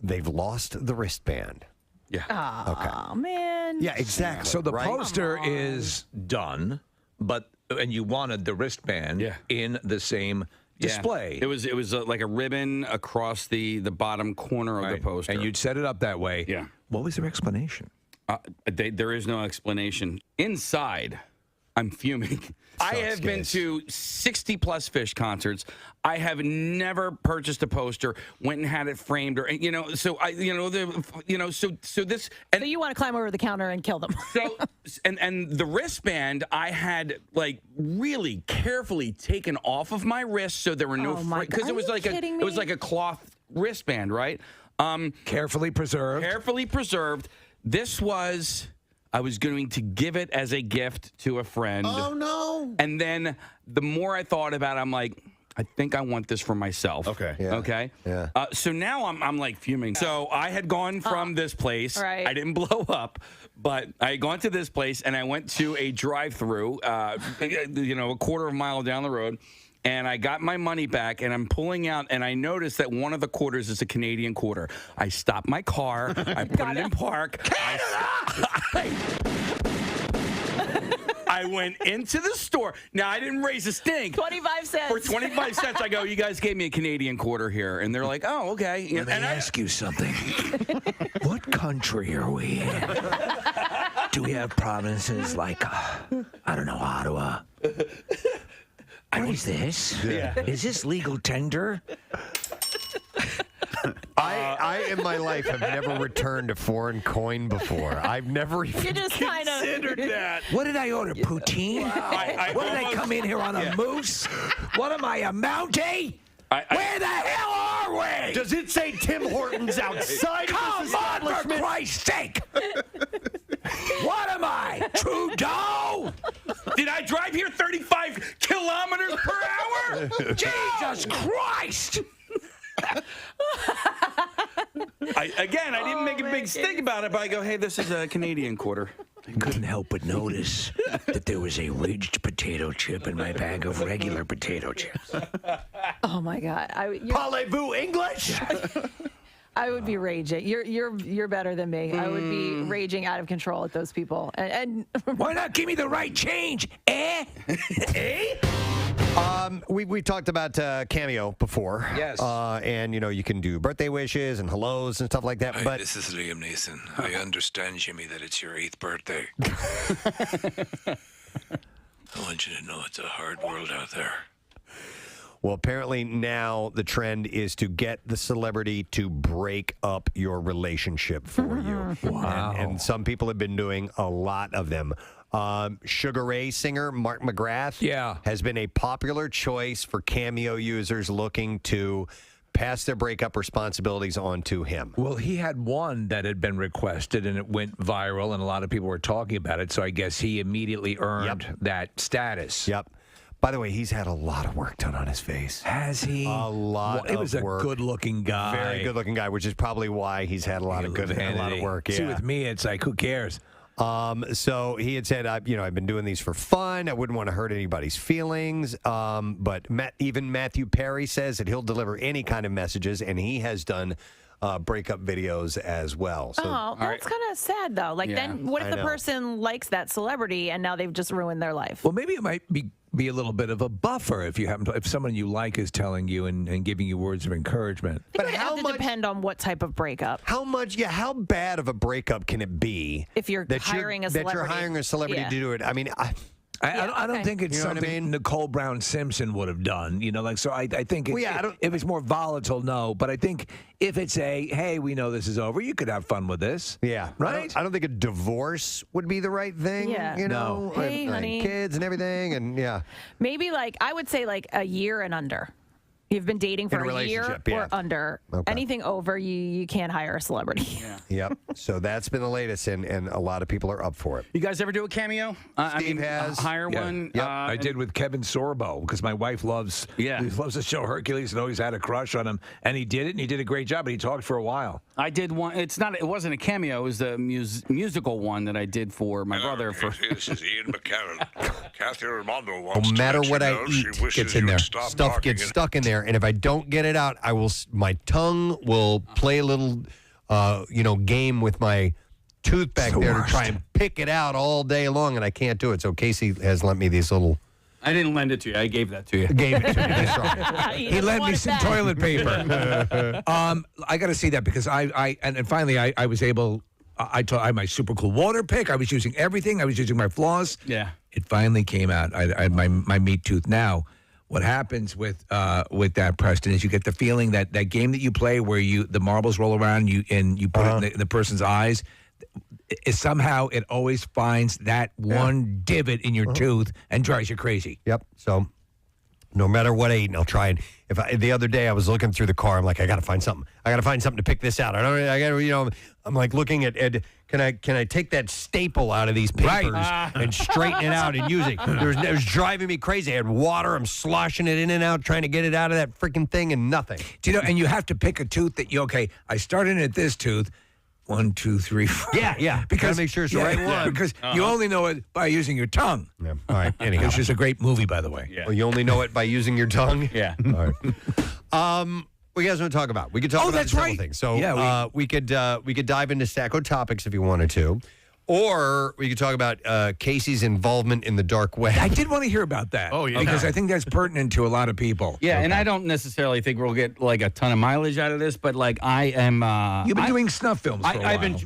they've lost the wristband. Yeah. Oh, man. Yeah, exactly. So the right? poster is done, and you wanted the wristband in the same display. It was like a ribbon across the bottom corner of the poster. And you'd set it up that way. Yeah. What was their explanation? There is no explanation. Inside, I'm fuming. I have been to 60-plus Fish concerts. I have never purchased a poster, went and had it framed, or So this. And so you want to climb over the counter and kill them? So and the wristband I had really carefully taken off of my wrist, so there were no because it was it was like a cloth wristband, right? Carefully preserved. Carefully preserved. This was. I was going to give it as a gift to a friend. Oh, no. And then the more I thought about it, I'm like, I think I want this for myself. Okay. Yeah. Okay. Yeah. So now I'm like fuming. So I had gone from this place. Right. I didn't blow up, but I had gone to this place and I went to a drive-through, a quarter of a mile down the road. And I got my money back, and I'm pulling out, and I noticed that one of the quarters is a Canadian quarter. I stopped my car. I put it in park. I went into the store. Now, I didn't raise a stink. 25 cents. For 25 cents, I go, you guys gave me a Canadian quarter here. And they're like, oh, okay. Let me ask you something. What country are we in? Do we have provinces like, I don't know, Ottawa? What is this? Yeah. Is this legal tender? I in my life have never returned a foreign coin before. I've never even considered that. What did I order? Poutine? What did I come in here on a moose? What am I, a Mountie? Where the hell are we? Does it say Tim Hortons outside of this establishment? Come on, for Christ's sake! What am I, Trudeau? Did I drive here 35 kilometers per hour? Jesus Christ! I didn't make a big stink about it, but I go, hey, this is a Canadian quarter. I couldn't help but notice that there was a ridged potato chip in my bag of regular potato chips. Oh my God! Parlez-vous English? I would be raging. You're better than me. I would be raging out of control at those people. And why not give me the right change? Eh? We talked about Cameo before. Yes. And you can do birthday wishes and hellos and stuff like that. Hi, But this is Liam Neeson. I understand, Jimmy, that it's your 8th birthday. I want you to know it's a hard world out there. well, apparently now the trend is to get the celebrity to break up your relationship for you. Wow. And some people have been doing a lot of them. Sugar Ray singer Mark McGrath has been a popular choice for Cameo users looking to pass their breakup responsibilities on to him. Well, he had one that had been requested, and it went viral, and a lot of people were talking about it, so I guess he immediately earned that status. Yep. By the way, he's had a lot of work done on his face. Has he? A lot It was of a work. good-looking guy. Very good-looking guy, which is probably why he's had a lot of work. See, Yeah. with me, it's like, who cares? So he had said, I've been doing these for fun. I wouldn't want to hurt anybody's feelings. But even Matthew Perry says that he'll deliver any kind of messages, and he has done breakup videos as well. So, that's kind of sad, though. Like, then what if the person likes that celebrity and now they've just ruined their life? Well, maybe it might be a little bit of a buffer if someone you like is telling you and giving you words of encouragement. But how much depend on what type of breakup? How bad of a breakup can it be if you're hiring a celebrity? That you're hiring a celebrity to do it? I mean, I don't think it's something Nicole Brown Simpson would have done. So I think if it's more volatile, no. But I think if it's hey, we know this is over, you could have fun with this. Yeah. Right? I don't think a divorce would be the right thing. Yeah. No. Hey, honey. Kids and everything. And maybe I would say a year and under. You've been dating for In a a year relationship, yeah. or under. Okay. Anything over, you can't hire a celebrity. Yeah. Yep. So that's been the latest, and a lot of people are up for it. You guys ever do a cameo? Steve has. Hire Yeah. one. Yep. I did with Kevin Sorbo because my wife loves the show Hercules and always had a crush on him, and he did it, and he did a great job, and he talked for a while. I did one. It wasn't a cameo. It was the musical one that I did for my brother. This is Ian McCarran. Kathy Armando No wants matter to let what you I know she eat, wishes gets in you there. would stop Stuff talking gets and- stuck in there, and if I don't get it out, my tongue will play a little, game with my tooth back there to try and pick it out all day long, and I can't do it. So Casey has lent me these little. I didn't lend it to you. I gave that to you. Gave it to me. That's right. He lent me some toilet paper. I got to see that because and finally I was able. I had my super cool water pick. I was using everything. I was using my floss. Yeah. It finally came out. I had my meat tooth. Now, what happens with that, Preston, is you get the feeling that game that you play where the marbles roll around and you put it in the person's eyes. Is somehow it always finds that one divot in your tooth and drives you crazy. Yep. So no matter what I eat, and I'll try and the other day I was looking through the car, I'm like, I got to find something. I got to find something to pick this out. I'm like looking at can I take that staple out of these papers and straighten it out and use it? It was driving me crazy. I had water. I'm sloshing it in and out, trying to get it out of that freaking thing, and nothing. Do you know? And you have to pick a tooth that I started at this tooth. 1, 2, 3, 4. Yeah. Because make sure it's the right one. Because you only know it by using your tongue. Yeah. All right. Anyhow, which is a great movie, by the way. Yeah. Well, you only know it by using your tongue. Yeah. All right. What you guys want to talk about? We could talk about several things. So we could dive into Sacco topics if you wanted to, or we could talk about Casey's involvement in the dark web. I did want to hear about that. Oh, yeah. Because I think that's pertinent to a lot of people. Yeah, and I don't necessarily think we'll get like a ton of mileage out of this, but like I am. You've been doing snuff films for a while. I've been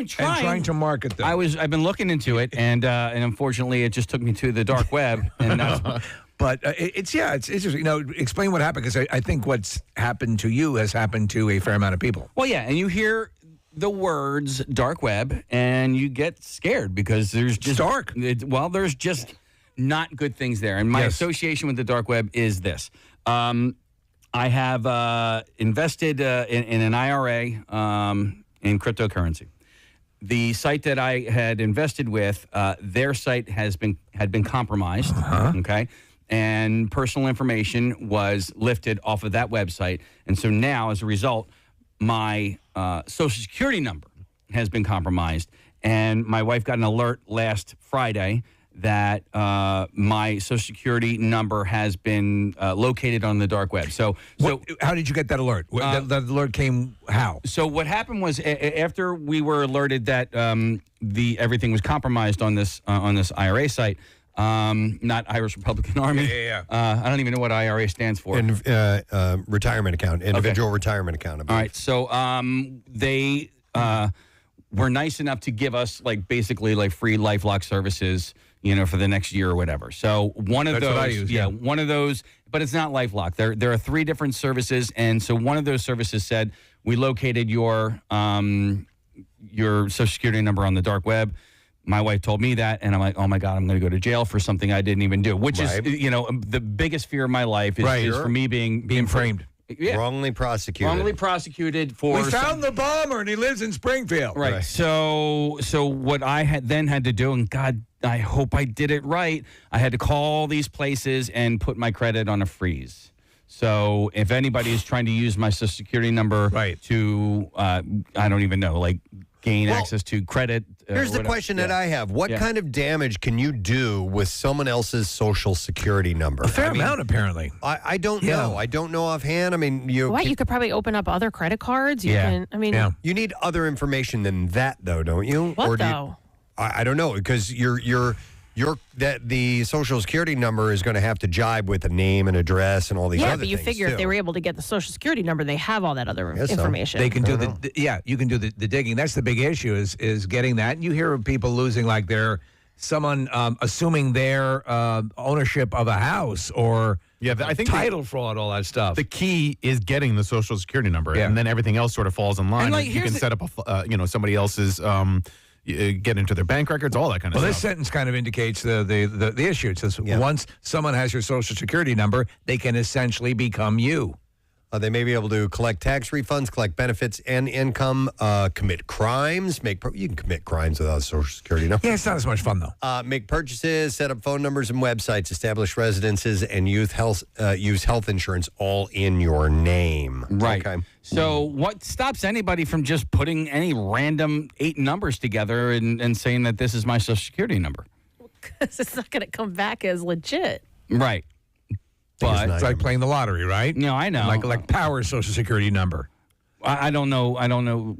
trying. And trying to market them. I've been looking into it, and unfortunately, it just took me to the dark web, and that's. But it's interesting. Explain what happened, because I think what's happened to you has happened to a fair amount of people. Well, yeah, and you hear the words dark web, and you get scared because there's just dark. There's just not good things there. And my association with the dark web is this. I have invested in an IRA in cryptocurrency. The site that I had invested with, their site had been compromised. Okay. And personal information was lifted off of that website. And so now, as a result, my Social Security number has been compromised. And my wife got an alert last Friday that my Social Security number has been located on the dark web. So how did you get that alert? That alert came how? So what happened was after we were alerted that everything was compromised on this IRA site. Not Irish Republican Army. Yeah. I don't even know what IRA stands for. Retirement account, individual retirement account. All right. So they were nice enough to give us basically free LifeLock services, for the next year or whatever. So one of That's those, what I use, one of those, but it's not LifeLock. There are 3 different services, and so one of those services said we located your Social Security number on the dark web. My wife told me that, and I'm like, oh, my God, I'm going to go to jail for something I didn't even do, which is, the biggest fear of my life is for me being framed. Yeah. Wrongly prosecuted. Wrongly prosecuted for... We found the bomber, and he lives in Springfield. Right. So what I had to do, and God, I hope I did it right, I had to call these places and put my credit on a freeze. So if anybody is trying to use my Social Security number to, I don't even know, gain access to credit. Here's the question that I have. What kind of damage can you do with someone else's Social Security number? A fair amount, apparently. I don't know. I don't know offhand. I mean, you could probably open up other credit cards. You you need other information than that, though, don't you? What, though? I don't know, because the Social Security number is going to have to jibe with a name and address and all these other things. Yeah, but you figure if they were able to get the Social Security number, they have all that other Yes, so. information. They can do you can do the digging. That's the big issue is getting that. And you hear of people losing someone assuming their ownership of a house or I think title fraud, all that stuff. The key is getting the Social Security number, and then everything else sort of falls in line. And you can set up somebody else's get into their bank records, all that kind of Well, stuff. this sentence kind of indicates the issue. It says once someone has your Social Security number, they can essentially become you. They may be able to collect tax refunds, collect benefits and income, commit crimes. You can commit crimes without a Social Security number. Yeah, it's not as much fun, though. Make purchases, set up phone numbers and websites, establish residences, and use health insurance all in your name. Right. Okay. So what stops anybody from just putting any random 8 numbers together and saying that this is my Social Security number? Because it's not going to come back as legit. Right. But it's like playing the lottery, right? No, I know. Like Power's Social Security number. I don't know. I don't know.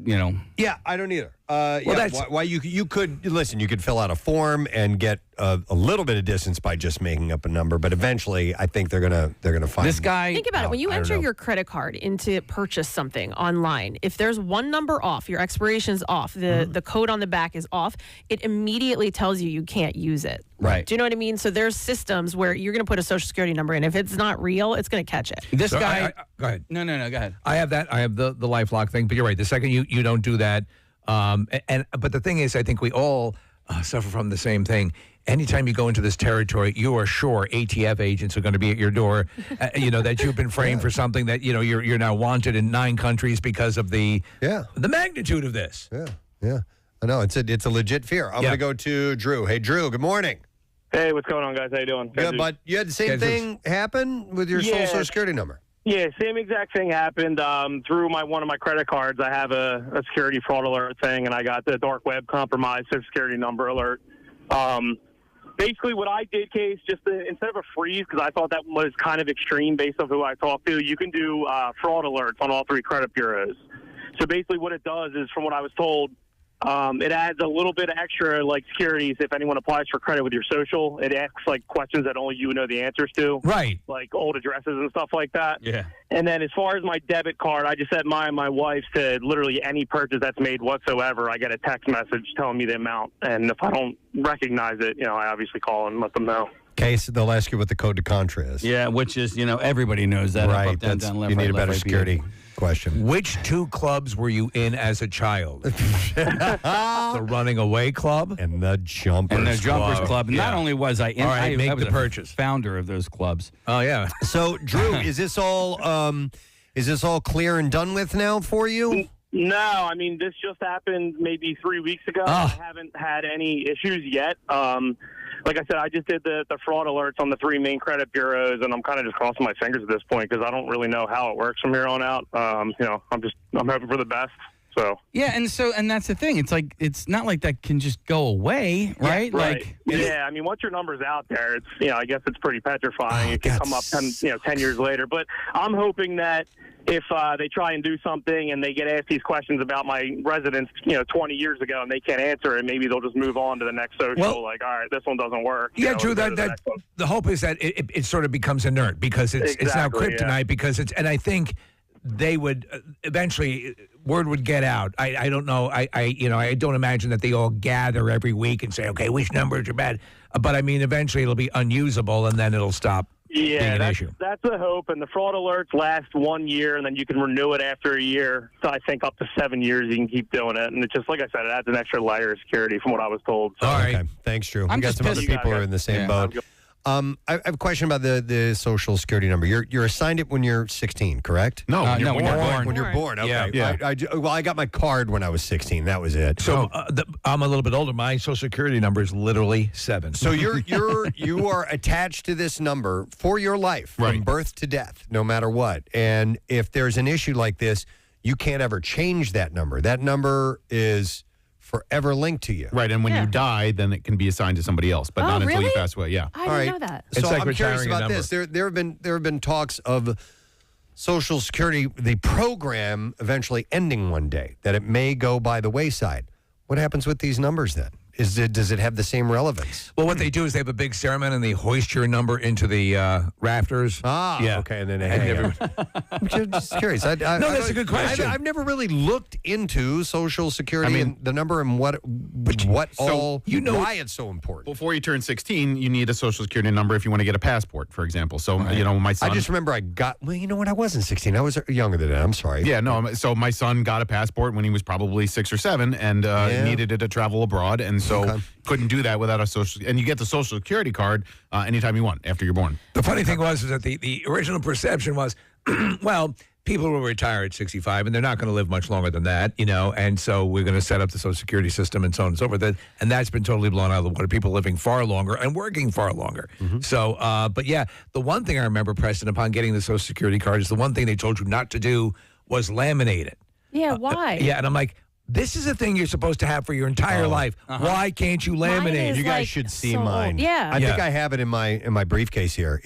Yeah, I don't either. That's why you could listen. You could fill out a form and get a little bit of distance by just making up a number, but eventually, I think they're gonna find this guy. Think about it. When you enter your credit card to purchase something online, if there's one number off, your expiration's off, the code on the back is off, it immediately tells you can't use it. Right. Do you know what I mean? So there's systems where you're going to put a Social Security number in. If it's not real, it's going to catch it. This guy. Go ahead. No, go ahead. I have that. I have the LifeLock thing, but you're right. The second you don't do that, but the thing is, I think we all suffer from the same thing. Anytime you go into this territory, you are sure ATF agents are going to be at your door. That you've been framed for something that you're now wanted in 9 countries because of the magnitude of this. Yeah. I know it's a legit fear. I'm going to go to Drew. Hey, Drew. Good morning. Hey, what's going on, guys? How you doing? Good, but you had the same thing happen with your Social Security number. Yeah, same exact thing happened through one of my credit cards. I have a security fraud alert thing, and I got the dark web compromised Social Security number alert. Basically, what I did, Case, instead of a freeze, because I thought that was kind of extreme based on who I talked to, you can do fraud alerts on all 3 credit bureaus. So basically what it does is, from what I was told, it adds a little bit of extra securities if anyone applies for credit with your social. It asks questions that only you know the answers to. Right. Like old addresses and stuff like that. Yeah. And then as far as my debit card, I just set mine and my wife's to literally any purchase that's made whatsoever. I get a text message telling me the amount. And if I don't recognize it, I obviously call and let them know. Case, they'll ask you what the code to Contra is. Yeah, which is, everybody knows that. Right. Up, down, down, left, you need right, a better left, security question. Which 2 clubs were you in as a child? The Running Away Club and the Jumpers and the Jumpers Club. And not only was I in, all right, I was the purchase founder of those clubs. Oh yeah. So Drew, is this all clear and done with now for you? No, I mean, this just happened maybe 3 weeks ago. I haven't had any issues yet. Like I said, I just did the fraud alerts on the 3 main credit bureaus, and I'm kind of just crossing my fingers at this point because I don't really know how it works from here on out. I'm hoping for the best. So yeah, and that's the thing. It's not like that can just go away, right? Yeah, right. Yeah, I mean, once your number's out there, it's I guess it's pretty petrifying. It can come up 10 years later. But I'm hoping that if they try and do something and they get asked these questions about my residence, 20 years ago, and they can't answer it, maybe they'll just move on to the next social. All right, this one doesn't work. Yeah, Drew. That the hope is that it sort of becomes inert because it's now kryptonite because it's, and I think they would eventually word would get out. I don't know. I don't imagine that they all gather every week and say, okay, which numbers are bad. But I mean, eventually it'll be unusable and then it'll stop. Yeah, an issue. That's the hope. And the fraud alerts last 1 year, and then you can renew it after a year. So I think up to 7 years you can keep doing it. And it's just, like I said, it adds an extra layer of security from what I was told. So. All right. Okay. Thanks, Drew. We got some other people who are in the same boat. I have a question about the Social Security number. You're assigned it when you're 16, correct? No, when you're born. When you're born. Okay. Yeah. I got my card when I was 16. That was it. So I'm a little bit older. My Social Security number is literally 7. So you are attached to this number for your life, from birth to death, no matter what. And if there's an issue like this, you can't ever change that number. That number is forever linked to you. Right, and when you die, then it can be assigned to somebody else, but not until you pass away. Yeah. I didn't know that. So I'm curious about this. There have been talks of Social Security, the program eventually ending one day, that it may go by the wayside. What happens with these numbers then? does it have the same relevance? Well, what they do is they have a big ceremony and they hoist your number into the rafters. Okay, and then they hang it. I'm just curious. No, that's a good question. I've never really looked into Social Security and the number and why it's so important. Before you turn 16, you need a Social Security number if you want to get a passport, for example. So, my son... I just remember well, you know what? I wasn't 16. I was younger than that. I'm sorry. Yeah, no. So my son got a passport when he was probably 6 or 7 and needed it to travel abroad. And so couldn't do that without a Social... And you get the Social Security card anytime you want after you're born. The funny thing was is that the original perception was, well... People will retire at 65, and they're not going to live much longer than that, and so we're going to set up the Social Security system and so on and so forth. And that's been totally blown out of the water. People living far longer and working far longer. So, but yeah, the one thing I remember, Preston, upon getting the Social Security card is the one thing they told you not to do was laminate it. Yeah, why? And I'm like, this is a thing you're supposed to have for your entire life. Why can't you laminate? You guys should see mine. Yeah. I think I have it in my briefcase here.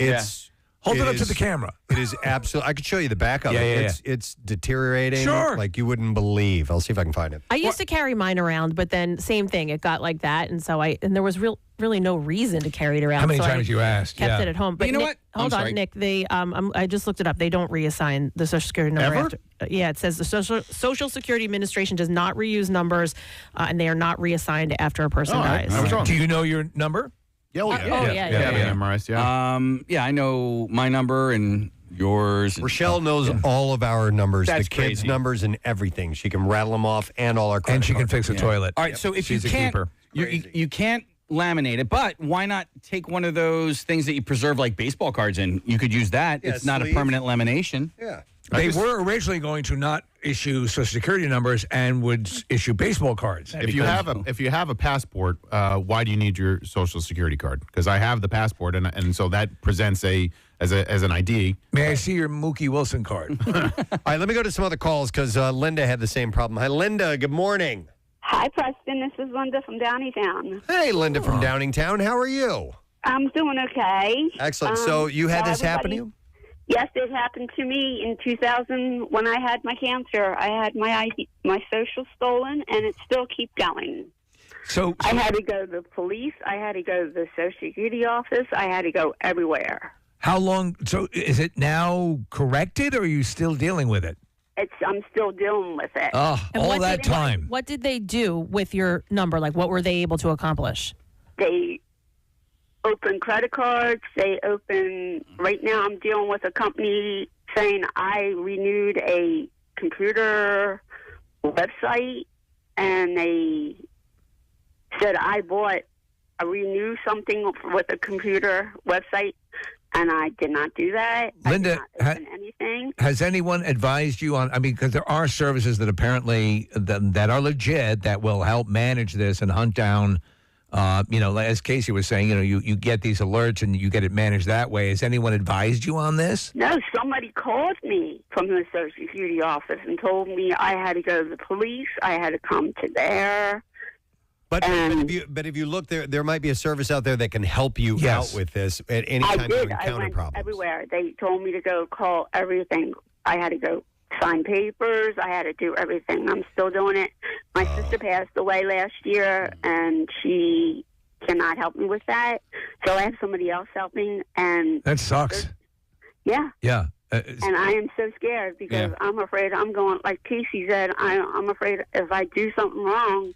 Hold it up to the camera. It is absolutely. I could show you the back of it. It's deteriorating. Sure. Like you wouldn't believe. I'll see if I can find it. I used to carry mine around, but then same thing. It got like that, and so there was really no reason to carry it around. How many so times you asked? Kept it at home. But you know Nick, what? Hold on, Nick. They I just looked it up. They don't reassign the Social Security number. Ever? After. It says the Social Security Administration does not reuse numbers, and they are not reassigned after a person dies. I was wrong. Do you know your number? Yeah. Memorized, yeah. I know my number and yours. Rochelle knows all of our numbers, That's the kids' crazy. numbers and everything. She can rattle them off and all our credit And she can cards. fix a toilet. All right, so if She's you a can't, keeper. you can't laminate it, but why not take one of those things that you preserve like baseball cards in? You could use that. Yeah, it's not a sleeve. permanent lamination. Yeah. They were originally going to not issue Social Security numbers and would issue baseball cards. If you have a passport, why do you need your Social Security card? Because I have the passport, and so that presents as an ID. May I see your Mookie Wilson card? All right, let me go to some other calls because Linda had the same problem. Hi, Linda. Good morning. Hi, Preston. This is Linda from Downeytown. Hey, Linda from Downingtown. How are you? I'm doing okay. Excellent. So you had this happen to you? Yes, it happened to me in 2000 when I had my cancer. I had my social stolen, and it still keeps going. So I had to go to the police. I had to go to the Social Security office. I had to go everywhere. How long? So is it now corrected, or are you still dealing with it? I'm still dealing with it. Oh, all that time. What did they do with your number? Like, what were they able to accomplish? They open credit cards. Right now I'm dealing with a company saying I renewed a computer website, and they said I renewed something with a computer website, and I did not do that. Linda, I did not open anything. Has anyone advised you on, because there are services that apparently that are legit that will help manage this and hunt down, as Casey was saying, you get these alerts and you get it managed that way. Has anyone advised you on this? No, somebody called me from the Social Security office and told me I had to go to the police. I had to come to there. But if you look there might be a service out there that can help you out with this at any time you encounter I went problems. everywhere. They told me to go call everything. I had to go sign papers. I had to do everything. I'm still doing it. My sister passed away last year, and she cannot help me with that. So I have somebody else helping. And that sucks. Yeah. Yeah. And I am so scared because I'm afraid I'm going, like Casey said, I'm afraid if I do something wrong,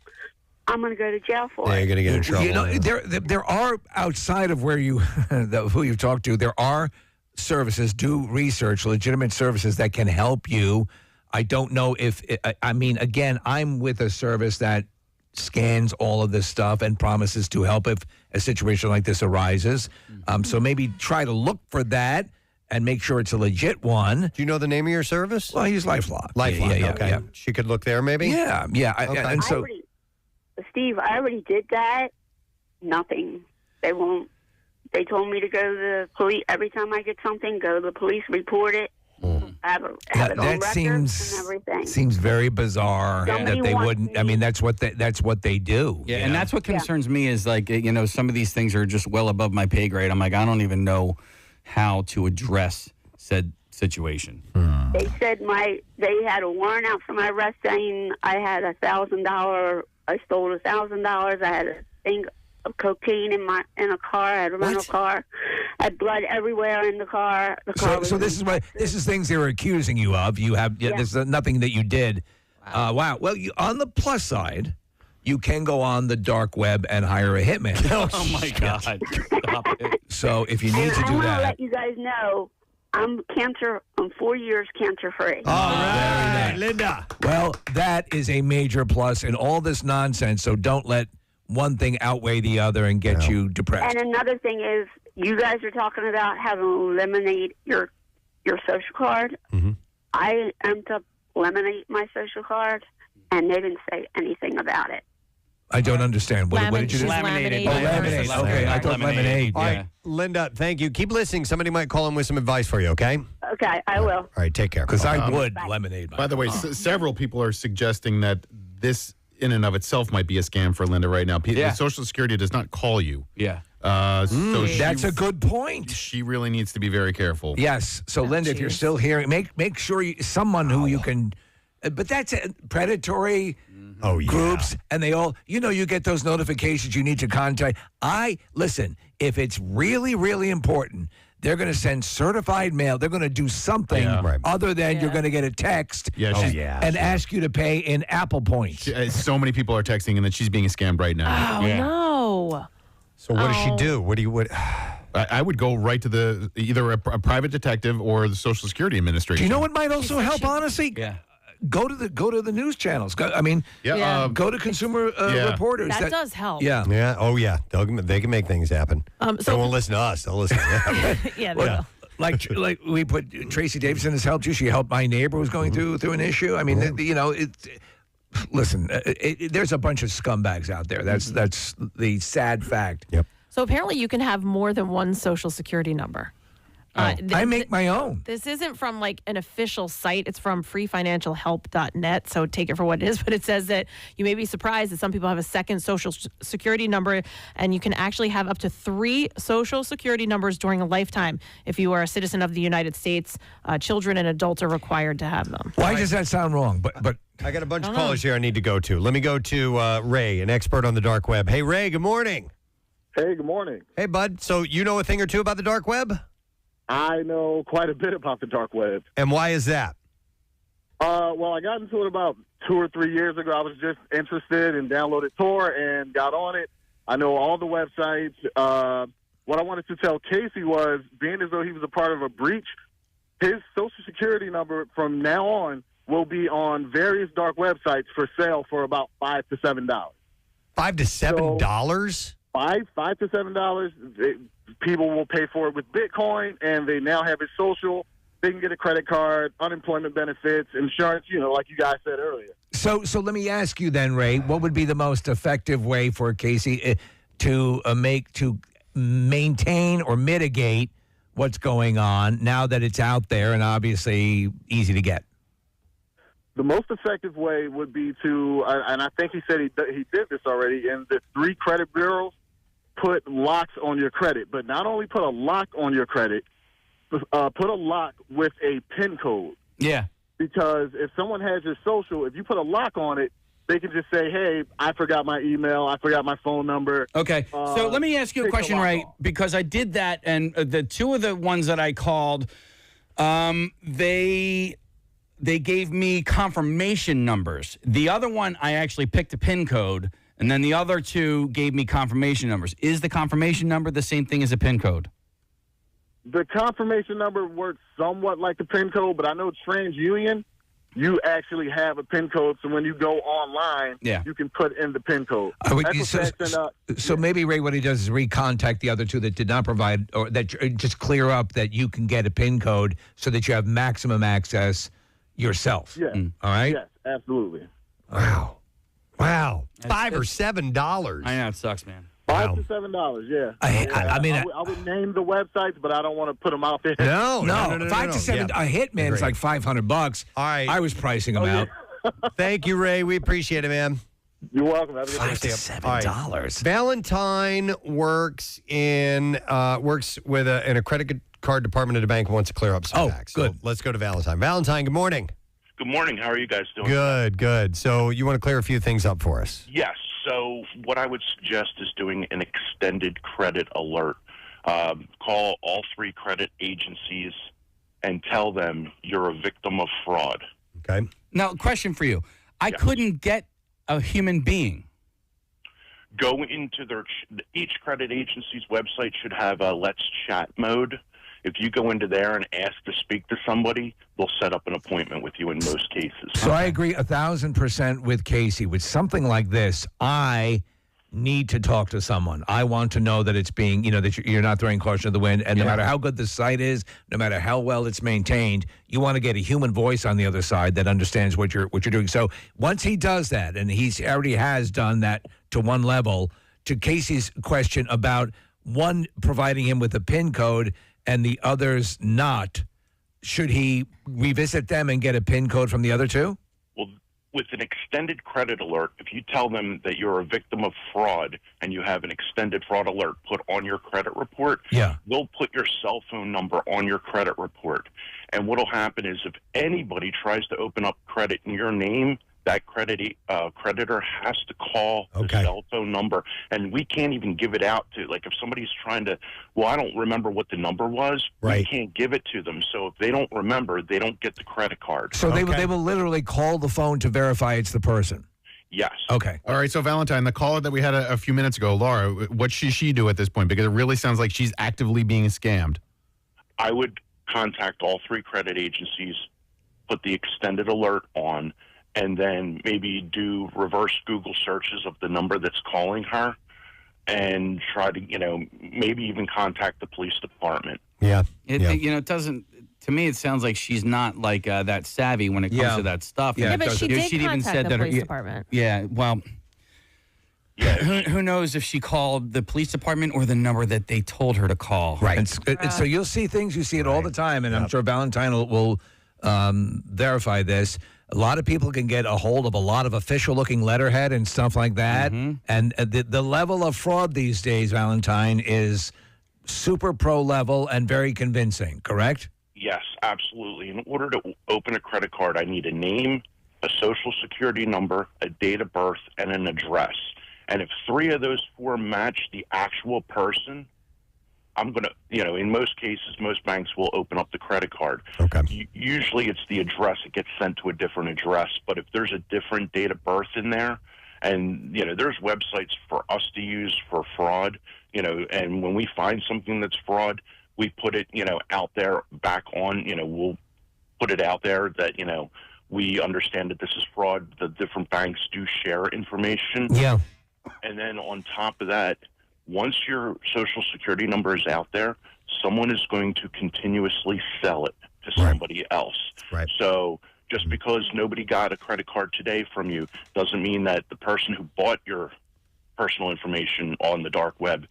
I'm going to go to jail for it. You're going to get in trouble. There are, outside of where who you've talked to, there are services, do research, legitimate services that can help you. I don't know if, again, I'm with a service that scans all of this stuff and promises to help if a situation like this arises. So maybe try to look for that and make sure it's a legit one. Do you know the name of your service? Well, I use LifeLock. LifeLock, Yeah. okay. She could look there maybe? Yeah. Okay. And so, Steve, I already did that. Nothing. They won't. They told me to go to the police. Every time I get something, go to the police, report it, have it on record and everything. Seems very bizarre that they wouldn't. That's what they do. Yeah, and that's what concerns me is some of these things are just well above my pay grade. I'm like, I don't even know how to address said situation. They said they had a warrant out for my arrest saying I had $1,000 I stole $1,000. I had a thing of cocaine in a car. I had a rental car. I had blood everywhere in the car. So this is things they were accusing you of. You have There's nothing that you did. Wow. Well, on the plus side, you can go on the dark web and hire a hitman. Oh my God! Stop it. So if you need to do I want that, to let you guys know I'm 4 years cancer free. All right, Linda. Well, that is a major plus in all this nonsense. So don't let one thing outweigh the other and get you depressed. And another thing is, you guys are talking about having to eliminate your social card. Mm-hmm. I ended up eliminate my social card, and they didn't say anything about it. I don't understand. What did you do? Laminated. Lemonade. Okay, I thought lemonade. All right, Linda, thank you. Keep listening. Somebody might call in with some advice for you, okay? Okay, I will. All right, take care. Because I would lemonade. By the way, several people are suggesting that this in and of itself might be a scam for Linda right now. Social Security does not call you. Yeah. So that's a good point. She really needs to be very careful. Yes. So, Linda, if you're still hearing, make sure someone who you can. But that's predatory groups, and they all, you get those notifications you need to contact. Listen, if it's really, really important, they're going to send certified mail. They're going to do something other than you're going to get a text and ask you to pay in Apple points. So many people are texting, and that she's being scammed right now. Oh, no. So what does she do? I would go right to either a private detective or the Social Security Administration. Do you know what might also help, honestly? Yeah. Go to the news channels. Go to Consumer Reporters. That does help. Yeah. Yeah. Oh, yeah. They can make things happen. They won't listen to us. They'll listen to them. Yeah, they will. Like we put Tracy Davidson has helped you. She helped my neighbor who's going through an issue. I mean, listen, there's a bunch of scumbags out there. That's the sad fact. Yep. So apparently you can have more than one social security number. I make my own. This isn't from like an official site. It's from freefinancialhelp.net. So take it for what it is. But it says that you may be surprised that some people have a second social security number, and you can actually have up to 3 social security numbers during a lifetime. If you are a citizen of the United States, children and adults are required to have them. Why does that sound wrong? But I got a bunch of callers here I need to go to. Let me go to Ray, an expert on the dark web. Hey, Ray, good morning. Hey, good morning. Hey, bud. So you know a thing or two about the dark web? I know quite a bit about the dark web. And why is that? Well, I got into it about 2 or 3 years ago. I was just interested and downloaded Tor and got on it. I know all the websites. What I wanted to tell Casey was, being as though he was a part of a breach, his Social Security number from now on will be on various dark websites for sale for about $5 to $7. $5 to $7? So, $5 to $7. People will pay for it with Bitcoin, and they now have it social. They can get a credit card, unemployment benefits, insurance, like you guys said earlier. So let me ask you then, Ray, what would be the most effective way for Casey to maintain or mitigate what's going on now that it's out there and obviously easy to get? The most effective way would be to, and I think he said he did this already, in the 3 credit bureaus, put locks on your credit. But not only put a lock on your credit, put a lock with a PIN code. Yeah. Because if someone has your social, if you put a lock on it, they can just say, hey, I forgot my email, I forgot my phone number. Okay. So let me ask you a question, Ray, because I did that, and the 2 of the ones that I called, they gave me confirmation numbers. The other one, I actually picked a PIN code, and then the other 2 gave me confirmation numbers. Is the confirmation number the same thing as a PIN code? The confirmation number works somewhat like the PIN code, but I know TransUnion, you actually have a PIN code, so when you go online, you can put in the PIN code. So maybe, Ray, what he does is recontact the other 2 that did not provide, or that just clear up that you can get a PIN code so that you have maximum access yourself. Yes. All right? Yes, absolutely. Wow. $5 or $7. I know, it sucks, man. $5 to $7, yeah. I would name the websites, but I don't want to put them out there. No. 5 to 7. A hitman is like $500. All right. I was pricing them out. Thank you, Ray. We appreciate it, man. You're welcome. Have a good $5 to $7. Valentine works in a credit card department at a bank and wants to clear up some facts. Good. So let's go to Valentine. Valentine, good morning. Good morning. How are you guys doing? Good. So you want to clear a few things up for us? Yes. So what I would suggest is doing an extended credit alert. Call all 3 credit agencies and tell them you're a victim of fraud. Okay. Now, question for you. I couldn't get a human being. Go into each credit agency's website should have a Let's Chat mode. If you go into there and ask to speak to somebody, they'll set up an appointment with you in most cases. So I agree 1,000% with Casey. With something like this, I need to talk to someone. I want to know that it's being, that you're not throwing caution to the wind. And no matter how good the site is, no matter how well it's maintained, you want to get a human voice on the other side that understands what you're doing. So once he does that, and he already has done that to one level, to Casey's question about one providing him with a PIN code and the others not, should he revisit them and get a PIN code from the other two? Well, with an extended credit alert, if you tell them that you're a victim of fraud and you have an extended fraud alert put on your credit report, they'll put your cell phone number on your credit report. And what will happen is if anybody tries to open up credit in your name, that creditor has to call the cell phone number, and we can't even give it out to, like, if somebody's trying to, I don't remember what the number was, we can't give it to them. So if they don't remember, they don't get the credit card. So they will literally call the phone to verify it's the person? Yes. Okay. All right, so Valentine, the caller that we had a few minutes ago, Laura, what should she do at this point? Because it really sounds like she's actively being scammed. I would contact all 3 credit agencies, put the extended alert on, and then maybe do reverse Google searches of the number that's calling her and try to, maybe even contact the police department. Yeah. It doesn't, to me, it sounds like she's not like that savvy when it comes to that stuff. Yeah, but she did contact the police department. Yeah, well, who knows if she called the police department or the number that they told her to call. Right. So you'll see things, you see it all the time, and I'm sure Valentine will verify this. A lot of people can get a hold of a lot of official-looking letterhead and stuff like that. And the level of fraud these days, Valentine, is super pro level and very convincing, correct? Yes, absolutely. In order to open a credit card, I need a name, a social security number, a date of birth, and an address. And if 3 of those 4 match the actual person, I'm going to, in most cases, most banks will open up the credit card. Okay. Usually it's the address. It gets sent to a different address. But if there's a different date of birth in there, and, there's websites for us to use for fraud, and when we find something that's fraud, we put it, out there back on, we'll put it out there that, we understand that this is fraud. The different banks do share information. Yeah. And then on top of that, once your social security number is out there, someone is going to continuously sell it to somebody else. Right. So just because nobody got a credit card today from you doesn't mean that the person who bought your personal information on the dark web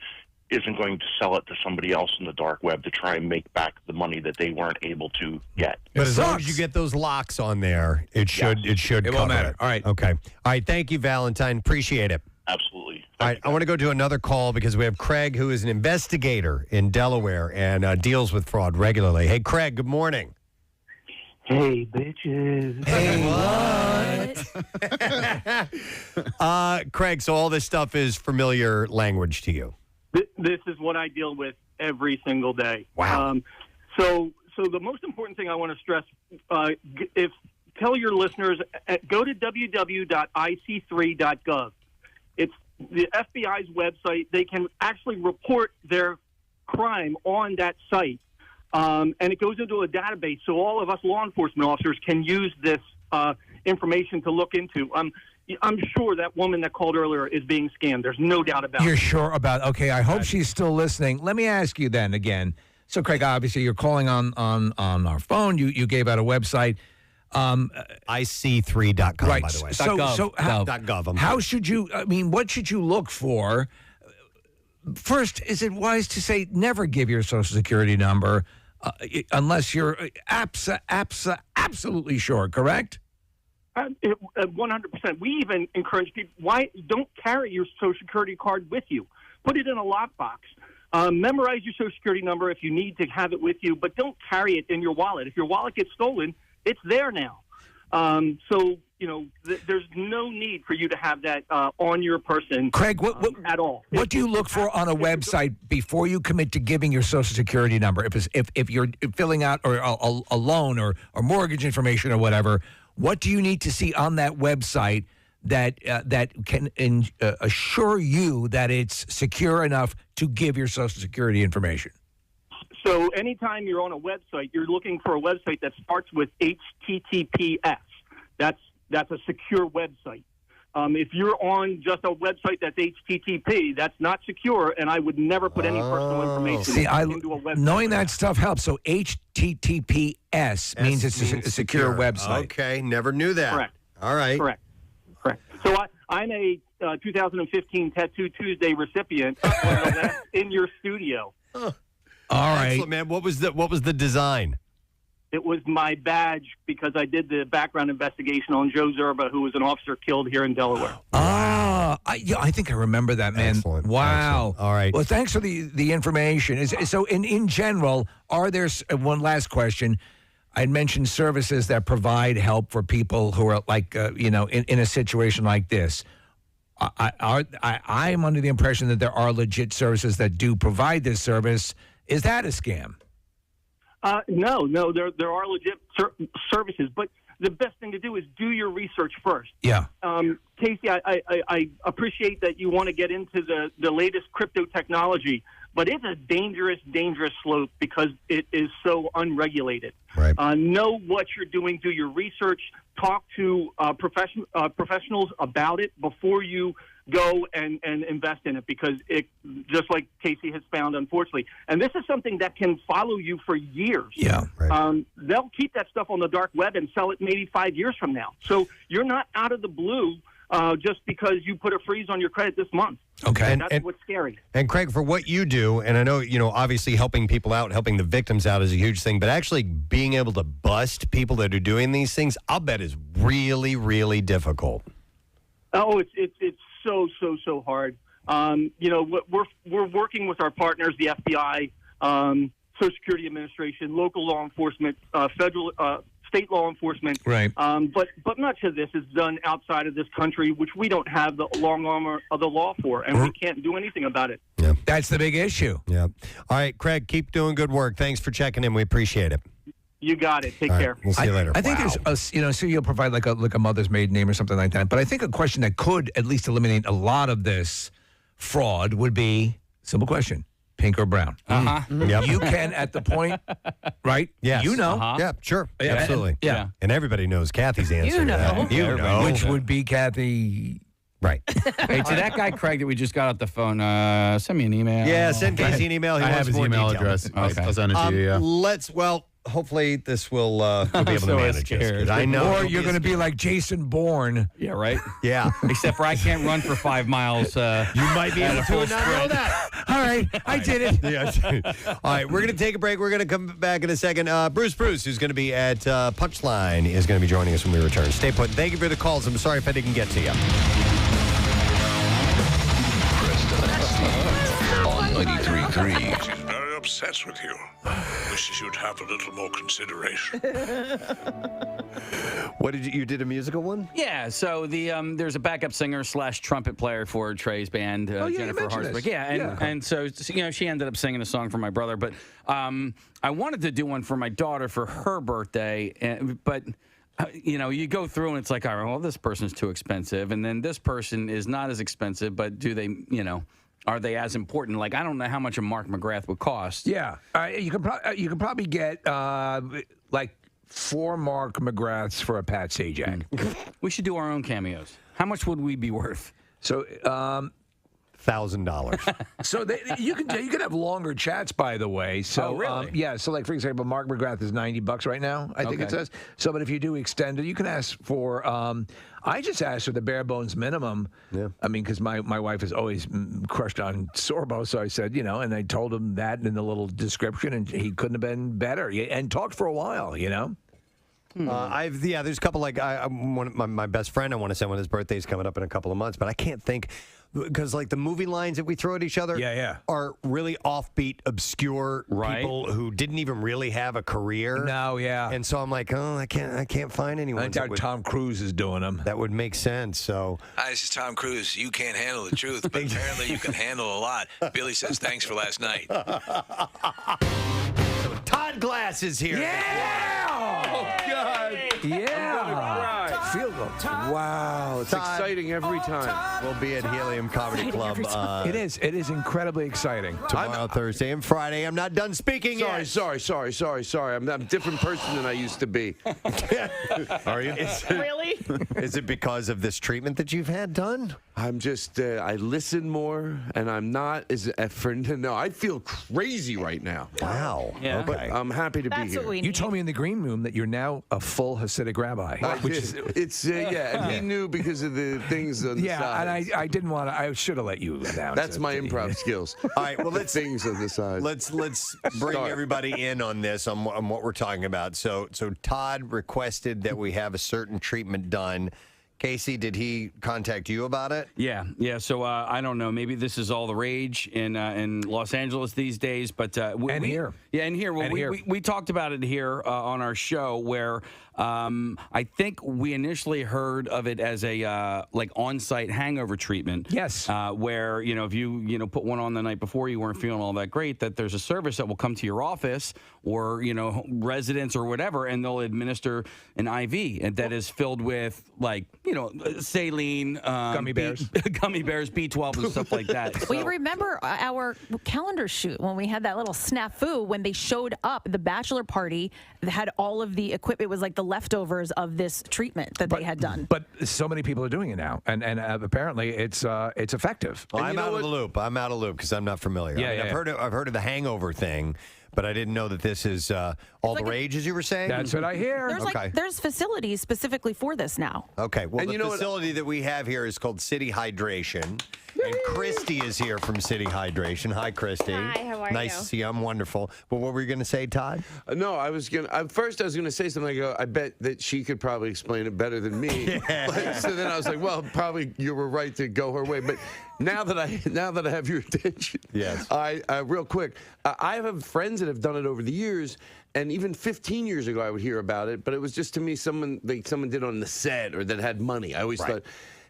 isn't going to sell it to somebody else in the dark web to try and make back the money that they weren't able to get. But as long as you get those locks on there, it should It won't cover matter. it. All right. Okay. All right. Thank you, Valentine. Appreciate it. Absolutely. All right, I want to go to another call because we have Craig, who is an investigator in Delaware and deals with fraud regularly. Hey, Craig, good morning. Hey, bitches. Hey, what? Craig, so all this stuff is familiar language to you? This is what I deal with every single day. Wow. So the most important thing I want to stress, tell your listeners, go to www.ic3.gov. It's the FBI's website. They can actually report their crime on that site. And it goes into a database, so all of us law enforcement officers can use this information to look into. I'm sure that woman that called earlier is being scammed. There's no doubt about it. You're sure about it? Okay, I hope she's still listening. Let me ask you then again. So, Craig, obviously you're calling on our phone. You gave out a website. IC3.com, right. by the way. .gov. How should you, what should you look for? First, is it wise to say never give your Social Security number unless you're absolutely sure, correct? 100%. We even encourage people, why don't carry your Social Security card with you. Put it in a lockbox. Memorize your Social Security number if you need to have it with you, but don't carry it in your wallet. If your wallet gets stolen, it's there now. So there's no need for you to have that on your person, Craig. What at all? What do you look for on a website before you commit to giving your Social Security number? If you're filling out or a loan or mortgage information or whatever, what do you need to see on that website that can assure you that it's secure enough to give your Social Security information? So anytime you're on a website, you're looking for a website that starts with HTTPS. That's a secure website. If you're on just a website that's HTTP, that's not secure, and I would never put any personal information into a website. Knowing that stuff helps. So HTTPS means it's a secure website. Okay, never knew that. Correct. All right. Correct. So I'm a 2015 Tattoo Tuesday recipient in your studio. Huh. All right. Excellent, man. What was the design? It was my badge because I did the background investigation on Joe Zerba, who was an officer killed here in Delaware. I think I remember that, man. Excellent. Wow. Excellent. All right. Well, thanks for the information. So in general, are there one last question? I'd mentioned services that provide help for people who are in a situation like this. I'm under the impression that there are legit services that do provide this service. Is that a scam? No, there are legit services, but the best thing to do is do your research first. Yeah. Casey, I appreciate that you want to get into the latest crypto technology, but it's a dangerous slope because it is so unregulated. Right. Know what you're doing. Do your research. Talk to professionals about it before you go and invest in it, because it, just like Casey has found, unfortunately, and this is something that can follow you for years. Yeah. Right. They'll keep that stuff on the dark web and sell it maybe 5 years from now. So you're not out of the blue just because you put a freeze on your credit this month. Okay. And that's what's scary. And Craig, for what you do, and I know, obviously helping people out, helping the victims out is a huge thing, but actually being able to bust people that are doing these things, I'll bet is really, really difficult. Oh, it's so hard. We're working with our partners, the FBI, Social Security Administration, local law enforcement, federal, state law enforcement. Right. But much of this is done outside of this country, which we don't have the long arm of the law for, and we can't do anything about it. Yeah. That's the big issue. Yeah. All right, Craig, keep doing good work. Thanks for checking in. We appreciate it. You got it. Take All right, care. we'll see you later. I think there's so you'll provide like a mother's maiden name or something like that. But I think a question that could at least eliminate a lot of this fraud would be simple question: pink or brown? Yep. You can at the point, right? Yes. You know. Yeah, sure. Yeah. Absolutely. Yeah. And everybody knows Kathy's answer. You know. To that. You know. Which would be Kathy. Right. Hey, to that guy, Craig, that we just got off the phone, send me an email. Yeah, send Casey an email. He I wants have his more email detail. address. Okay. I'll send it to you. Yeah. Hopefully this will we'll be able to So manage this. scared. I know. Or you're going to be like Jason Bourne. Yeah, right? Yeah. Except for I can't run for 5 miles. You might be able to not know that. All right, I did it. Yeah. All right, we're going to take a break. We're going to come back in a second. Bruce, who's going to be at Punchline, is going to be joining us when we return. Stay put. Thank you for the calls. I'm sorry if I didn't get to you. On 93.3. She's very upset with you. Wishes you'd have a little more consideration. What did you did a musical one? Yeah, so there's a backup singer / trumpet player for Trey's band, Jennifer Harsberg. Yeah, and so she ended up singing a song for my brother, but I wanted to do one for my daughter for her birthday, but you go through and it's like, all right, well, this person's too expensive, and then this person is not as expensive, but do they, are they as important? Like, I don't know how much a Mark McGrath would cost. Yeah, you can probably get like 4 Mark McGraths for a Pat Sajak. We should do our own cameos. How much would we be worth? So, $1,000. So you can have longer chats, by the way. So really? So like for example, Mark McGrath is $90 right now. I think it says. So, but if you do extend it, you can ask for. I just asked for the bare bones minimum. Yeah. I mean, because my wife is always crushed on Sorbo, so I said, and I told him that in the little description, and he couldn't have been better. And talked for a while, There's a couple my best friend I want to send when his birthday's coming up in a couple of months, but I can't think because like the movie lines that we throw at each other are really offbeat, obscure people who didn't even really have a career. No, yeah. And so I'm like, I can't find anyone. I doubt Tom Cruise is doing them. That would make sense. So Hi, this is Tom Cruise. You can't handle the truth, but apparently you can handle a lot. Billy says thanks for last night. Todd Glass is here. Yeah! Oh, God. Yeah. Feel them. Wow. It's exciting every time. We'll be at Helium Comedy Club. It is incredibly exciting. Tomorrow, Thursday, and Friday. I'm not done speaking yet. Sorry. I'm a different person than I used to be. Are you? Really? Is it because of this treatment that you've had done? I'm just, I listen more, and I'm not as no. I feel crazy right now. Wow. Yeah. But I'm happy to be That's here. what we You need. told me in the green room that you're now a full Hasidic rabbi. And he knew because of the things on the side. And I didn't want to. I should have let you down. That's my improv skills. All right, well, let's things on the side. Let's bring everybody in on this on what we're talking about. So Todd requested that we have a certain treatment done. Casey, did he contact you about it? Yeah. So I don't know. Maybe this is all the rage in Los Angeles these days, but here. Yeah, and here. Well, we talked about it here on our show where I think we initially heard of it as a like on-site hangover treatment. Yes. Where if you put one on the night before you weren't feeling all that great, that there's a service that will come to your office or residence or whatever, and they'll administer an IV and that is filled with like saline, gummy bears, B12, and stuff like that. Well, you remember our calendar shoot when we had that little snafu when they showed up the bachelor party that had all of the equipment. It was like the leftovers of this treatment that they had done. But so many people are doing it now, and apparently it's effective. Well, I'm out of the loop. I'm out of the loop because I'm not familiar. I've heard of the hangover thing, but I didn't know that this is all the rage, as you were saying. That's what I hear. There's facilities specifically for this now. Okay. Well, the facility that we have here is called City Hydration. And Christy is here from City Hydration. Hi, Christy. Hi, how are you? Nice to see you. I'm wonderful. But what were you going to say, Todd? No, I was going to... First, I was going to say something. I go, I bet that she could probably explain it better than me. So then I was like, well, probably you were right to go her way. But now that I have your attention, yes, I real quick, I have friends that have done it over the years. And even 15 years ago, I would hear about it. But it was just, to me, someone did on the set or that had money. I always thought...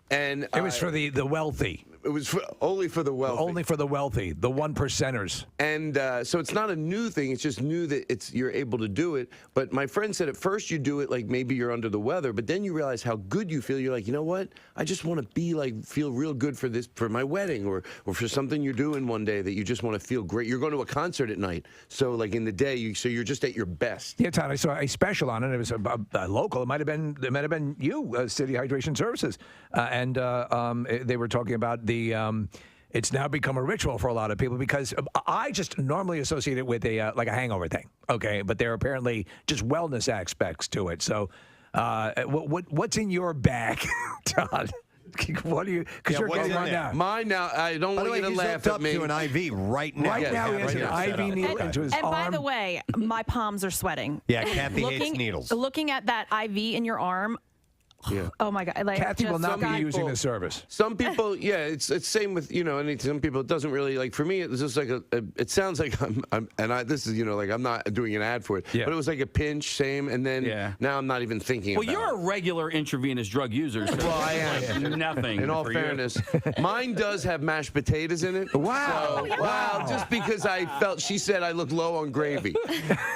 And it was for the wealthy. It was only for the wealthy. Only for the wealthy, the 1%ers. And so it's not a new thing. It's just new that you're able to do it. But my friend said at first you do it like maybe you're under the weather, but then you realize how good you feel. You're like, you know what? I just want to feel real good for my wedding or for something you're doing one day that you just want to feel great. You're going to a concert at night. So like in the day, you're just at your best. Yeah, Todd, I saw a special on it. It was a local. It might have been you, City Hydration Services. And they were talking about it's now become a ritual for a lot of people because I just normally associate it with like a hangover thing, okay? But there are apparently just wellness aspects to it. So, what's in your bag, Todd? What do you? Because you're getting one now. Mine now. I don't want you to laugh at me. To an IV right now. Right now, he has an IV needle into his arm. And by the way, my palms are sweating. Yeah, Kathy hates needles. Looking at that IV in your arm. Yeah. Oh my God! Like, Kathy will not be using the service. Some people, it's same with some people. It doesn't really like. For me, it was just like it sounds like this is like I'm not doing an ad for it, but it was like a pinch, same, and then now I'm not even thinking. Well, you're a regular intravenous drug user. So well, I am. Nothing. In all fairness, mine does have mashed potatoes in it. Wow! So, wow! Just because I felt, she said I look low on gravy,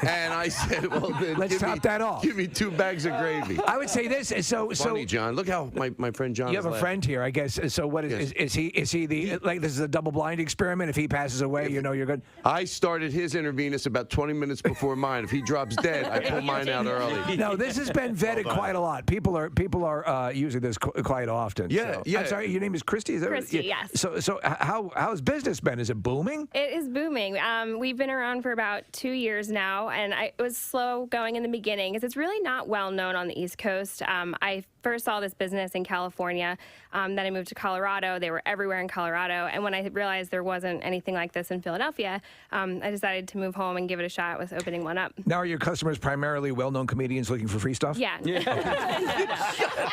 and I said, well, then let's top that off. Give me 2 bags of gravy. I would say this. Funny, John. Look how my friend John. You have a friend here, I guess. So what is he? Is he the like? This is a double-blind experiment. If he passes away, you're good. I started his intravenous about 20 minutes before mine. If he drops dead, I pull mine out early. No, this has been vetted quite a lot. People are using this quite often. Yeah, so. yeah. I'm sorry, your name is Christy. Is that Christy, right? yes. So how's business been? Is it booming? It is booming. We've been around for about 2 years now, and it was slow going in the beginning because it's really not well known on the East Coast. I first saw this business in California. Then I moved to Colorado. They were everywhere in Colorado. And when I realized there wasn't anything like this in Philadelphia, I decided to move home and give it a shot with opening one up. Now, are your customers primarily well-known comedians looking for free stuff? Yeah.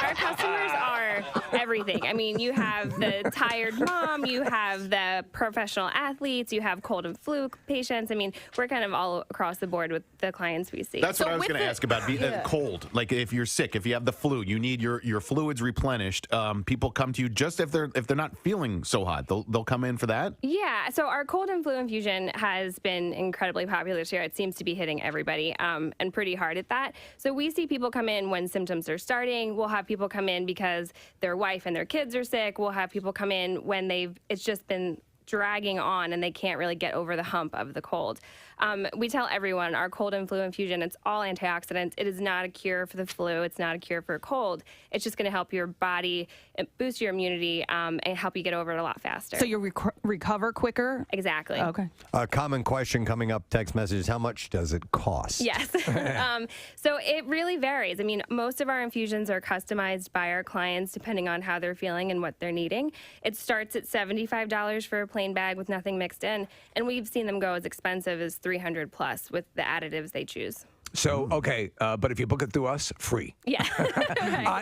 Our customers are everything. I mean, you have the tired mom, you have the professional athletes, you have cold and flu patients. I mean, we're kind of all across the board with the clients we see. That's what I was going to ask about. Cold, like if you're sick, if you have the flu, you need your fluids replenished. People come to you just if they're not feeling so hot. They'll come in for that. Yeah. So our cold and flu infusion has been incredibly popular this year. It seems to be hitting everybody and pretty hard at that. So we see people come in when symptoms are starting. We'll have people come in because their wife and their kids are sick. We'll have people come in when it's just been dragging on and they can't really get over the hump of the cold. We tell everyone our cold and flu infusion, it's all antioxidants. It is not a cure for the flu. It's not a cure for a cold. It's just going to help your body, boost your immunity, and help you get over it a lot faster. So you recover quicker? Exactly. Okay. A common question coming up, text messages, how much does it cost? Yes. So it really varies. I mean, most of our infusions are customized by our clients depending on how they're feeling and what they're needing. It starts at $75 for a plain bag with nothing mixed in, and we've seen them go as expensive as $300 plus with the additives they choose. So, okay, but if you book it through us, free. Yeah.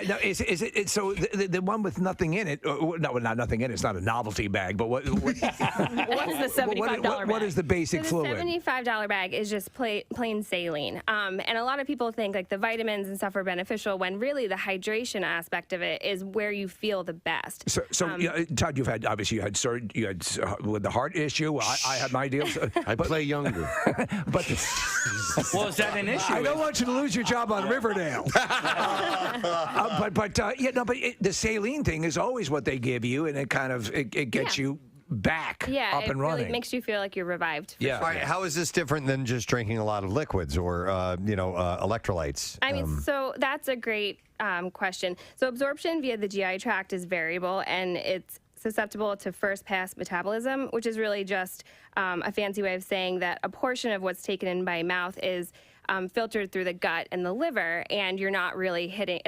Now, is it so the one with nothing in it? No, not nothing in it. It's not a novelty bag. But what what's the $75 bag? What is the basic fluid? The $75 bag is just plain saline. And a lot of people think like the vitamins and stuff are beneficial when really the hydration aspect of it is where you feel the best. So Todd, you had surgery. You had with the heart issue. I had my deal. I play younger. But well, is that an issue? I don't want you to lose your job on Riverdale. The saline thing is always what they give you, and it kind of it gets you back up and running. Really makes you feel like you're revived. Yeah. Right. How is this different than just drinking a lot of liquids or electrolytes? I mean, so that's a great question. So absorption via the GI tract is variable, and it's susceptible to first pass metabolism, which is really just a fancy way of saying that a portion of what's taken in by mouth is filtered through the gut and the liver, and it's not really hitting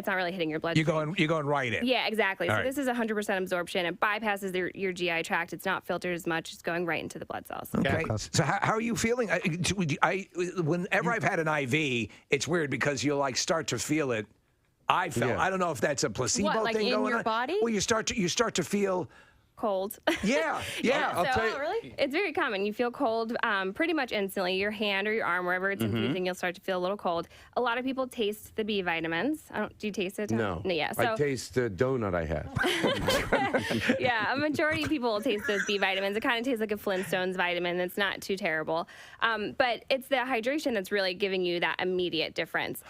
your bloodstream. You're going right in. Yeah, exactly. All so right. This is 100% absorption. It bypasses your GI tract. It's not filtered as much. It's going right into the blood cells. Okay. So how are you feeling? Whenever I've had an IV, it's weird because you'll start to feel it. I don't know if that's a placebo thing going on. in your body? Well, you start to feel cold. Yeah. I'll tell you. Really? It's very common. You feel cold pretty much instantly. Your hand or your arm, wherever it's infusing, you'll start to feel a little cold. A lot of people taste the B vitamins. Do you taste it? No. Yeah. I taste the donut I had. Yeah, a majority of people will taste those B vitamins. It kind of tastes like a Flintstones vitamin. It's not too terrible. But it's the hydration that's really giving you that immediate difference.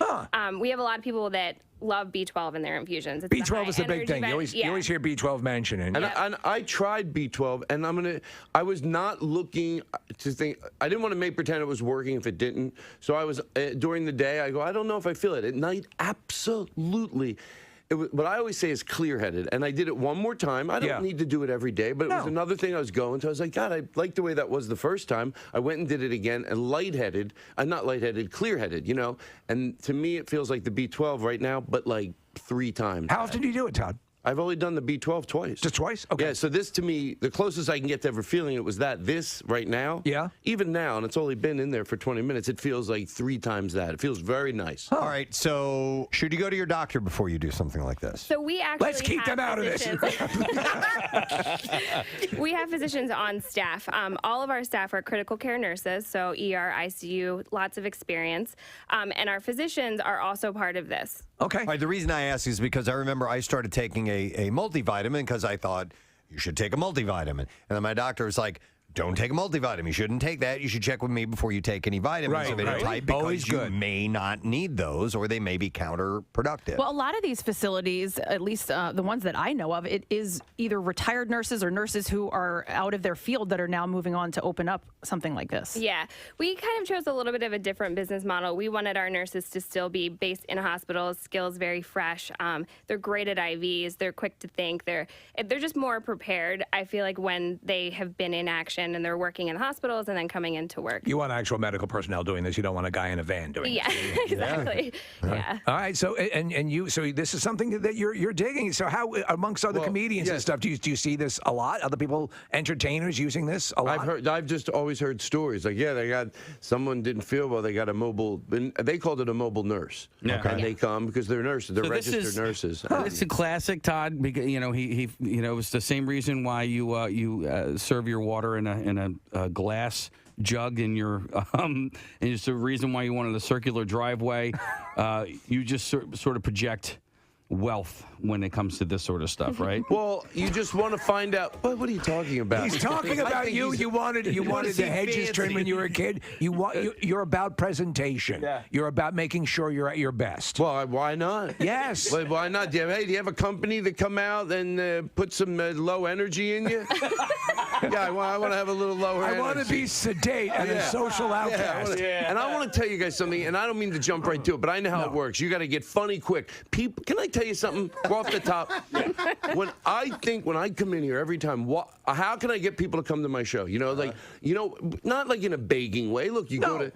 We have a lot of people that love B12 in their infusions. It's B12 is the big thing. You always hear B12 mentioned. And I tried B12, and I was not looking to think. I didn't want to pretend it was working if it didn't. So I was during the day. I go, I don't know if I feel it. At night, absolutely. What I always say is clear-headed, and I did it one more time. I don't need to do it every day, but it was another thing I was going to. I was like, God, I like the way that was the first time. I went and did it again, and lightheaded, not lightheaded, clear-headed, And to me, it feels like the B12 right now, but like 3 times. How often do you do it, Todd? I've only done the B12 twice. Just twice? Okay. Yeah, so this to me, the closest I can get to ever feeling it was that. This right now, even now, and it's only been in there for 20 minutes, it feels like 3 times that. It feels very nice. All right, so should you go to your doctor before you do something like this? So we actually Let's keep them out of this. We have physicians on staff. All of our staff are critical care nurses, so ER, ICU, lots of experience. And our physicians are also part of this. Okay. All right, the reason I ask is because I remember I started taking a multivitamin because I thought you should take a multivitamin. And then my doctor was like, don't take a multivitamin. You shouldn't take that. You should check with me before you take any vitamins of any type because you may not need those or they may be counterproductive. Well, a lot of these facilities, at least the ones that I know of, it is either retired nurses or nurses who are out of their field that are now moving on to open up something like this. Yeah. We kind of chose a little bit of a different business model. We wanted our nurses to still be based in hospitals, skills very fresh. They're great at IVs. They're quick to think. They're just more prepared, I feel like, when they have been in action profession and they're working in hospitals and then coming into work. You want actual medical personnel doing this. You don't want a guy in a van doing it. Yeah, exactly. Yeah. All right. So so this is something that you're digging. So how amongst other comedians and stuff, do you see this a lot? Other people, entertainers using this a lot? I've just always heard stories like, they got someone didn't feel well. They got a mobile. They called it a mobile nurse. Yeah. Okay. And they come because they're nurses. They're registered nurses. It's a classic, Todd. Because he it's the same reason why you serve your water in a glass jug in your and it's the reason why you wanted a circular driveway. You just sort of project wealth when it comes to this sort of stuff, right? Well, you just want to find out. What are you talking about? He's talking about you. You wanted the hedges trimmed when you were a kid. You're about presentation. Yeah. You're about making sure you're at your best. Well, why not? Yes. Why not? Do you have a company that come out and put some low energy in you? I want to have a little lower energy. I want to be sedate and a social outcast. And I want to tell you guys something, and I don't mean to jump right to it, but I know how it works. You got to get funny quick. People, can I tell you something? Go off the top. When I come in here every time, how can I get people to come to my show? Not like in a begging way. Look, you go to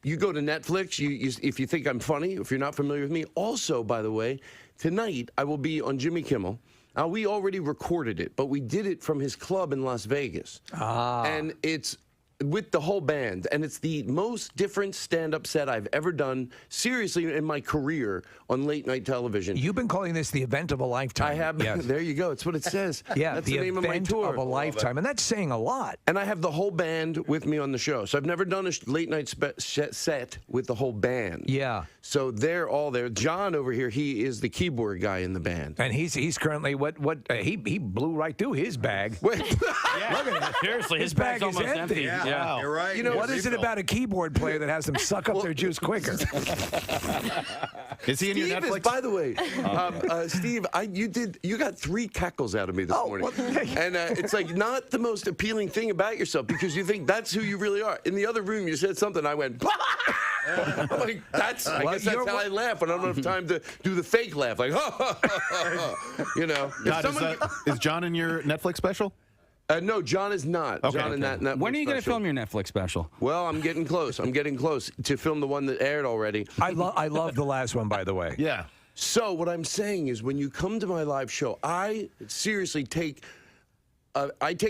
Netflix. If you think I'm funny, if you're not familiar with me. Also, by the way, tonight I will be on Jimmy Kimmel. We already recorded it, but we did it from his club in Las Vegas. And it's with the whole band, and it's the most different stand-up set I've ever done, seriously, in my career on late-night television. You've been calling this the event of a lifetime. I have. Yes. There you go. It's what it says. That's the name of my tour. Of a lifetime, and that's saying a lot. And I have the whole band with me on the show. So I've never done a late-night set with the whole band. Yeah. So they're all there. John over here, he is the keyboard guy in the band. And he's currently he blew right through his bag. Wait. Look at that. Seriously, his bag bag's is almost empty. Yeah. You're right. What is it about a keyboard player that has them suck up their juice quicker? Is he in your Netflix? By the way, Steve, you got 3 cackles out of me this morning, and it's like not the most appealing thing about yourself because you think that's who you really are. In the other room, you said something. I went. I'm like, I guess that's how I laugh when I don't have time to do the fake laugh, like, Is John in your Netflix special? No, John is not. Okay, John in that Netflix When are you going to special. film your Netflix special? Well, I'm getting close. I'm getting close to film the one that aired already. I love the last one, by the way. Yeah. So what I'm saying is when you come to my live show, I seriously take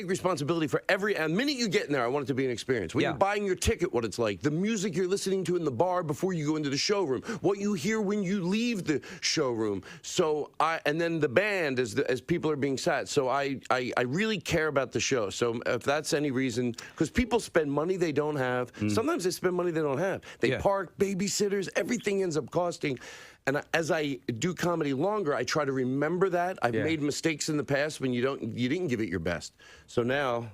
responsibility for the minute you get in there, I want it to be an experience. When you're buying your ticket, what it's like, the music you're listening to in the bar before you go into the showroom, what you hear when you leave the showroom. So and then the band as people are being sat. So I really care about the show. So if that's any reason, because people spend money they don't have. Sometimes they spend money they don't have. They park, babysitters, everything ends up costing. And as I do comedy longer, I try to remember that. I've made mistakes in the past when you didn't give it your best. So now,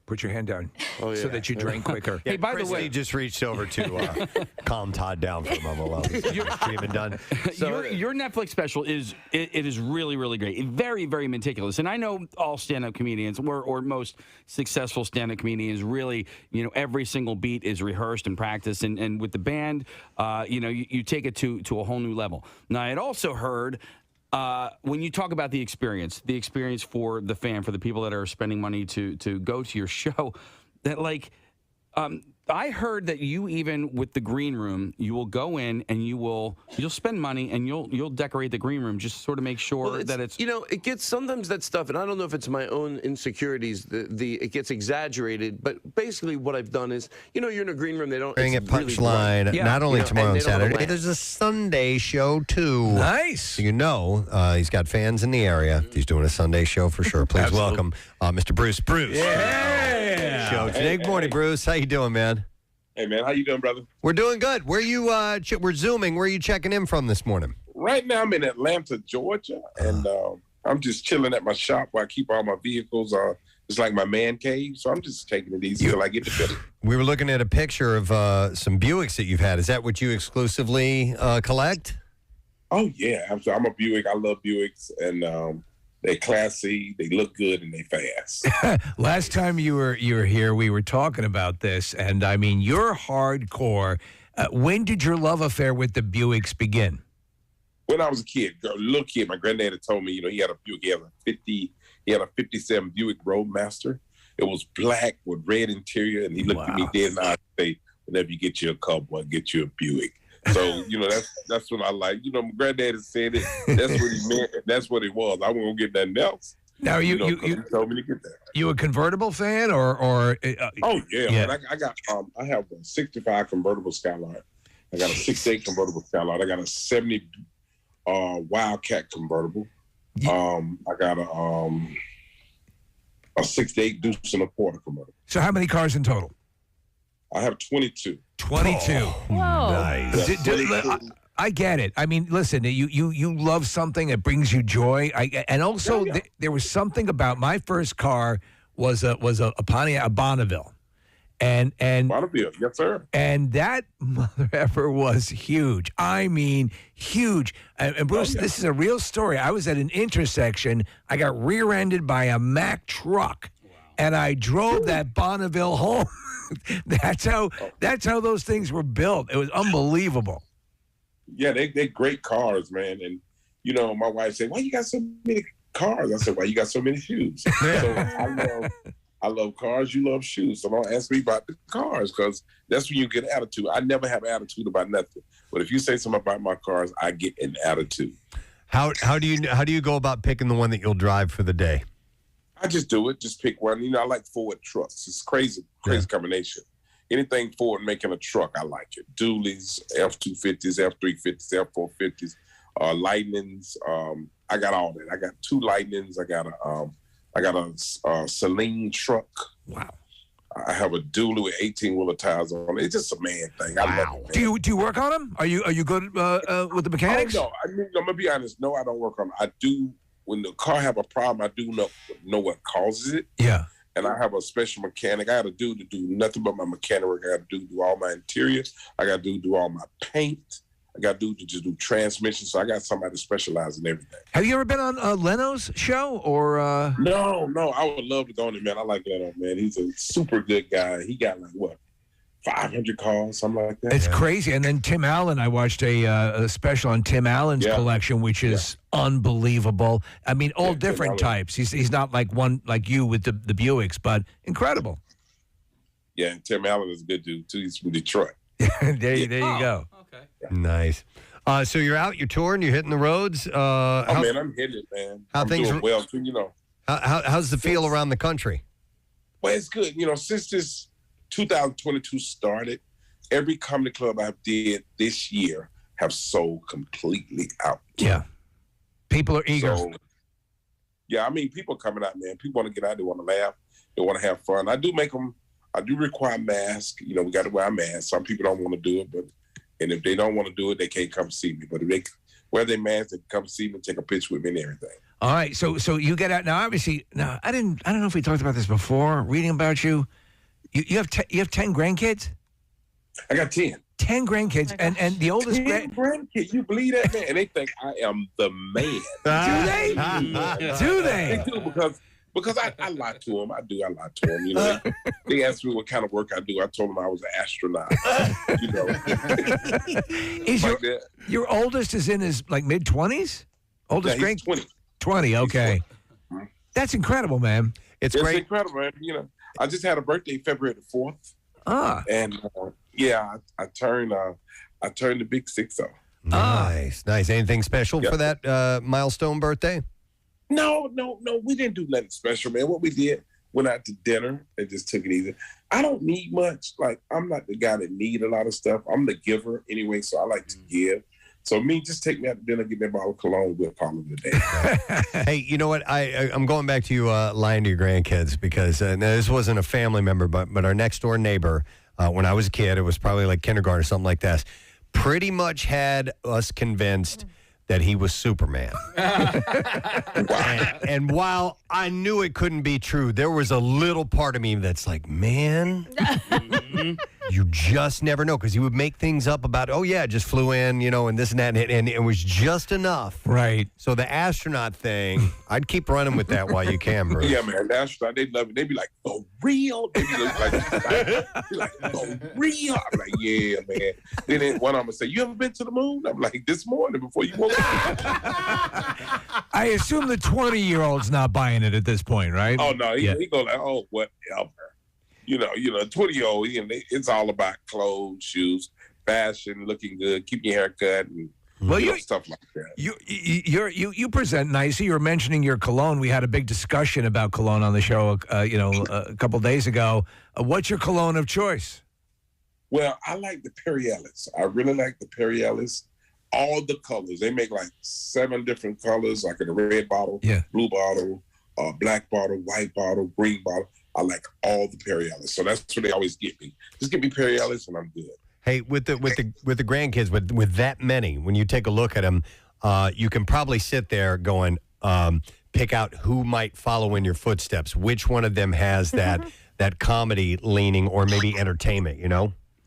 put your hand down so that you drain quicker. Hey, by the way, he just reached over to calm Todd down for a moment while he's streaming done. So your Netflix special is really, really great. Very, very meticulous. And I know all stand-up comedians or most successful stand-up comedians really, every single beat is rehearsed and practiced. And with the band, you take it to a whole new level. Now, I had also heard when you talk about the experience for the fan, for the people that are spending money to go to your show, that I heard that you, even with the green room, you will go in and you'll spend money and you'll decorate the green room just to sort of make sure that it's it gets sometimes that stuff, and I don't know if it's my own insecurities. It gets exaggerated, but basically what I've done is you're in a green room. They don't bring a punchline. Really not only tomorrow and Saturday, there's a Sunday show too. Nice. He's got fans in the area. He's doing a Sunday show for sure. Please welcome Mr. Bruce. Yeah. Show today. Good morning, Bruce. How you doing, man? Hey, man. How you doing, brother? We're doing good. Where you? We're Zooming. Where are you checking in from this morning? Right now, I'm in Atlanta, Georgia, and I'm just chilling at my shop where I keep all my vehicles. It's like my man cave, so I'm just taking it easy till I get to bed. We were looking at a picture of some Buicks that you've had. Is that what you exclusively collect? Oh, yeah. I'm a Buick. I love Buicks, and they're classy, they look good, and they fast. Last time you were here, we were talking about this, and I mean, you're hardcore. When did your love affair with the Buicks begin? When I was a little kid, my granddad had told me, he had a Buick. He had a 57 Buick Roadmaster, It was black with red interior, and he looked at me dead in the eye and say, "Whenever you get you a Cowboy, get you a Buick." So that's what I like. My granddaddy said it. That's what he meant. And that's what it was. I wasn't gonna get nothing else. Now he told me to get that. You a convertible fan or? Oh yeah. Man, I got I have a 65 convertible Skyline. I got a 68 convertible Skyline. I got a 70 Wildcat convertible. I got a 68 Deuce and a quarter convertible. So how many cars in total? I have 22. 22. Whoa. Nice. I get it. I mean, listen, you love something that brings you joy. And also there was something about my first car was a Pontiac, a Bonneville. And Bonneville, yes, sir. And that mother effer was huge. I mean, huge. And Bruce, this is a real story. I was at an intersection. I got rear-ended by a Mack truck, and I drove that Bonneville home. That's how those things were built. It was unbelievable. Yeah, they're great cars, man. And my wife said, "Why you got so many cars?" I said, "Why you got so many shoes?" So I love cars. You love shoes. So don't ask me about the cars because that's when you get attitude. I never have attitude about nothing. But if you say something about my cars, I get an attitude. How do you go about picking the one that you'll drive for the day? I just do it. Just pick one. I like Ford trucks. It's crazy combination. Anything Ford making a truck, I like it. Dualies, F-250s, F-350s, F-450s, Lightnings. I got all that. I got 2 Lightnings. I got a Celine truck. Wow. I have a dually with 18-wheeler tires on it. It's just a man thing. I love it, man. Do you work on them? Are you good with the mechanics? Oh, no. I'm gonna be honest. No, I don't work on them. I do. When the car have a problem, I do know what causes it. Yeah. And I have a special mechanic. I got a dude to do nothing but my mechanic work. I got to do all my interiors. I got to do all my paint. I got a dude to just do transmission. So I got somebody to specialize in everything. Have you ever been on Leno's show or? No. I would love to go on it, man. I like Leno, man. He's a super good guy. He got 500 cars, something like that. It's crazy. And then Tim Allen, I watched a special on Tim Allen's collection, which is unbelievable. I mean, all different types. He's not like one like you with the Buicks, but incredible. Yeah, and Tim Allen is a good dude too. He's from Detroit. there you go. Okay. Nice. So you're out, you're touring, you're hitting the roads. Man, I'm hitting it, man. How I'm doing well too, How's the feel around the country? Well, it's good. Since this 2022 started, every comedy club I've did this year have sold completely out. Yeah. People are eager. So, people coming out, man. People want to get out. They want to laugh. They want to have fun. I do require masks. We got to wear a mask. Some people don't want to do it, and if they don't want to do it, they can't come see me. But if they wear their mask, they can come see me, take a picture with me and everything. All right. So you get out. Now, obviously, I don't know if we talked about this before, reading about you. You have 10 grandkids? I got 10. 10 grandkids, and the oldest grandkids. You believe that, man? And they think I am the man. Do they? Do they? They do because I lie to them. I lie to them. They asked me what kind of work I do. I told them I was an astronaut. Is your oldest is in his mid-20s? Oldest he's 20. 20. Okay, that's incredible, man. It's great. It's incredible, man. I just had a birthday February the 4th. And I turned the big 6-0. Nice. Anything special for that milestone birthday? No, we didn't do nothing special, man. What we did, went out to dinner and just took it easy. I don't need much. I'm not the guy that need a lot of stuff. I'm the giver anyway, so I like to give. So just take me out to dinner, give me a bottle of cologne, we'll call it a day. Hey, you know what? I'm going back to you lying to your grandkids because this wasn't a family member, but our next door neighbor, when I was a kid, it was probably like kindergarten or something like that, pretty much had us convinced that he was Superman. and while I knew it couldn't be true, there was a little part of me that's like, man, you just never know. Because he would make things up about, just flew in, and this and that. And it was just enough. Right. So the astronaut thing, I'd keep running with that while you can, Bruce. Yeah, man. The astronaut, they love it. They'd be like, for real? They'd be like, for real? I'm like, yeah, man. Then one of them would say, you ever been to the moon? I'm like, this morning before you woke up. I assume the 20-year-old's not buying it at this point, right? Oh no, he go like, oh, whatever. You know, 20-year-old. It's all about clothes, shoes, fashion, looking good, keeping your hair cut, and stuff like that. You present nicely. You were mentioning your cologne. We had a big discussion about cologne on the show, a couple days ago. What's your cologne of choice? Well, I like the Perry Ellis. I really like the Perry Ellis. All the colors. They make like 7 different colors, like in a red bottle, blue bottle, black bottle, white bottle, green bottle. I like all the Perry Ellis. So that's what they always get me. Just give me Perry Ellis and I'm good. Hey, with the grandkids, with that many, when you take a look at them, you can probably sit there going, pick out who might follow in your footsteps. Which one of them has that comedy leaning or maybe entertainment,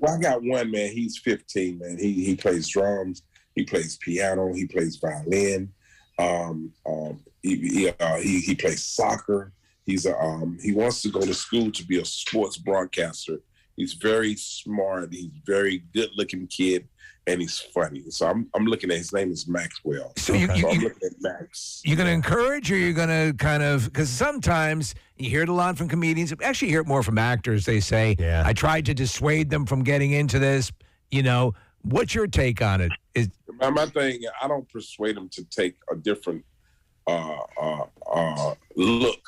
Well, I got one, man. He's 15, man. He plays drums. He plays piano. He plays violin. He plays soccer. He wants to go to school to be a sports broadcaster. He's very smart. He's very good-looking kid, and he's funny. So I'm looking at his name is Maxwell. So I'm looking at Max. You're going to encourage, or you're going to kind of, because sometimes you hear it a lot from comedians. Actually, you hear it more from actors. They say, "I tried to dissuade them from getting into this." What's your take on it? My thing, I don't persuade them to take a different look.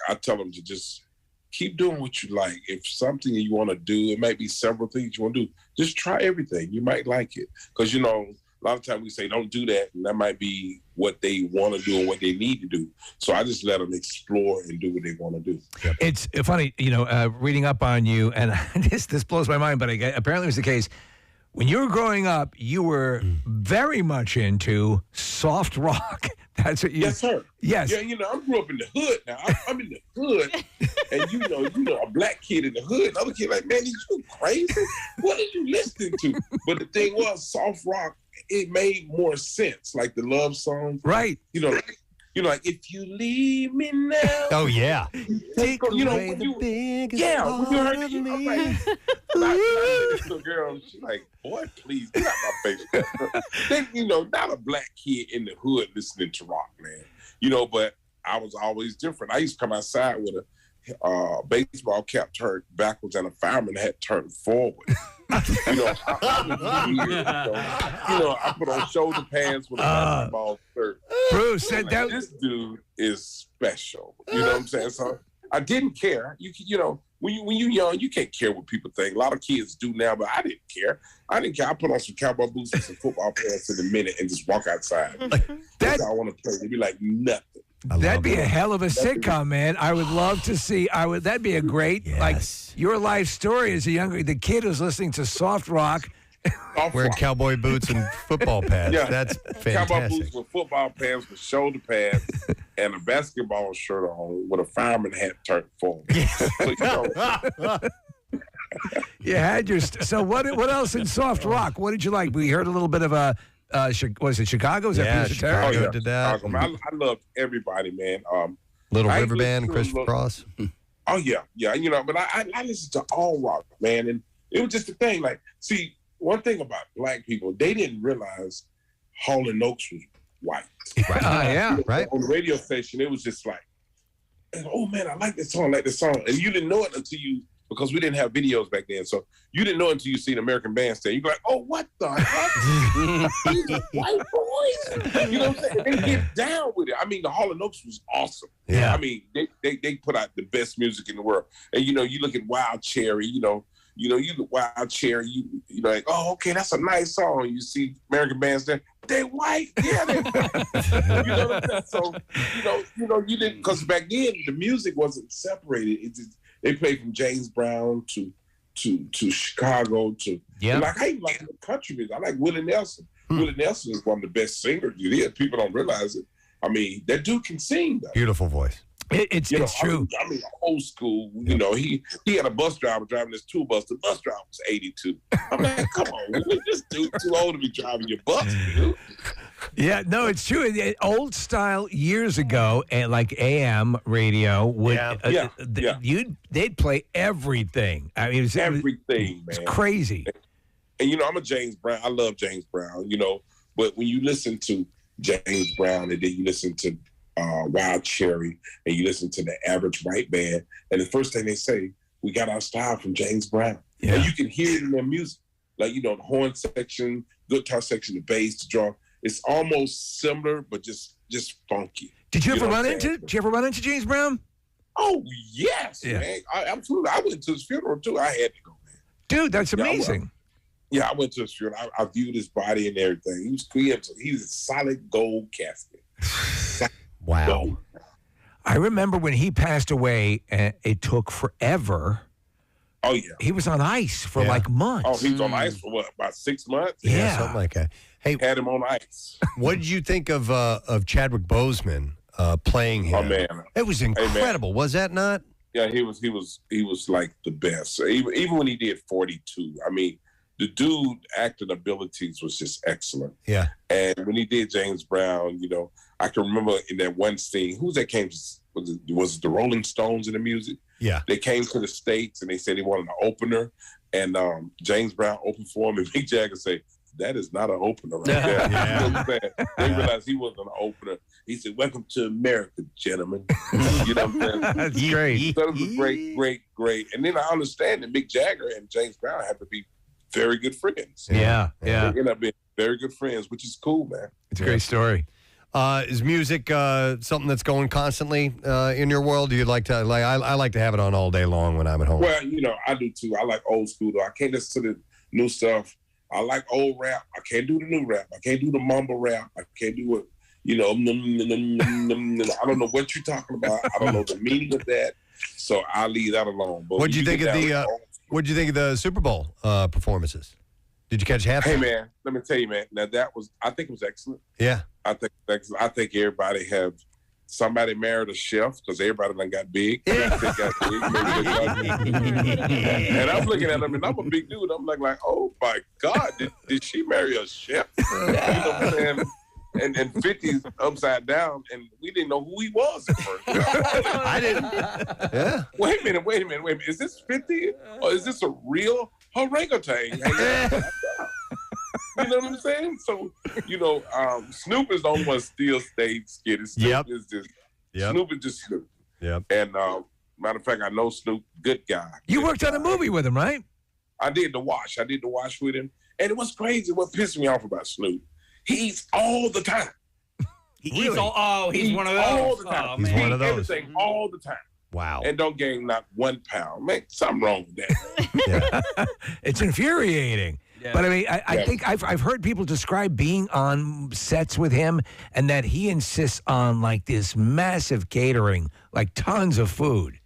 I tell them to just keep doing what you like. If something you want to do, it might be several things you want to do. Just try everything. You might like it. Because, a lot of times we say, don't do that. And that might be what they want to do or what they need to do. So I just let them explore and do what they want to do. Yep. It's funny, reading up on you, and this blows my mind, but apparently it was the case. When you were growing up, you were very much into soft rock. That's what you... Yes, sir. Yes. Yeah, I grew up in the hood now. I'm in the hood. And, a black kid in the hood. Another kid like, man, you crazy? What are you listening to? But the thing was, soft rock, it made more sense. Like the love songs. Right. Like, if you leave me now. Oh, yeah. Take away the biggest when you heard it, I'm like, the girl, she's like, boy, please, get out my face. Then, not a black kid in the hood listening to rock, man. But I was always different. I used to come outside with a baseball cap turned backwards and a fireman hat turned forward. I put on shoulder pads with a basketball shirt. Bruce said that this dude is special. You know what I'm saying? So I didn't care. When you're young, you can't care what people think. A lot of kids do now, but I didn't care. I put on some cowboy boots and some football pants in a minute and just walk outside. That's how I want to play. It'd be like nothing. That'd be a hell of a sitcom, man. I would love to see. That'd be a great, your life story as the kid who's listening to soft rock. Wearing cowboy boots and football pads. Yeah. That's fantastic. Cowboy boots with football pads with shoulder pads and a basketball shirt on with a fireman hat turned forward. You had your... So what else in soft rock? What did you like? We heard a little bit of was it Chicago? Was that Piece of Terror? Chicago did that. I loved everybody, man. Little River Band, Christopher Cross. Oh, yeah. But I listened to all rock, man. And it was just the thing. Like, see, one thing about black people, they didn't realize Hall & Oates was white. Right. Right. On the radio station, it was just like, oh, man, I like this song, And you didn't know it until because we didn't have videos back then. So you didn't know until you seen American Bandstand. You're like, oh, what the heck? These white boys. You know what I'm saying? They get down with it. I mean, the Hall & Oates was awesome. Yeah. I mean, they put out the best music in the world. And, you look at Wild Cherry, you look Wild Cherry, you like, oh, okay, that's a nice song. You see American Bandstand, they white. Yeah, they white. You know what I'm saying? So, you didn't, because back then, the music wasn't separated. It just, they played from James Brown to Chicago to like I even like the country music. I like Willie Nelson. Willie Nelson is one of the best singers. People don't realize it. I mean, that dude can sing though. Beautiful voice. It's true. I mean, old school. He had a bus driver driving this tour bus. The bus driver was 82. I'm like, come on, this dude too old to be driving your bus, dude. Yeah, no, it's true. Old style years ago, and like AM radio would they'd play everything. I mean, everything, man. It's crazy. And I'm a James Brown. I love James Brown. But when you listen to James Brown and then you listen to Wild Cherry, and you listen to the Average White Band, and the first thing they say, we got our style from James Brown. Yeah. And you can hear it in their music. Like, the horn section, guitar section, the bass, the drum. It's almost similar, but just funky. Did you ever run into James Brown? Oh, yes, man. Absolutely. I went to his funeral, too. I had to go, man. Dude, that's amazing. I went to his funeral. I viewed his body and everything. He was a solid gold casket. Wow. Gold. I remember when he passed away, it took forever. Oh, yeah. He was on ice for like months. Oh, he was on ice for what, about 6 months? Yeah. Something like that. Hey, had him on ice. What did you think of Chadwick Boseman playing him? Oh, man. It was incredible, was that not? Yeah, he was like the best. Even when he did 42, I mean, the dude acting abilities was just excellent. Yeah. And when he did James Brown, I can remember in that one scene, who's that came? Was it the Rolling Stones in the music? Yeah. They came to the States and they said they wanted an opener, and James Brown opened for him, and Mick Jagger said, that is not an opener right there. Yeah. You know what I'm saying? They realized he wasn't an opener. He said, welcome to America, gentlemen. You know what I'm saying? That's great. So it was great. And then I understand that Mick Jagger and James Brown have to be very good friends. Yeah. They end up being very good friends, which is cool, man. It's a great story. Is music something that's going constantly in your world? Do you like to I like to have it on all day long when I'm at home. Well, I do too. I like old school though. I can't listen to the new stuff. I like old rap. I can't do the new rap. I can't do the mumble rap. I can't do it. I don't know what you're talking about. I don't know the meaning of that. So I'll leave that alone. But What'd you think of the Super Bowl performances? Did you catch half? Hey man, let me tell you, man. Now I think it was excellent. Yeah. I think everybody have somebody married a chef because everybody done got big. And I'm looking at them and I'm a big dude. I'm like, oh my God, did she marry a chef? You know what I'm saying? And 50's upside down, and we didn't know who he was at first. I didn't. Yeah. Wait a minute. Is this 50 or is this a real orangutan? You know what I'm saying? So, Snoop is the only one still stayed skinny. Snoop is just Snoop is just Snoop. Yep. And matter of fact, I know Snoop, good guy. You worked on a movie with him, right? I did The Wash. With him. And it was crazy. What pissed me off about Snoop, he eats all the time. He eats he's one of those. All the time. He's one of those. Everything all the time. Wow. And don't gain not 1 pound. Man, something wrong with that. Yeah. It's infuriating. Yeah. But I mean, I think I've heard people describe being on sets with him and that he insists on like this massive catering, like tons of food.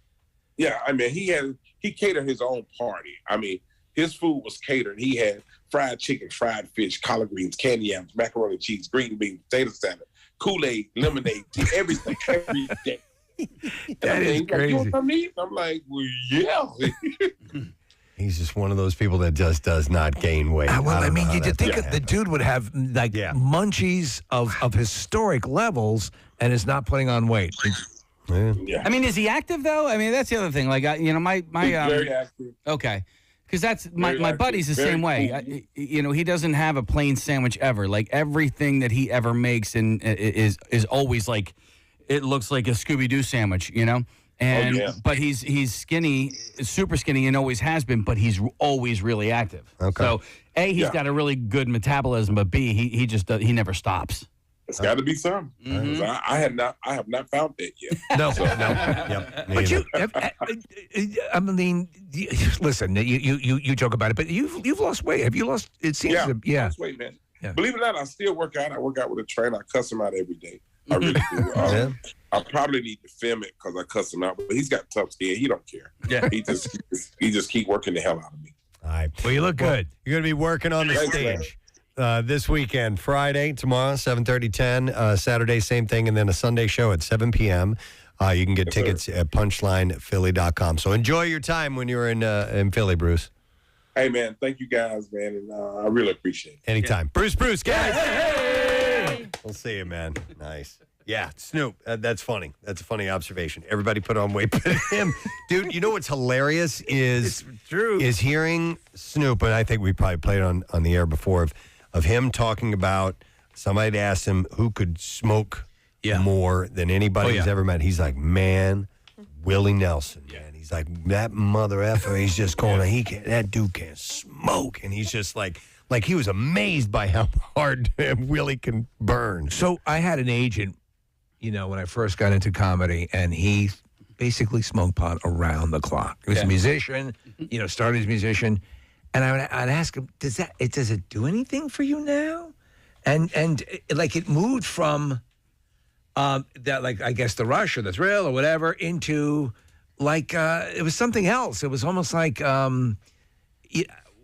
Yeah, I mean, he catered his own party. I mean, his food was catered. He had fried chicken, fried fish, collard greens, candy yams, macaroni and cheese, green beans, potato salad, Kool-Aid, lemonade, tea, everything, every day. That is crazy. Like, you want something to eat? I'm like, well, yeah. He's just one of those people that just does not gain weight. Well, I mean, you think the dude would have like munchies of historic levels and is not putting on weight. Yeah. I mean, is he active though? I mean, that's the other thing. Like, my He's very active. Okay. Because that's my buddy's the same way. He doesn't have a plain sandwich ever. Like everything that he ever makes and is always like, it looks like a Scooby-Doo sandwich, And but he's skinny, super skinny, and always has been. But he's always really active. Okay. So A, he's got a really good metabolism, but B, he never stops. It's got to be some. Mm-hmm. I have not found that yet. No. So, Yep. But I mean, listen, you joke about it, but you've lost weight. Have you lost? It seems. I lost weight, man. Yeah. Believe it or not, I still work out. I work out with a trainer. I cuss him out every day. I really do. I probably need to film it because I cuss him out, but he's got tough skin. He don't care. Yeah. He just keep working the hell out of me. All right. Well, you look good. You're going to be working on the stage this weekend, Friday, tomorrow, 7:30, 10. Saturday, same thing, and then a Sunday show at 7 p.m. You can get tickets at punchlinephilly.com. So enjoy your time when you're in Philly, Bruce. Hey, man, thank you guys, man, and I really appreciate it. Anytime. Yeah. Bruce, guys. Hey! We'll see you, man. Nice. Yeah, Snoop. That's funny. That's a funny observation. Everybody put on weight, but him, dude. You know what's hilarious is hearing Snoop, and I think we probably played on the air before of him talking about somebody asked him who could smoke more than anybody he's ever met. He's like, man, Willie Nelson, man. He's like, that mother effer, he's just going, that dude can't smoke. And he's just like he was amazed by how hard Willie can burn. So I had an agent, when I first got into comedy, and he basically smoked pot around the clock. He was a musician, started as a musician. And I'd ask him, does it do anything for you now? And it moved from that, I guess the rush or the thrill or whatever, into it was something else. It was almost like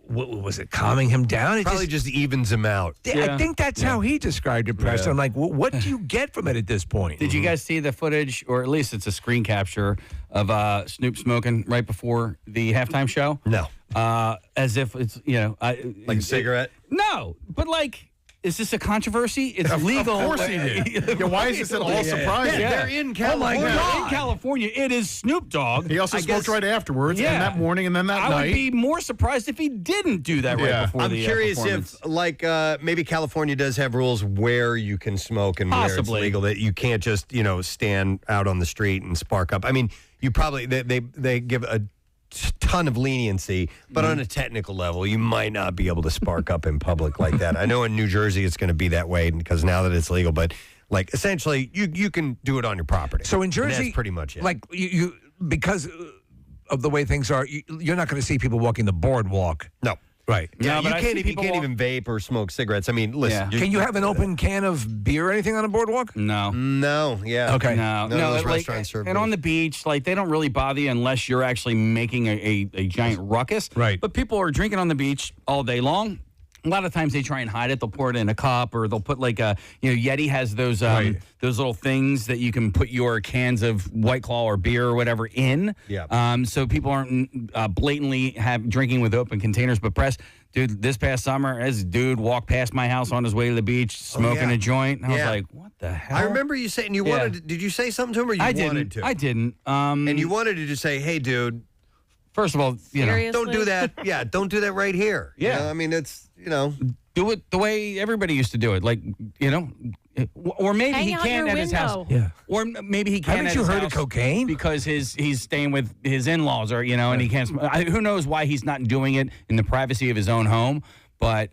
was it calming him down? It probably just evens him out. I think that's how he described it, Preston. I'm like, what do you get from it at this point? Did you guys see the footage, or at least it's a screen capture of Snoop smoking right before the halftime show? No. As if it's, like a cigarette? No, but is this a controversy? It's legal. Of course he did. Why is this at all surprising? They're in California. Oh my God. In California, it is Snoop Dogg. He also smoked right afterwards, and that morning, and then that night. I would be more surprised if he didn't do that right before the I'm curious performance. if, maybe California does have rules where you can smoke and where it's legal, that you can't just, stand out on the street and spark up. I mean, you probably, they give a ton of leniency, but on a technical level, you might not be able to spark up in public like that. I know in New Jersey it's going to be that way because now that it's legal, but essentially you can do it on your property. So in Jersey, that's pretty much it. You because of the way things are, you're not going to see people walking the boardwalk. No. Right. Yeah, you can't even vape or smoke cigarettes. I mean, listen. Can you have an open can of beer or anything on a boardwalk? No. No, yeah. Okay. No, those restaurants serve and on the beach, they don't really bother you unless you're actually making a giant ruckus. Right. But people are drinking on the beach all day long. A lot of times they try and hide it. They'll pour it in a cup, or they'll put Yeti has those those little things that you can put your cans of White Claw or beer or whatever in. Yeah. So people aren't blatantly drinking with open containers. But dude, this past summer, this dude walked past my house on his way to the beach smoking a joint. And I was like, what the hell? I remember you saying you wanted. Did you say something to him, or you wanted to? I didn't. And you wanted to just say, "Hey, dude." First of all, don't do that. Yeah, don't do that right here. Yeah. I mean, it's, do it the way everybody used to do it. Or maybe he can at his house. Yeah. Or maybe he can. Haven't you heard of cocaine? Because he's staying with his in-laws, or and he can't. Who knows why he's not doing it in the privacy of his own home? But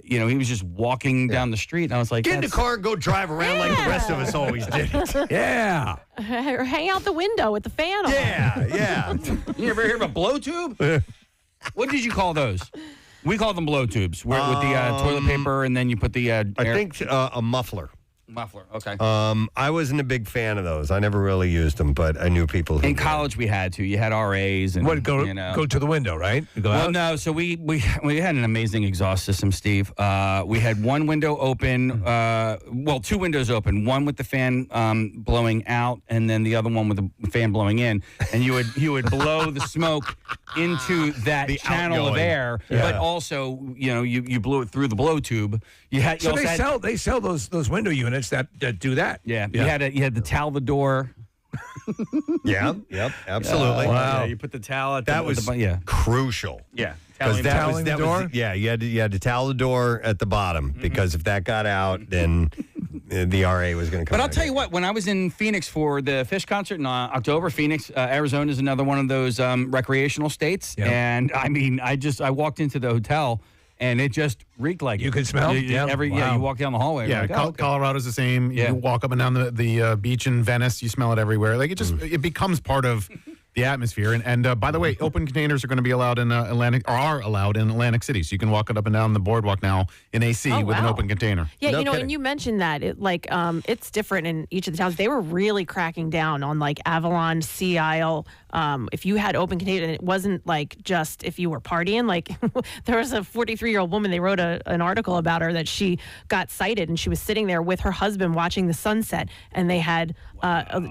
he was just walking down the street, and I was like, get in the car and go drive around like the rest of us always did. Yeah. Or hang out the window with the fan on. Yeah. You ever hear of a blow tube? What did you call those? We call them blow tubes, with the toilet paper, and then you put the. I think a muffler. Muffler, okay. I wasn't a big fan of those. I never really used them, but I knew people who in college we had to. You had RAs and go to the window, right? No. So we had an amazing exhaust system, Steve. We had one window open, two windows open. One with the fan blowing out, and then the other one with the fan blowing in. And you would blow the smoke into that channel of air, but also you blew it through the blow tube. They sell those window units that do that. Yeah. You had to towel the door. Yep, absolutely. Wow. Yeah, you put the towel at that was crucial. Yeah. Because that was you had to towel the door at the bottom, because if that got out, then the RA was going to come. But I'll tell you what, when I was in Phoenix for the Fish concert in October, Phoenix, Arizona is another one of those recreational states. Yeah. And I mean, I walked into the hotel, and it just reeked like you could smell. You walk down the hallway. Yeah, Colorado's the same. You walk up and down the beach in Venice, you smell it everywhere. It becomes part of the atmosphere. And by the way, open containers are going to be allowed in Atlantic City. So you can walk it up and down the boardwalk now in AC with an open container. Yeah, and you mentioned that it's different in each of the towns. They were really cracking down on Avalon, Sea Isle. If you had open container, and it wasn't just if you were partying. There was a 43-year-old woman. They wrote an article about her that she got cited, and she was sitting there with her husband watching the sunset, and they had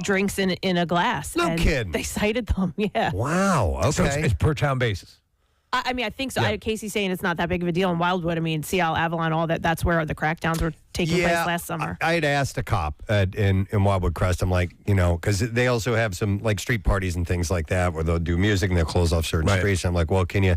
drinks in a glass. No kidding. They cited them. Yeah. Wow. Okay. So it's per town basis. I mean, I think so. Yeah. Casey's saying it's not that big of a deal in Wildwood. I mean, Sea Isle, Avalon, all that. That's where the crackdowns were taking place last summer. I had asked a cop in Wildwood Crest. I'm like, because they also have some street parties and things like that where they'll do music and they'll close off certain streets. I'm like, well, can you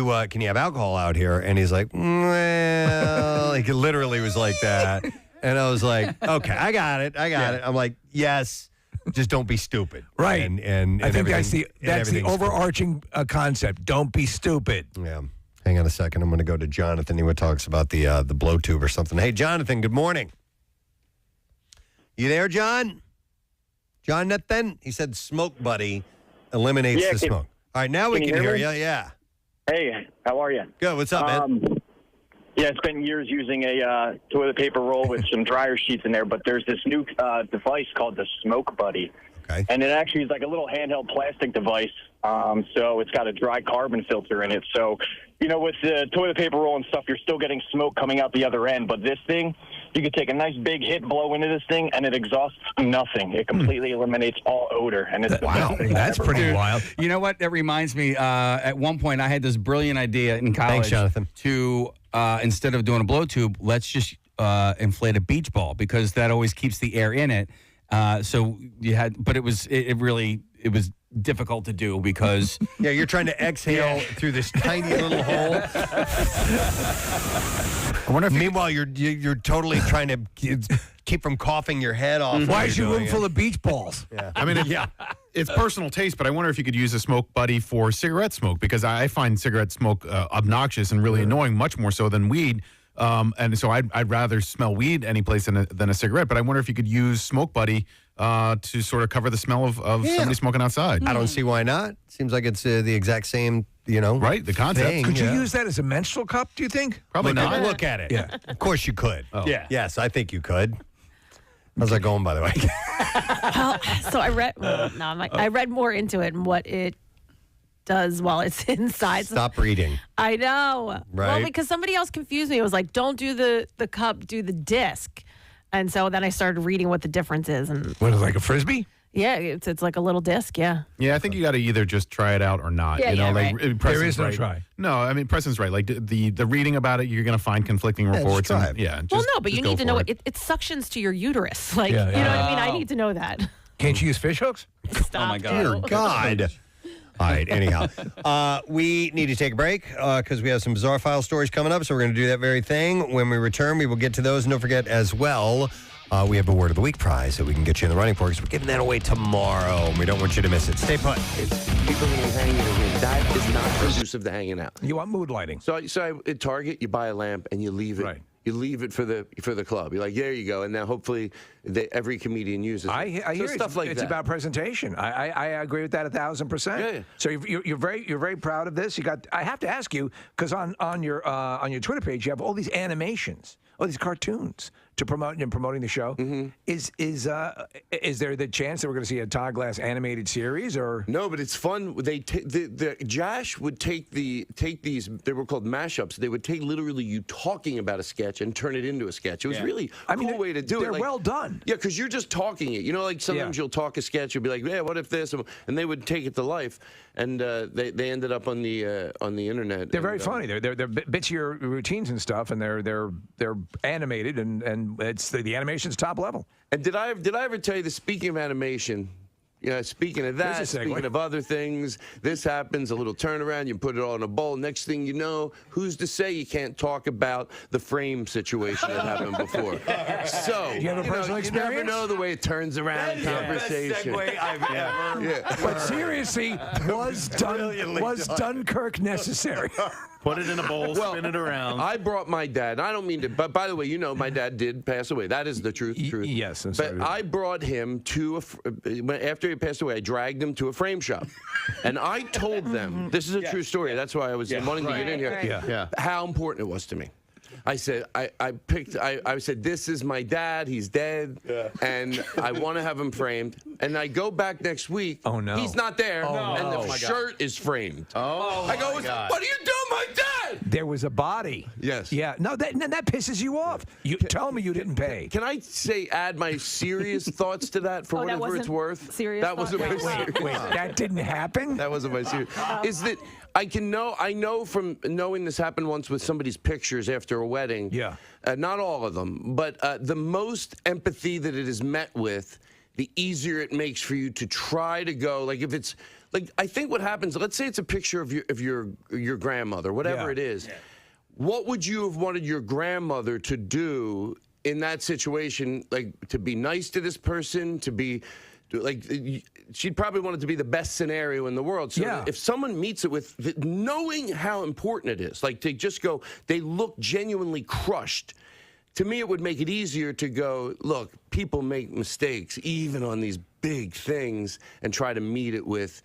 have alcohol out here? And he's like, well, he literally was like that. And I was like, okay, I got it. I'm like, yes, just don't be stupid. Right. And I think that's the overarching concept. Don't be stupid. Yeah. Hang on a second. I'm going to go to Jonathan. He talks about the blow tube or something. Hey, Jonathan, good morning. You there, John? Jonathan? He said smoke buddy eliminates the smoke. All right, now we can hear you. Yeah. Hey, how are you? Good. What's up, man? Yeah, I spent years using a toilet paper roll with some dryer sheets in there, but there's this new device called the Smoke Buddy. Okay. And it actually is like a little handheld plastic device. So it's got a dry carbon filter in it. So, with the toilet paper roll and stuff, you're still getting smoke coming out the other end. But this thing, you could take a nice big hit, blow into this thing, and it exhausts nothing. It completely eliminates all odor. And it's that's pretty wild. You know what? That reminds me. At one point, I had this brilliant idea in college. Thanks, Jonathan. To instead of doing a blow tube, let's just inflate a beach ball because that always keeps the air in it. So you had, but it was difficult to do because you're trying to exhale through this tiny little hole. I wonder if meanwhile you're totally trying to keep from coughing your head off. Why is your room full of beach balls? Yeah. I mean, it's personal taste, but I wonder if you could use a smoke buddy for cigarette smoke because I find cigarette smoke obnoxious and really annoying, much more so than weed. And so I'd rather smell weed any place than a cigarette. But I wonder if you could use Smoke Buddy to sort of cover the smell of somebody smoking outside. I don't see why not. Seems like it's the exact same, right? The concept. thing, Could you use that as a menstrual cup, do you think? Probably not. Look at it. Yeah. Of course you could. Oh. Yeah. Yes, I think you could. How's that going, by the way? Well, so I read more into it and what it does while it's inside. Stop reading. I know. Right. Well, because somebody else confused me. It was like, don't do the cup, do the disc. And so then I started reading what the difference is. And what is it, like a Frisbee? Yeah, it's like a little disc, yeah. Yeah, I think you got to either just try it out or not. Yeah, right. There is no try. No, I mean, Preston's right. Like the reading about it, you're going to find conflicting reports. Just try it. Well, no, but you need to know it suctions to your uterus. Like, you know what I mean? I need to know that. Can't you use fish hooks? Stop. Oh, my God. Dear God. All right, anyhow. We need to take a break because we have some bizarre file stories coming up, so we're going to do that very thing. When we return, we will get to those. And don't forget as well, we have a Word of the Week prize that we can get you in the running for because we're giving that away tomorrow. And we don't want you to miss it. Stay put. People who are hanging around. That is not conducive to hanging out. You want mood lighting. So at Target, you buy a lamp and you leave it. Right. You leave it for the club. You're like, there you go. And now hopefully every comedian uses it. I hear stuff like that. It's about presentation. I agree with that 1,000%. Yeah. So you're very proud of this. I have to ask you because on your Twitter page you have all these animations, all these cartoons to promoting the show. Mm-hmm. Is there the chance that we're going to see a Todd Glass animated series or no? But it's fun. They Josh would take these. They were called mashups. They would take literally you talking about a sketch and turn it into a sketch. It was really a cool way to do it. They're well done. Yeah, because you're just talking it. Like sometimes you'll talk a sketch. You'll be like, yeah, what if this? And they would take it to life. And they ended up on the internet. They're very funny. They're bits of your routines and stuff, and they're animated and it's the animation's top level. And did I ever tell you that speaking of animation? Speaking of that, speaking of other things, this happens, a little turnaround, you put it all in a bowl. Next thing you know, who's to say you can't talk about the frame situation that happened before? So, you have a personal experience? You never know the way it turns around in conversation. Best segue I've ever. Yeah. But seriously, was Dunkirk necessary? Put it in a bowl, spin it around. I brought my dad. I don't mean to, but by the way, my dad did pass away. That is the truth. Yes. But I brought him to after he passed away, I dragged him to a frame shop. And I told them, this is a true story. That's why I was wanting to get in here. How important it was to me. I said, I said, this is my dad. He's dead. And I want to have him framed. And I go back next week. Oh, no. He's not there. Oh, and no. the shirt is framed. Oh, I go, what are you doing, my dad? There was a body. Yes. Yeah. No, that pisses you off. You tell me you didn't pay. Can I add my serious thoughts to that for whatever it's worth? Serious that wasn't my serious. Wait, that didn't happen? That wasn't my serious. Is that I know from knowing this happened once with somebody's pictures after a wedding. Yeah. Not all of them, but the most empathy that it is met with, the easier it makes for you to try to go. Like if it's like I think what happens. Let's say it's a picture of your grandmother, whatever it is. Yeah. What would you have wanted your grandmother to do in that situation, like to be nice to this person, to be like, she'd probably want it to be the best scenario in the world. So if someone meets it with knowing how important it is, like to just go, they look genuinely crushed. To me, it would make it easier to go, look, people make mistakes, even on these big things, and try to meet it with,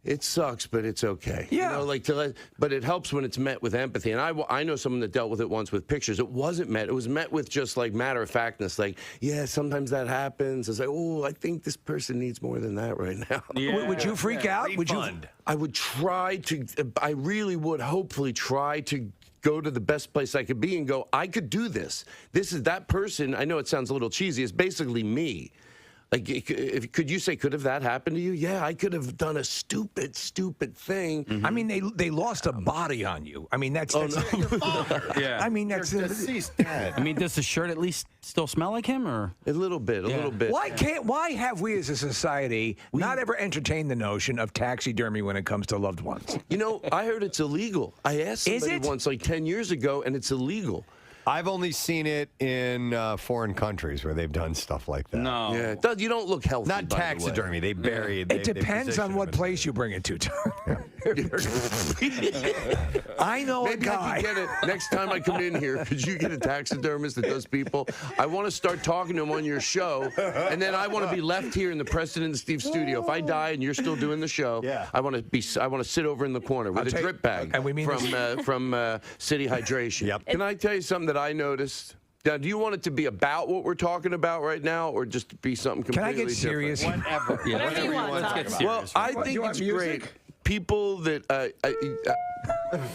it sucks, but it's okay. Yeah. You know, but it helps when it's met with empathy. And I know someone that dealt with it once with pictures. It wasn't met. It was met with just like matter-of-factness. Like, yeah, sometimes that happens. It's like, oh, I think this person needs more than that right now. Yeah. Would you freak out? Refund. Would you? I would try to, I really would hopefully try to go to the best place I could be and go, I could do this. This is that person. I know it sounds a little cheesy. It's basically me. Like, could you say, could have that happened to you? Yeah, I could have done a stupid thing. I mean, they lost a body on you. I mean, that's no. your father. Yeah. I mean, that's deceased dad. I mean, does the shirt at least still smell like him, or a little bit? Why have we as a society not ever entertained the notion of taxidermy when it comes to loved ones? You know, I heard it's illegal. I asked somebody once, like 10 years ago, and it's illegal. I've only seen it in foreign countries where they've done stuff like that. No. Yeah, you don't look healthy. Not by the way. taxidermy. They bury it. It depends on what place you bring it to. I know Maybe a guy. I could get it next time I come in here. Could you get a taxidermist that does people? I want to start talking to him on your show, and then I want to be left here in the Preston and Steve studio. If I die and you're still doing the show, I want to sit over in the corner with a drip bag from City Hydration. Yep. Can I tell you something that I noticed? Now, do you want it to be about what we're talking about right now, or just be something completely Can I get serious? different? Whatever. Yeah, Whatever you want. let's get serious. Well, I think it's great. People that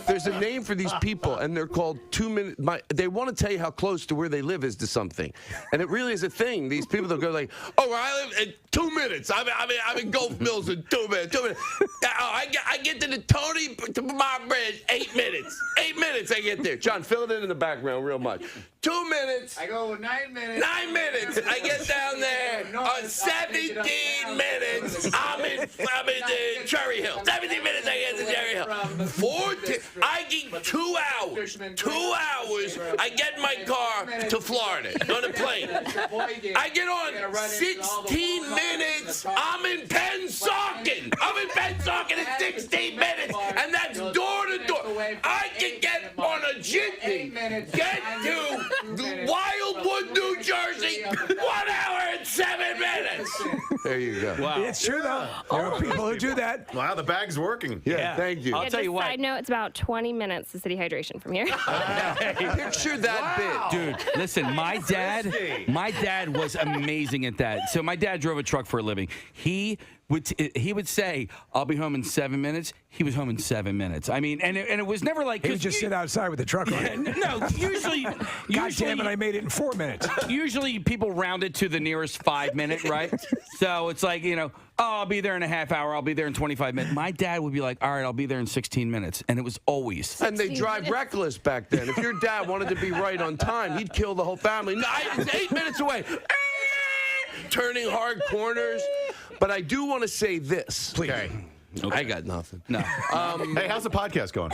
there's a name for these people, and they're called 2 minute. They want to tell you how close to where they live is to something, and it really is a thing. These people that go like, "Oh, I live in 2 minutes. I'm in Gulf Mills in 2 minutes. 2 minutes. I get to the Tony to my bridge 8 minutes. 8 minutes I get there. John, fill it in the background real much. 2 minutes. I go 9 minutes. 9 minutes. I get down there on 17 minutes. I'm in Cherry Hill. 17 minutes. I get to Cherry Hill. 14. I get 2 hours. 2 hours. I get in my car to Florida on a plane. I get on 16 minutes. I'm in Pennsauken. I'm in Pennsauken in 16 minutes, and that's door to door. I can get on a jitney, get to Wildwood, New Jersey, 1 hour and 7 minutes. There you go. Wow. It's true, though. There are people who do that. Wow, the bag's working. Yeah. Thank you. I'll tell you what. Side note, it's about 20 minutes to City Hydration from here. Picture that bit. Dude, listen, my dad was amazing at that. So my dad drove a truck for a living. He would say, "I'll be home in 7 minutes." He was home in 7 minutes. I mean, and it was never like he would just sit outside with the truck on. No, usually, God damn it, I made it in 4 minutes. Usually, people round it to the nearest 5 minute, right? So it's like, oh, I'll be there in a half hour. I'll be there in 25 minutes. My dad would be like, all right, I'll be there in 16 minutes, and it was always. And they drive reckless back then. If your dad wanted to be right on time, he'd kill the whole family. No, it's 8 minutes away. Turning hard corners. But I do want to say this. Please. Okay. I got nothing. No. Hey, how's the podcast going?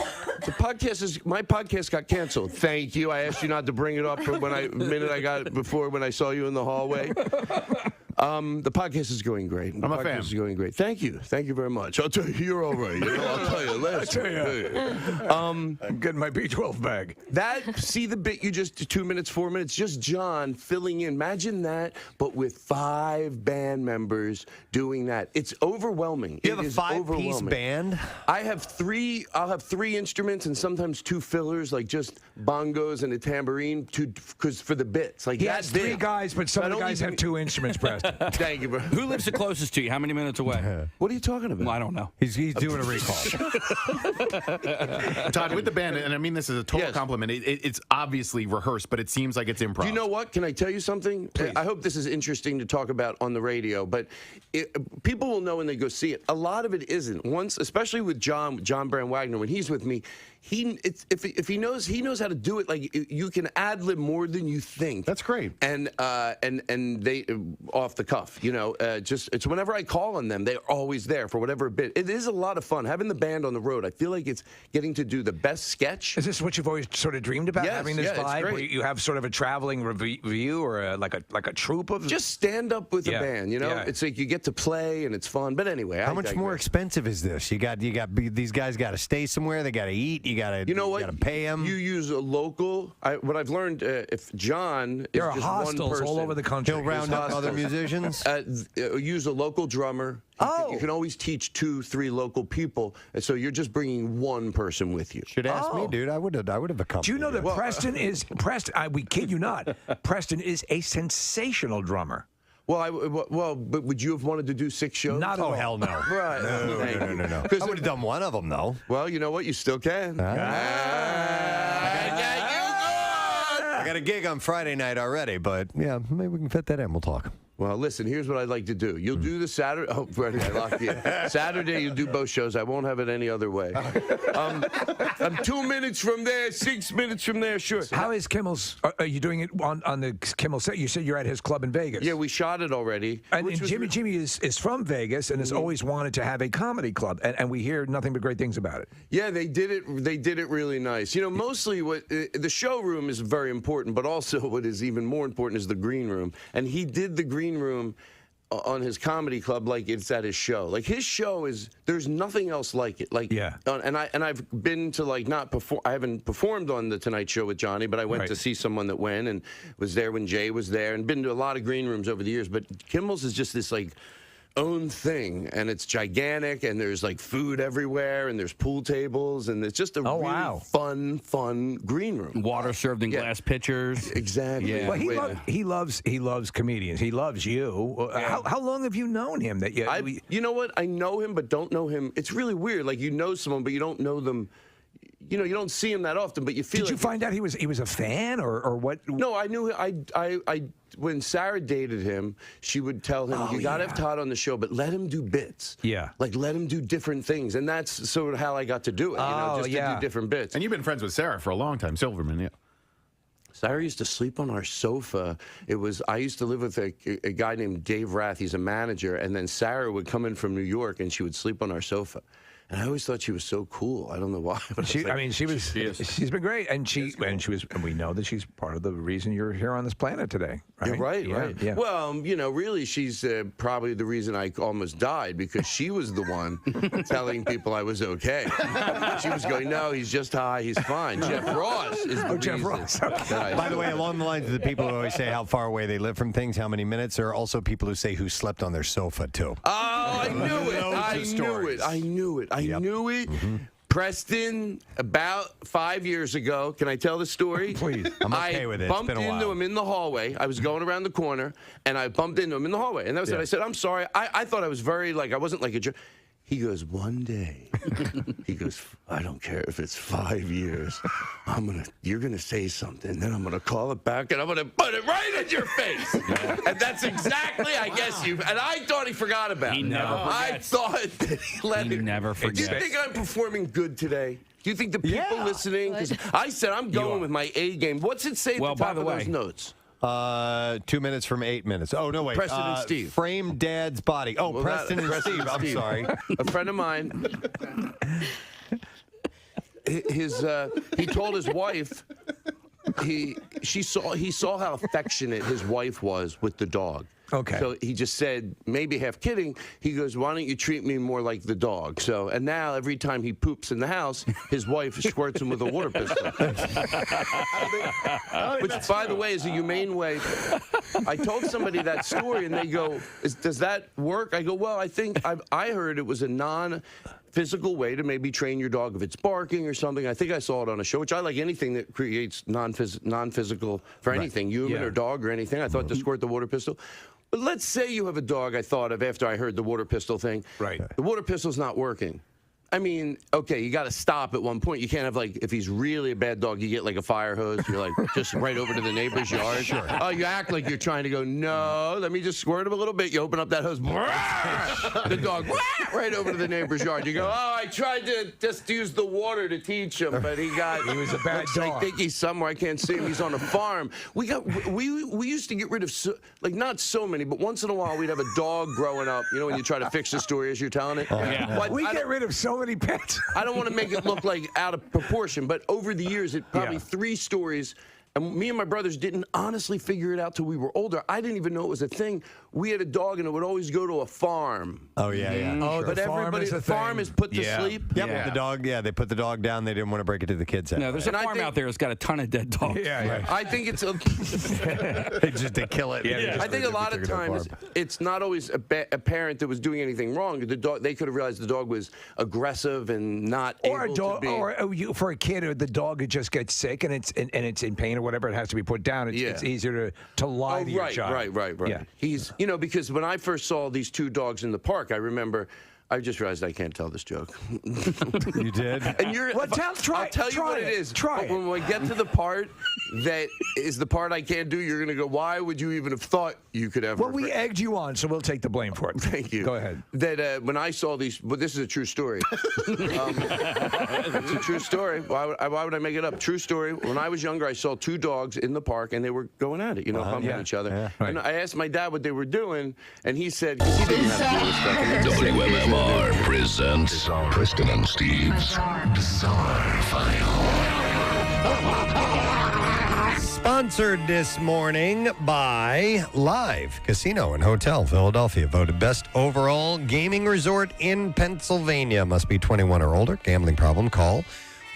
My podcast got canceled. Thank you. I asked you not to bring it up from when I got it before when I saw you in the hallway. The podcast is going great. I'm a fan. Is going great. Thank you. Thank you very much. I'll tell you, you're all right. I'll tell you. I'm getting my B12 bag. See the bit you just 2 minutes, 4 minutes, just John filling in. Imagine that, but with 5 band members doing that. It's overwhelming. You have a 5-piece band? I'll have 3 instruments and sometimes 2 fillers, like just bongos and a tambourine, because for the bits. Like he has 3 guys, but some of the guys have 2 instruments, Preston. Thank you, bro. Who lives the closest to you? How many minutes away? What are you talking about? Well, I don't know. He's doing a recall. Todd, with the band, and I mean this is a total compliment, it's obviously rehearsed, but it seems like it's improv. Do you know what? Can I tell you something? Please. I hope this is interesting to talk about on the radio, but people will know when they go see it. A lot of it isn't. Once, especially with John Brand Wagner, when he's with me, if he knows how to do it. Like you can ad lib more than you think. That's great. And they off the cuff, just it's whenever I call on them, they're always there for whatever bit. It is a lot of fun having the band on the road. I feel like it's getting to do the best sketch. Is this what you've always sort of dreamed about? Yes, having this vibe it's where you have sort of a traveling review or like a troupe of just stand up with a band. It's like you get to play and it's fun. But anyway, how much more expensive is this? You got these guys got to stay somewhere. They got to eat. You got to pay them. You use a local. What I've learned, if John there is are just hostels one person, all over the country. He'll round up other musicians. Use a local drummer. You can always teach 2-3 local people, and so you're just bringing one person with you. Should ask me, dude. I would have accompanied. Do you know that Preston is Preston? We kid you not. Preston is a sensational drummer. Well, but would you have wanted to do 6 shows? Not at all. Hell no. Right. No. I would have done one of them, though. Well, you know what? You still can. I got a gig on Friday night already, but yeah, maybe we can fit that in. We'll talk. Well, listen, here's what I'd like to do. You'll do the Saturday. Oh, Freddie, I locked you. Saturday, you'll do both shows. I won't have it any other way. I'm 2 minutes from there, 6 minutes from there, sure. How is Kimmel's? Are you doing it on the Kimmel set? You said you're at his club in Vegas. Yeah, we shot it already. And Jimmy is from Vegas and has always wanted to have a comedy club, and we hear nothing but great things about it. Yeah, they did it. They did it really nice. Mostly what the showroom is very important, but also what is even more important is the green room. And he did the green room on his comedy club like it's at his show. Like his show is, there's nothing else like it. Like and I've been to like not perform. I haven't performed on the Tonight Show with Johnny, but I went to see someone that went and was there when Jay was there, and been to a lot of green rooms over the years. But Kimmel's is just this like own thing, and it's gigantic, and there's like food everywhere, and there's pool tables, and it's just a really fun green room. Water served in glass pitchers. Exactly. Yeah. Well, he loves comedians. He loves you. How long have you known him? You know what? I know him, but don't know him. It's really weird. Like you know someone, but you don't know them. You don't see him that often, but you feel. Did you find out he was a fan or what? No, I knew. I when Sarah dated him, she would tell him, "You got to have Todd on the show, but let him do bits. Yeah, like let him do different things." And that's sort of how I got to do it. To do different bits. And you've been friends with Sarah for a long time, Silverman. Yeah. Sarah used to sleep on our sofa. I used to live with a guy named Dave Rath. He's a manager, and then Sarah would come in from New York, and she would sleep on our sofa. And I always thought she was so cool. I don't know why. But she's been great, and we know that she's part of the reason you're here on this planet today. Right? You're right. Yeah. Well, really, she's probably the reason I almost died, because she was the one telling people I was okay. She was going, "No, he's just high. He's fine." Jeff Ross is the reason. Jeff Ross. By the way, along the lines of the people who always say how far away they live from things, how many minutes, there are also people who say who slept on their sofa too. Oh, I knew it. I knew it. Mm-hmm. Preston, about 5 years ago. Can I tell the story? Please. I'm okay with it. I bumped into him in the hallway. I was going around the corner, and I bumped into him in the hallway. And that was it. I said, "I'm sorry." I thought I was very, I wasn't like a jerk. He goes, "One day," he goes, "I don't care if it's 5 years. You're gonna say something, then I'm gonna call it back, and I'm gonna put it right in your face." And that's exactly, I guess and I thought he forgot about it. He never forgets. I thought that he let He never forgets. Do you think I'm performing good today? Do you think the people listening? Because I said I'm going with my A game. What's it say at the top of those notes? 2 minutes from 8 minutes. Oh, no, wait. Preston and Steve. Frame Dad's body. Oh, Preston and Steve. I'm sorry. A friend of mine, he told his wife, he saw how affectionate his wife was with the dog. Okay. So he just said, maybe half kidding, he goes, "Why don't you treat me more like the dog?" So, and now every time he poops in the house, his wife squirts him with a water pistol. Which, by the way, is a humane way. I told somebody that story, and they go, "Does that work?" I go, "Well, I heard it was a non-physical way to maybe train your dog if it's barking or something." I think I saw it on a show, which I like anything that creates non-physical for anything, human or dog or anything. I thought to squirt the water pistol. But let's say you have a dog, I thought of after I heard the water pistol thing. Right. The water pistol's not working. I mean, okay, you got to stop at one point. You can't have, like, if he's really a bad dog, you get, like, a fire hose. You're, like, just right over to the neighbor's yard. Sure. Oh, you act like you're trying to go, no, let me just squirt him a little bit. You open up that hose. The dog, right over to the neighbor's yard. You go, oh, I tried to just use the water to teach him, but he was a bad dog. I think he's somewhere. I can't see him. He's on a farm. We used to get rid of, not so many, but once in a while we'd have a dog growing up. You know, when you try to fix the story as you're telling it? Yeah. We get rid of so many pets. I don't want to make it look like out of proportion, but over the years, it probably 3 stories. And me and my brothers didn't honestly figure it out till we were older. I didn't even know it was a thing. We had a dog, and it would always go to a farm. Oh, yeah. Oh, Sure. but everybody, the farm is put to sleep. Yep. The dog, they put the dog down. They didn't want to break it to the kids. No, there's a farm out there that's got a ton of dead dogs. Yeah. I think it's just to kill it. I think a lot of times it's not always a parent that was doing anything wrong. The dog, they could have realized the dog was aggressive and not able to be. Or for a kid, the dog just gets sick and it's in pain or whatever, it has to be put down. It's easier to lie to your child. Right. Yeah. He's, because when I first saw these 2 dogs in the park, I remember. I just realized I can't tell this joke. You did? And I'll tell you what it is. But when we get to the part that is the part I can't do, you're going to go, why would you even have thought you could ever? Well, we egged you on, so we'll take the blame for it. Thank you. Go ahead. That when I saw these, but this is a true story. It's a true story. Why would I make it up? True story. When I was younger, I saw 2 dogs in the park, and they were going at it, humping each other. Yeah, right. And I asked my dad what they were doing, and he said, because he didn't have to do this stuff. WMMR presents Preston and Steve's Bizarre File. Sponsored this morning by Live Casino and Hotel Philadelphia, voted best overall gaming resort in Pennsylvania. Must be 21 or older. Gambling problem? Call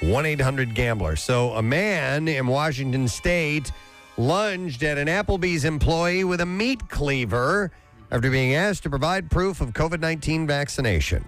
1-800-GAMBLER. So a man in Washington State lunged at an Applebee's employee with a meat cleaver after being asked to provide proof of COVID-19 vaccination.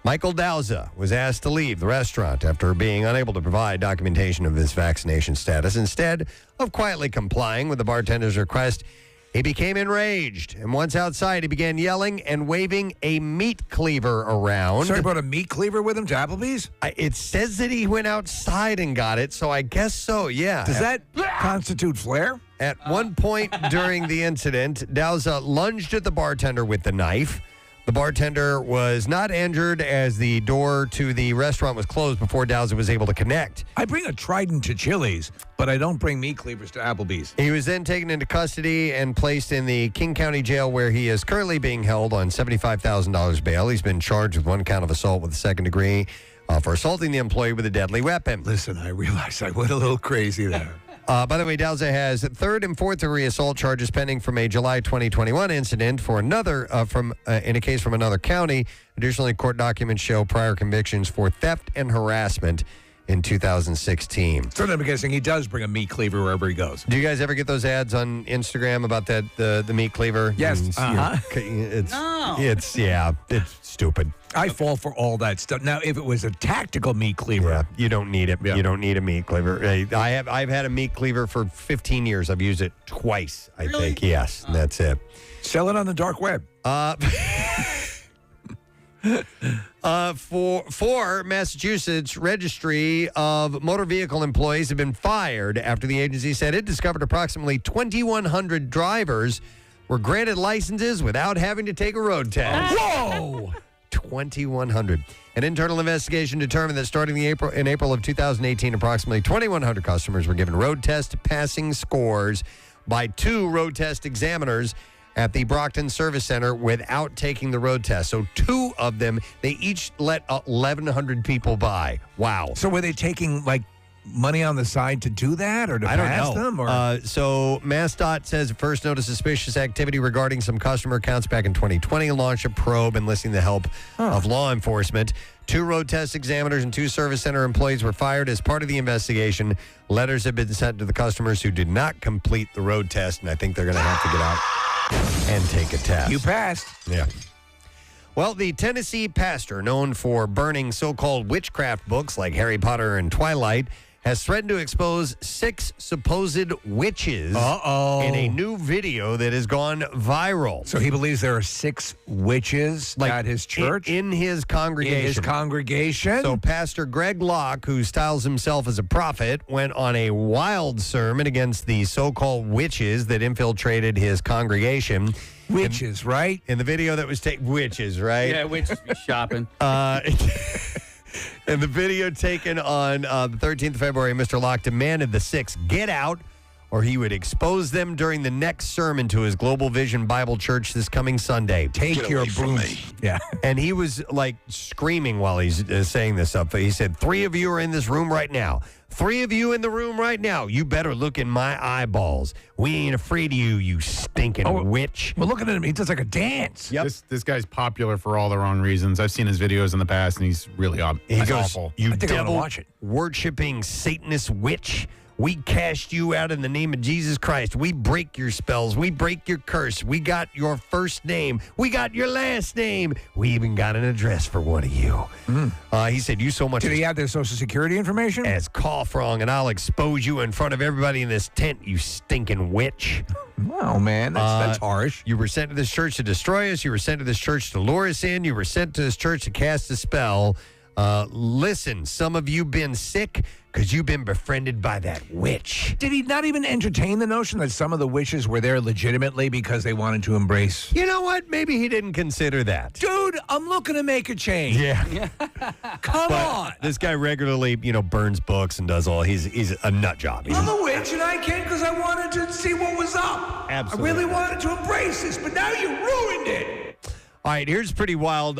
Michael Dowza was asked to leave the restaurant after being unable to provide documentation of his vaccination status. Instead of quietly complying with the bartender's request, he became enraged. And once outside, he began yelling and waving a meat cleaver around. So he brought a meat cleaver with him to Applebee's? It says that he went outside and got it, so I guess so, yeah. Does that constitute flair? At one point during the incident, Dowza lunged at the bartender with the knife. The bartender was not injured as the door to the restaurant was closed before Dowza was able to connect. I bring a trident to Chili's, but I don't bring meat cleavers to Applebee's. He was then taken into custody and placed in the King County Jail, where he is currently being held on $75,000 bail. He's been charged with 1 count of assault with the 2nd degree for assaulting the employee with a deadly weapon. Listen, I realize I went a little crazy there. By the way, Dowza has 3rd and 4th degree assault charges pending from a July 2021 incident for another in a case from another county. Additionally, court documents show prior convictions for theft and harassment in 2016. So I'm guessing he does bring a meat cleaver wherever he goes. Do you guys ever get those ads on Instagram about that the meat cleaver? Yes. It's stupid. I fall for all that stuff. Now, if it was a tactical meat cleaver, you don't need it. Yeah. You don't need a meat cleaver. I've had a meat cleaver for 15 years. I've used it twice, I think. Yes, that's it. Sell it on the dark web. For Massachusetts, Registry of Motor Vehicle Employees have been fired after the agency said it discovered approximately 2,100 drivers were granted licenses without having to take a road test. Whoa! 2,100. An internal investigation determined that starting in April of 2018, approximately 2,100 customers were given road test passing scores by 2 road test examiners at the Brockton Service Center without taking the road test. So 2 of them, they each let 1,100 people by. Wow. So were they taking money on the side to do that, or to pass them? Or? So MassDOT says it first noticed suspicious activity regarding some customer accounts back in 2020, launched a probe enlisting the help of law enforcement. 2 road test examiners and 2 service center employees were fired as part of the investigation. Letters have been sent to the customers who did not complete the road test, and I think they're going to have to get out and take a test. You passed. Yeah. Well, the Tennessee pastor, known for burning so-called witchcraft books like Harry Potter and Twilight, has threatened to expose 6 supposed witches in a new video that has gone viral. So he believes there are 6 witches at his church? In his congregation. In his congregation? So Pastor Greg Locke, who styles himself as a prophet, went on a wild sermon against the so-called witches that infiltrated his congregation. Witches, right? In the video that was taken, witches, right? Yeah, witches be shopping. In the video taken on the 13th of February, Mr. Locke demanded the 6 get out or he would expose them during the next sermon to his Global Vision Bible Church this coming Sunday. Take your broom. Yeah. And he was like screaming while he's saying this up. He said, 3 of you are in this room right now. 3 of you in the room right now. You better look in my eyeballs. We ain't afraid of you, you stinking witch. Well, look at him. He does like a dance. Yep. This guy's popular for all the wrong reasons. I've seen his videos in the past, and he's really awful. You I think I want to devil watch it. Worshipping Satanist witch. We cast you out in the name of Jesus Christ. We break your spells. We break your curse. We got your first name. We got your last name. We even got an address for one of you. He said, you so much. Did he have their social security information? As cough wrong, and I'll expose you in front of everybody in this tent, you stinking witch. Wow, man, that's harsh. You were sent to this church to destroy us. You were sent to this church to lure us in. You were sent to this church to cast a spell. Listen, some of you been sick because you've been befriended by that witch. Did he not even entertain the notion that some of the witches were there legitimately because they wanted to embrace? You know what? Maybe he didn't consider that. Dude, I'm looking to make a change. Yeah. Come on. This guy regularly, burns books and does all. He's a nut job. I'm a witch and I came because I wanted to see what was up. Absolutely. I really wanted to embrace this, but now you ruined it. All right, here's a pretty wild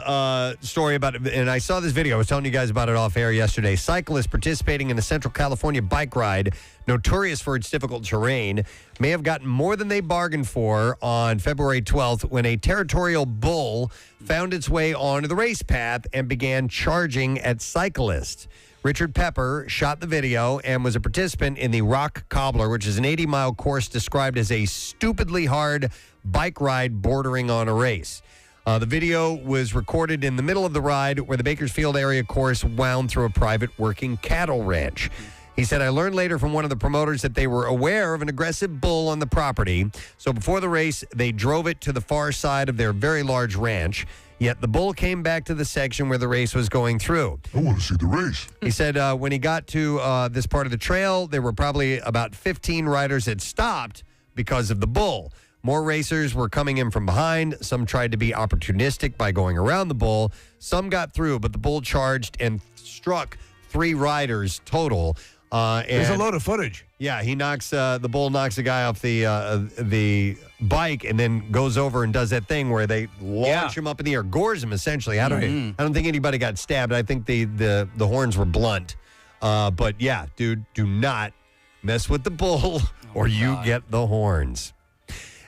story about it, and I saw this video. I was telling you guys about it off air yesterday. Cyclists participating in a Central California bike ride, notorious for its difficult terrain, may have gotten more than they bargained for on February 12th when a territorial bull found its way onto the race path and began charging at cyclists. Richard Pepper shot the video and was a participant in the Rock Cobbler, which is an 80-mile course described as a stupidly hard bike ride bordering on a race. The video was recorded in the middle of the ride where the Bakersfield area course wound through a private working cattle ranch. He said, I learned later from one of the promoters that they were aware of an aggressive bull on the property. So before the race, they drove it to the far side of their very large ranch. Yet the bull came back to the section where the race was going through. I want to see the race. He said when he got to this part of the trail, there were probably about 15 riders that stopped because of the bull. More racers were coming in from behind. Some tried to be opportunistic by going around the bull. Some got through, but the bull charged and struck 3 riders total. There's a load of footage. Yeah, the bull knocks a guy off the bike and then goes over and does that thing where they launch him up in the air, gores him essentially. I don't think anybody got stabbed. I think the horns were blunt. But yeah, dude, do not mess with the bull or you get the horns.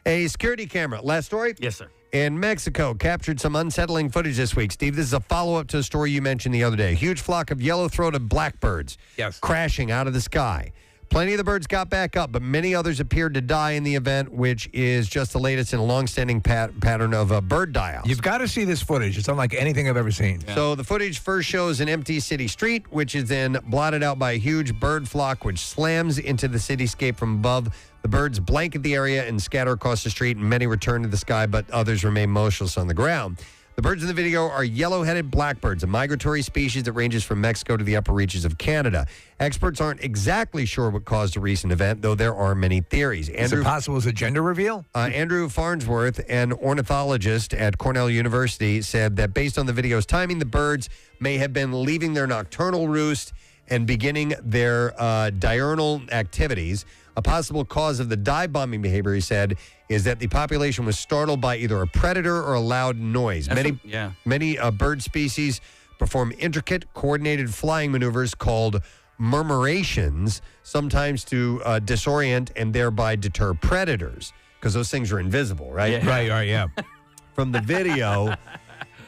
A security camera. Last story? Yes, sir. In Mexico, captured some unsettling footage this week. Steve, this is a follow-up to a story you mentioned the other day. A huge flock of yellow-throated blackbirds crashing out of the sky. Plenty of the birds got back up, but many others appeared to die in the event, which is just the latest in a long-standing pattern of bird die-offs. You've got to see this footage. It's unlike anything I've ever seen. Yeah. So the footage first shows an empty city street, which is then blotted out by a huge bird flock, which slams into the cityscape from above. The birds blanket the area and scatter across the street, and many return to the sky, but others remain motionless on the ground. The birds in the video are yellow-headed blackbirds, a migratory species that ranges from Mexico to the upper reaches of Canada. Experts aren't exactly sure what caused the recent event, though there are many theories. Is it possible it's a gender reveal? Andrew Farnsworth, an ornithologist at Cornell University, said that based on the video's timing, the birds may have been leaving their nocturnal roost and beginning their diurnal activities. A possible cause of the dive-bombing behavior, he said, is that the population was startled by either a predator or a loud noise. Many bird species perform intricate, coordinated flying maneuvers called murmurations, sometimes to disorient and thereby deter predators, because those things are invisible, right? Yeah. Right, yeah. From the video,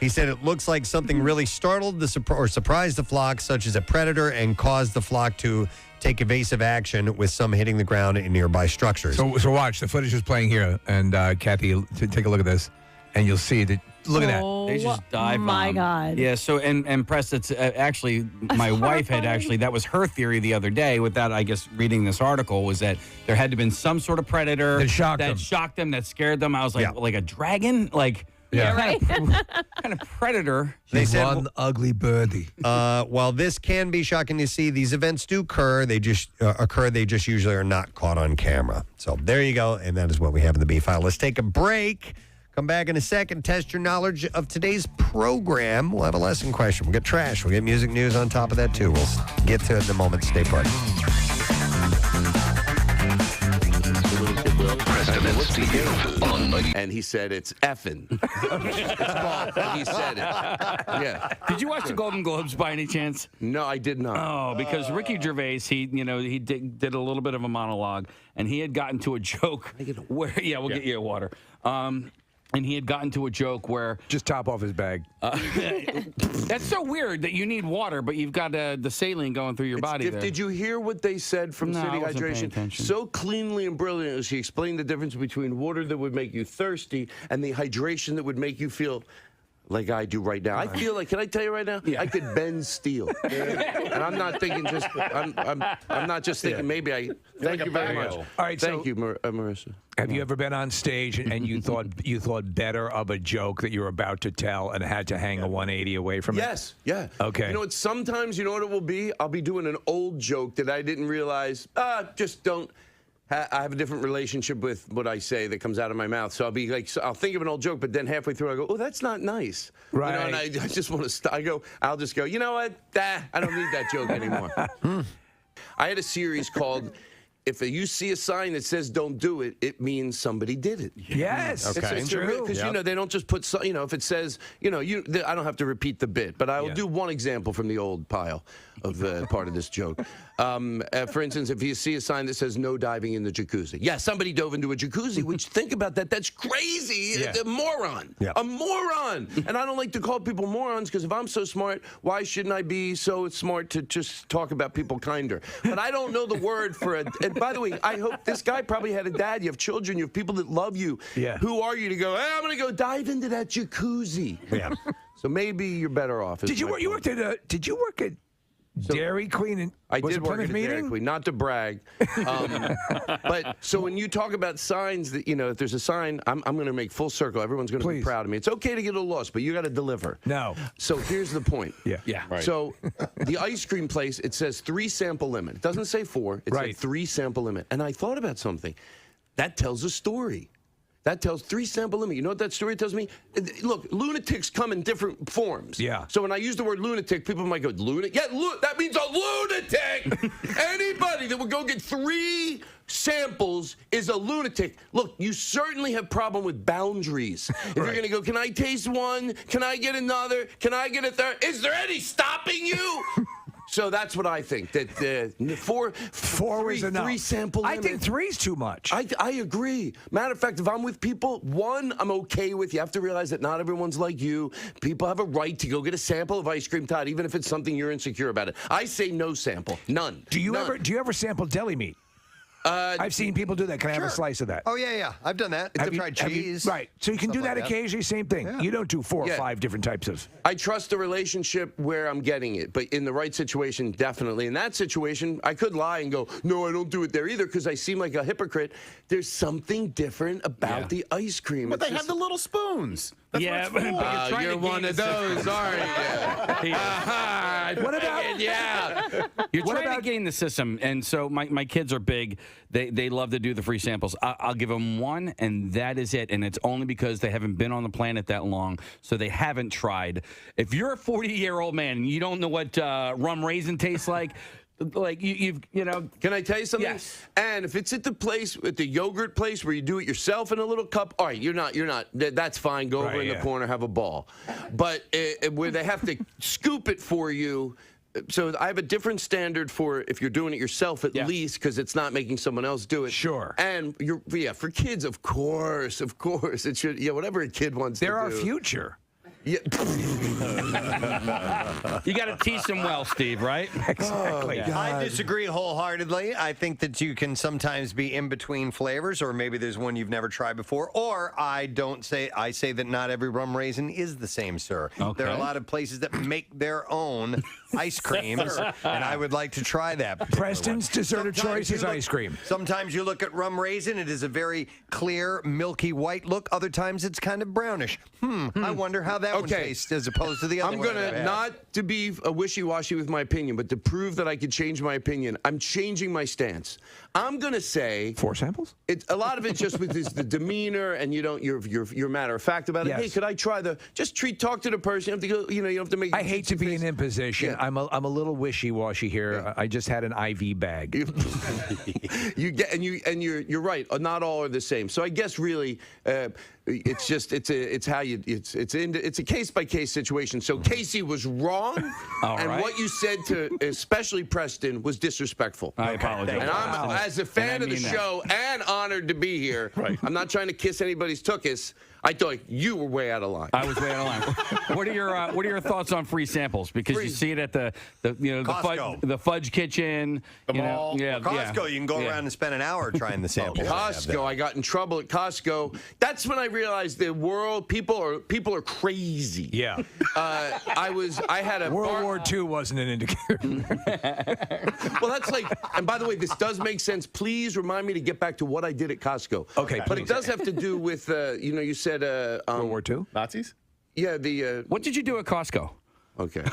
he said it looks like something really startled or surprised the flock, such as a predator, and caused the flock to take evasive action, with some hitting the ground in nearby structures. So watch, the footage is playing here, and Kathy, take a look at this, and you'll see that Look at that. They just dive my bomb. God. Yeah, so, and Preston, it's actually, my wife had actually, that was her theory the other day without, I guess, reading this article, was that there had to have been some sort of predator That shocked them, that scared them. I was like, like a dragon? Like, right. kind of predator. They said one ugly birdie. While this can be shocking to see, these events do occur. They just usually are not caught on camera. So there you go, and that is what we have in the B file. Let's take a break. Come back in a second. Test your knowledge of today's program. We'll have a lesson question. We'll get trash. We'll get music news on top of that too. We'll get to it in a moment. Stay put. Preston and Steve on 90. And he said it's effing. He said it. Yeah. Did you watch the Golden Globes by any chance? No, I did not. Oh, because Ricky Gervais, he did a little bit of a monologue, and he had gotten to a joke where, we'll get you a water. And he had gotten to a joke where... Just top off his bag. That's so weird that you need water, but you've got the saline going through your body there. Did you hear what they said from City Hydration? So cleanly and brilliantly, she explained the difference between water that would make you thirsty and the hydration that would make you feel... like I do right now. I feel like, can I tell you right now? I could bend steel. And I'm not thinking just, I'm not just thinking maybe I, thank you very much. All right, thank you, Marissa. Have you ever been on stage and you thought better of a joke that you were about to tell and had to hang a 180 away from it? Yes, yeah. Okay. You know what, sometimes, you know what it will be? I'll be doing an old joke that I didn't realize, just don't. I have a different relationship with what I say that comes out of my mouth. So I'll be like, I'll think of an old joke, but then halfway through I go, oh, that's not nice. Right. You know, and I just want to stop. I'll just go, you know what? I don't need that joke anymore. I had a series called If you see a sign that says don't do it, it means somebody did it. Yes. Okay. It's true. Because, they don't just put, if it says, I don't have to repeat the bit, but I will do one example from the old pile of part of this joke. For instance, if you see a sign that says no diving in the jacuzzi. Yeah, somebody dove into a jacuzzi, which think about that. That's crazy. A moron. Yeah. A moron. And I don't like to call people morons because if I'm so smart, why shouldn't I be so smart to just talk about people kinder? But I don't know the word for it. And by the way, I hope this guy probably had a dad. You have children. You have people that love you. Yeah. Who are you to go, hey, I'm going to go dive into that jacuzzi? Yeah. So maybe you're better off. Did you work at Dairy Queen? I did work at Dairy Queen, not to brag. But so when you talk about signs that, if there's a sign, I'm going to make full circle. Everyone's going to be proud of me. It's okay to get a little lost, but you got to deliver. No. So here's the point. Yeah. Right. So the ice cream place, it says 3 sample limit. It doesn't say 4. It says 3 sample limit. And I thought about something. That tells a story. That tells 3 sample limit. You know what that story tells me? Look, lunatics come in different forms. Yeah. So when I use the word lunatic, people might go, lunatic? Yeah, that means a lunatic. Anybody that would go get 3 samples is a lunatic. Look, you certainly have problem with boundaries. If you're going to go, can I taste one? Can I get another? Can I get a third? Is there any stopping you? So that's what I think. That 4 is enough. 3 sample limit. I think 3 is too much. I agree. Matter of fact, if I'm with people, 1 I'm okay with. You have to realize that not everyone's like you. People have a right to go get a sample of ice cream, Todd, even if it's something you're insecure about it. I say no sample. None. Do you ever sample deli meat? I've seen people do that. Can I have a slice of that? Oh, yeah. I've done that. I've tried cheese. Right. So you can do that occasionally, same thing. Yeah. You don't do 4 or 5 different types of. I trust the relationship where I'm getting it, but in the right situation, definitely. In that situation, I could lie and go, no, I don't do it there either because I seem like a hypocrite. There's something different about the ice cream. But they have the little spoons. That's you're one of those, aren't you? What about? You're trying to gain the system, and so my kids are big. They love to do the free samples. I'll give them 1, and that is it. And it's only because they haven't been on the planet that long, so they haven't tried. If you're a 40-year-old man and you don't know what rum raisin tastes like. Can I tell you something? Yes. And if it's at the yogurt place where you do it yourself in a little cup, all right, you're not. That's fine. Go over in the corner, have a ball. But where they have to scoop it for you. So I have a different standard for if you're doing it yourself at least because it's not making someone else do it. Sure. And for kids, of course, it should. Yeah, whatever a kid wants. They're our future. Yeah. You got to teach them well, Steve, right? Exactly. Oh, I disagree wholeheartedly. I think that you can sometimes be in between flavors, or maybe there's one you've never tried before. Or I say that not every rum raisin is the same, sir. Okay. There are a lot of places that make their own ice creams, and I would like to try that. Preston's dessert of choice is ice cream. Sometimes you look at rum raisin; it is a very clear, milky white look. Other times it's kind of brownish. I wonder how that one tastes as opposed to the other I'm one. going to, not to be a wishy-washy with my opinion, but to prove that I could change my opinion, I'm changing my stance. I'm going to say 4 samples. A lot of it's just with the demeanor, and you're matter of fact about it. Yes. Hey, could I try talk to the person. You don't have to go. You don't have to make. I hate to be an imposition. Yeah. I'm a little wishy-washy here. Yeah. I just had an IV bag. You're right. Not all are the same. So I guess really. It's a case-by-case situation. So Casey was wrong, and what you said to especially Preston was disrespectful. I apologize. And I'm, as a fan of the show and honored to be here, I'm not trying to kiss anybody's tuchus. I thought you were way out of line. I was way out of line. What are your thoughts on free samples? Because you see it at the fudge kitchen, the mall. Costco. You can go around and spend an hour trying the samples. Costco. I got in trouble at Costco. That's when I realized the world people are crazy. Yeah. I had a World War II wasn't an indicator. Well, that's like. And by the way, this does make sense. Please remind me to get back to what I did at Costco. Okay. But it does have to do with you said. World War II? Nazis? Yeah, what did you do at Costco? Okay.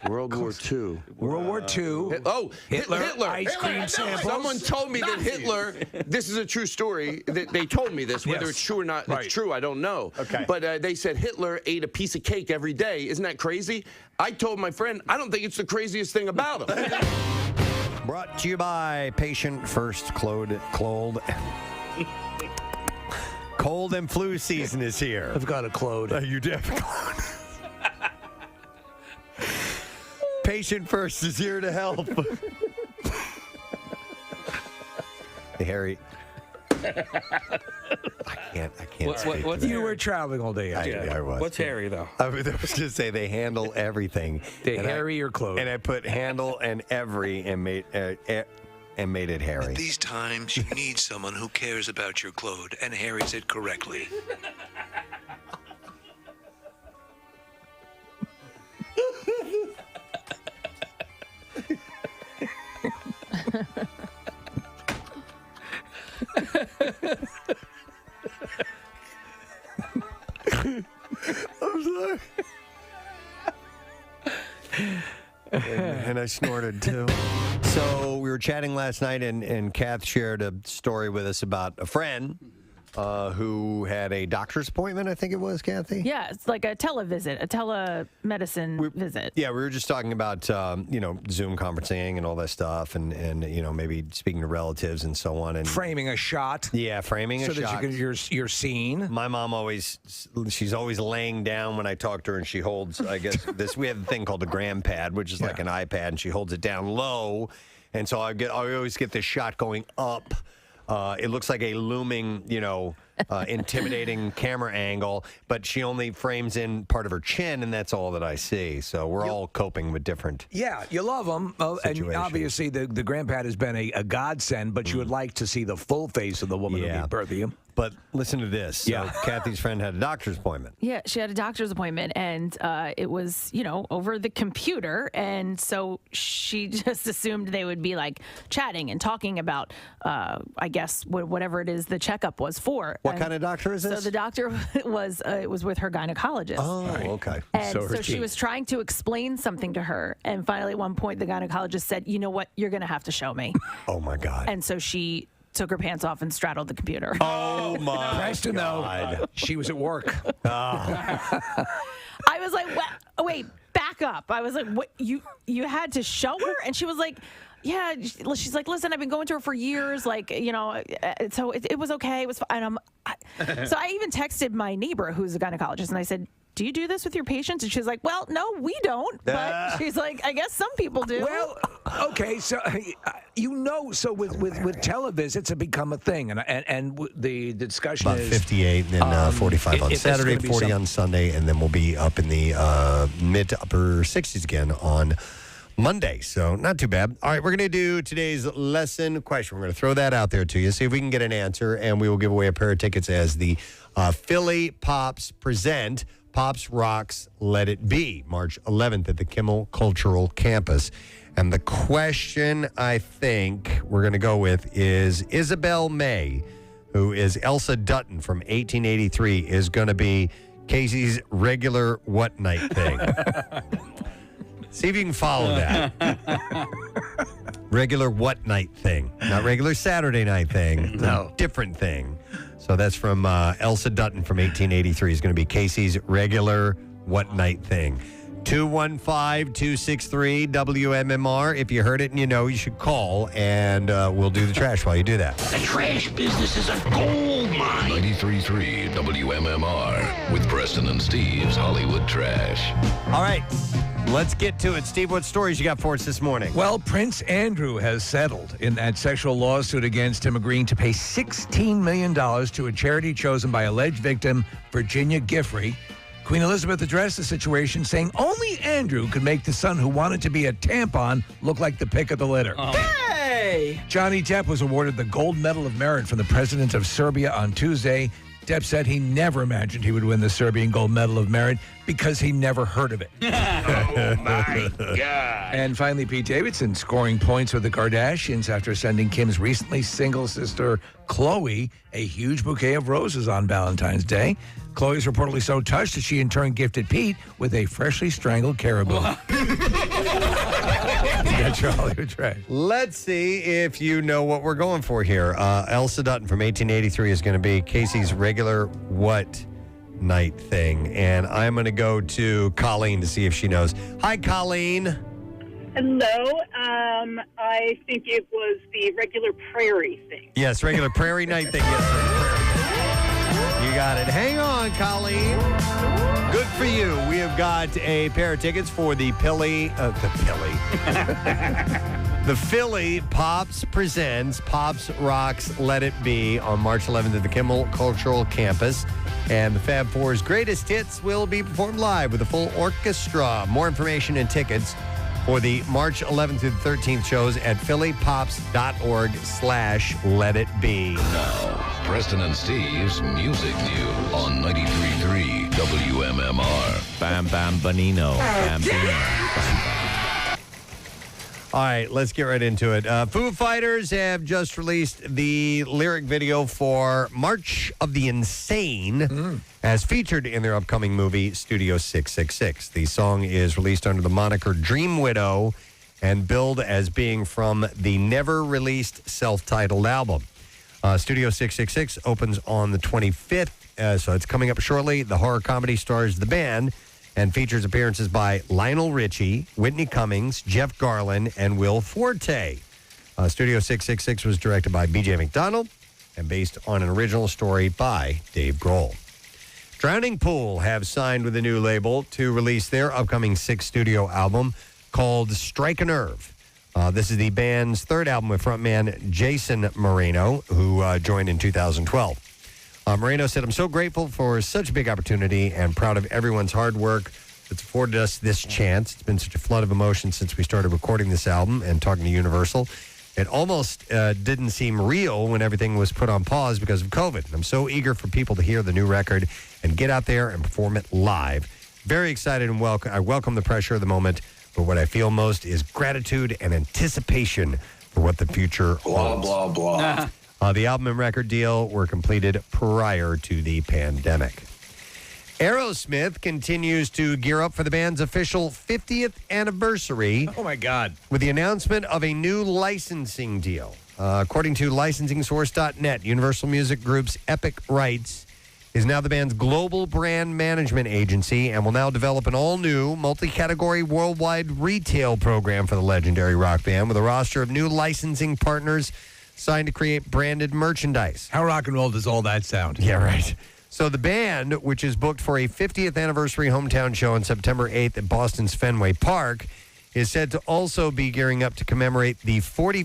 World War II. World War II. Hitler. Ice cream samples. Someone told me that Hitler, this is a true story, they told me this. Whether it's true or not, it's true, I don't know. Okay. But they said Hitler ate a piece of cake every day. Isn't that crazy? I told my friend, I don't think it's the craziest thing about him. Brought to you by Patient First Cold and flu season is here. I've got a clode. You do have a clode. Patient First is here to help. Hey, Harry. I can't speak. You were traveling all day. I was. What's Harry, though? I was going to say they handle everything. Harry or clothes. And I put handle and every and made it Harry. At these times, you need someone who cares about your clothes, and Harry's it correctly. I'm sorry. And I snorted too. So we were chatting last night, and Kath shared a story with us about a friend who had a doctor's appointment, I think it was, Kathy? Yeah, it's like a televisit, a telemedicine visit. Yeah, we were just talking about, Zoom conferencing and all that stuff and maybe speaking to relatives and so on. And framing a shot. Yeah, framing a shot. So that you're seen. My mom she's always laying down when I talk to her, and she holds, I guess, we have a thing called a gram pad, which is like an iPad, and she holds it down low. And so I always get this shot going up. It looks like a looming, intimidating camera angle, but she only frames in part of her chin, and that's all that I see. So we're all coping with different. Yeah, you love them, and obviously the grandpad has been a godsend. But you would like to see the full face of the woman who gave birth to you. But listen to this. So Kathy's friend had a doctor's appointment. Yeah, she had a doctor's appointment, and it was, over the computer. And so she just assumed they would be like chatting and talking about, I guess, whatever it is the checkup was for. What kind of doctor is this? So the doctor was with her gynecologist. Oh, okay. And so she was trying to explain something to her. And finally, at one point, the gynecologist said, you know what, you're going to have to show me. Oh, my God. And so she took her pants off and straddled the computer. Oh, my Preston, God. Though, she was at work. I was like, what? Wait, back up. I was like, what? You had to show her? And she was like, yeah. She's like, listen, I've been going to her for years. Like, so it was okay. It was fine. So I even texted my neighbor who's a gynecologist, and I said, do you do this with your patients? And she's like, well, no, we don't. But she's like, I guess some people do. Well, okay, so so with televisits, it become a thing, and the discussion about is 58, and then 45 on Saturday, 40 on Sunday, and then we'll be up in the mid to upper 60s again on Monday. So not too bad. All right, we're going to do today's lesson question. We're going to throw that out there to you, see if we can get an answer, and we will give away a pair of tickets as the Philly Pops present Pops Rocks Let It Be, March 11th at the Kimmel Cultural Campus. And the question I think we're going to go with is Isabel May, who is Elsa Dutton from 1883, is going to be Casey's regular what night thing. See if you can follow that. Regular what night thing. Not regular Saturday night thing. No. Different thing. So that's from Elsa Dutton from 1883. Is going to be Casey's regular what night thing. 215-263-WMMR. If you heard it and you know, you should call, and we'll do the trash while you do that. The trash business is a gold mine. 93.3 WMMR with Preston and Steve's Hollywood Trash. All right. Let's get to it. Steve, what stories you got for us this morning? Well, Prince Andrew has settled in that sexual lawsuit against him, agreeing to pay $16 million to a charity chosen by alleged victim Virginia Giffrey. Queen Elizabeth addressed the situation, saying only Andrew could make the son who wanted to be a tampon look like the pick of the litter. Hey! Johnny Depp was awarded the Gold Medal of Merit from the president of Serbia on Tuesday. Depp said he never imagined he would win the Serbian Gold Medal of Merit because he never heard of it. Oh, my God. And finally, Pete Davidson scoring points with the Kardashians after sending Kim's recently single sister, Khloe, a huge bouquet of roses on Valentine's Day. Khloe's reportedly so touched that she in turn gifted Pete with a freshly strangled caribou. That's your Hollywood Trash. Let's see if you know what we're going for here. Elsa Dutton from 1883 is going to be Casey's regular what night thing. And I'm going to go to Colleen to see if she knows. Hi, Colleen. Hello. I think it was the regular prairie thing. Yes, regular prairie night thing. Yes, sir. You got it. Hang on, Colleen. Good for you. We have got a pair of tickets for the Philly Pops presents Pops Rocks Let It Be on March 11th at the Kimmel Cultural Campus. And the Fab Four's greatest hits will be performed live with a full orchestra. More information and tickets for the March 11th through the 13th shows at phillypops.org/letitbe. Now, Preston and Steve's Music News on 93.3 WMMR. Bam, bam, bonino. Bam, bam. All right, let's get right into it. Foo Fighters have just released the lyric video for March of the Insane as featured in their upcoming movie, Studio 666. The song is released under the moniker Dream Widow and billed as being from the never-released self-titled album. Studio 666 opens on the 25th, so it's coming up shortly. The horror comedy stars the band and features appearances by Lionel Richie, Whitney Cummings, Jeff Garlin, and Will Forte. Studio 666 was directed by B.J. McDonald and based on an original story by Dave Grohl. Drowning Pool have signed with a new label to release their upcoming sixth studio album called Strike a Nerve. This is the band's third album with frontman Jason Moreno, who joined in 2012. Moreno said, "I'm so grateful for such a big opportunity and proud of everyone's hard work that's afforded us this chance. It's been such a flood of emotion since we started recording this album and talking to Universal. It almost didn't seem real when everything was put on pause because of COVID. I'm so eager for people to hear the new record and get out there and perform it live. Very excited and I welcome the pressure of the moment, but what I feel most is gratitude and anticipation for what the future holds." Blah, blah, blah. The album and record deal were completed prior to the pandemic. Aerosmith continues to gear up for the band's official 50th anniversary. Oh, my God. With the announcement of a new licensing deal. According to licensingsource.net, Universal Music Group's Epic Rights is now the band's global brand management agency and will now develop an all-new, multi-category worldwide retail program for the legendary rock band with a roster of new licensing partners signed to create branded merchandise. How rock and roll does all that sound? Yeah, right. So the band, which is booked for a 50th anniversary hometown show on September 8th at Boston's Fenway Park, is said to also be gearing up to commemorate the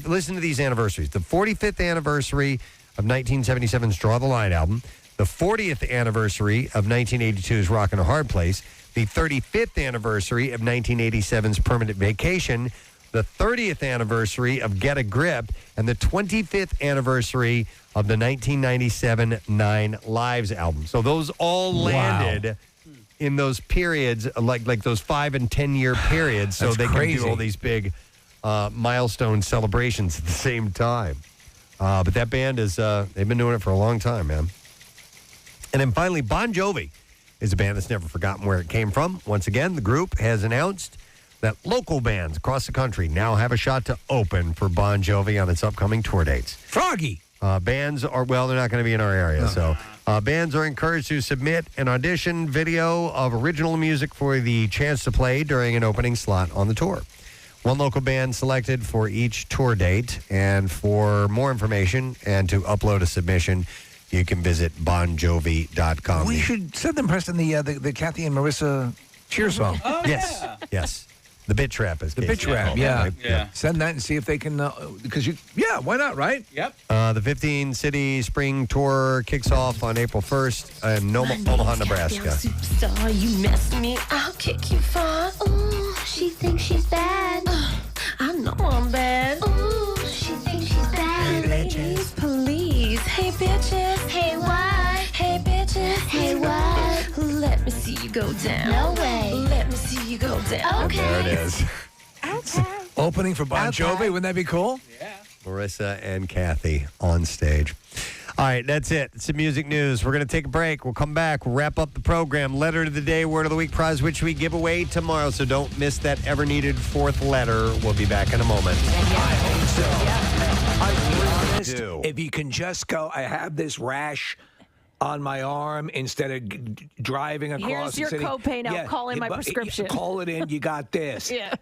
listen to these anniversaries, the 45th anniversary of 1977's Draw the Line album, the 40th anniversary of 1982's Rockin' a Hard Place, the 35th anniversary of 1987's Permanent Vacation, the 30th anniversary of Get a Grip, and the 25th anniversary of the 1997 Nine Lives album. So those all landed in those periods, like those 5 and 10 year periods, so they can do all these big milestone celebrations at the same time. But that band is, they've been doing it for a long time, man. And then finally, Bon Jovi is a band that's never forgotten where it came from. Once again, the group has announced that local bands across the country now have a shot to open for Bon Jovi on its upcoming tour dates. Froggy! Bands are, they're not going to be in our area, so bands are encouraged to submit an audition video of original music for the chance to play during an opening slot on the tour. One local band selected for each tour date, and for more information and to upload a submission, you can visit bonjovi.com. We should send them, Preston, the Kathy and Marissa cheer song. Oh, yes, yes. The Bit Trap is the Bit Trap, yeah. Send that and see if they can, because why not, right? Yep. The 15-city spring tour kicks off on April 1st in Omaha, Nebraska. Superstar, you mess me, I'll kick you far. Ooh, she thinks she's bad. I know I'm bad. Ooh, she thinks she's bad. Hey, ladies, police. Hey, bitches. Hey, what? Hey, bitches. Hey, what? Let me see you go down. No way. Let me see you go down. Okay. There it is. Okay. Opening for Bon Jovi, wouldn't that be cool? Yeah. Marissa and Kathy on stage. All right, that's it. It's the music news. We're going to take a break. We'll come back. We'll wrap up the program. Letter of the day, word of the week prize, which we give away tomorrow. So don't miss that ever-needed fourth letter. We'll be back in a moment. I hope so. I'll be honest, if you can just go, I have this rash on my arm instead of driving across Here's the your city. copay now. Call in my prescription. Call it in. You got this. Yeah.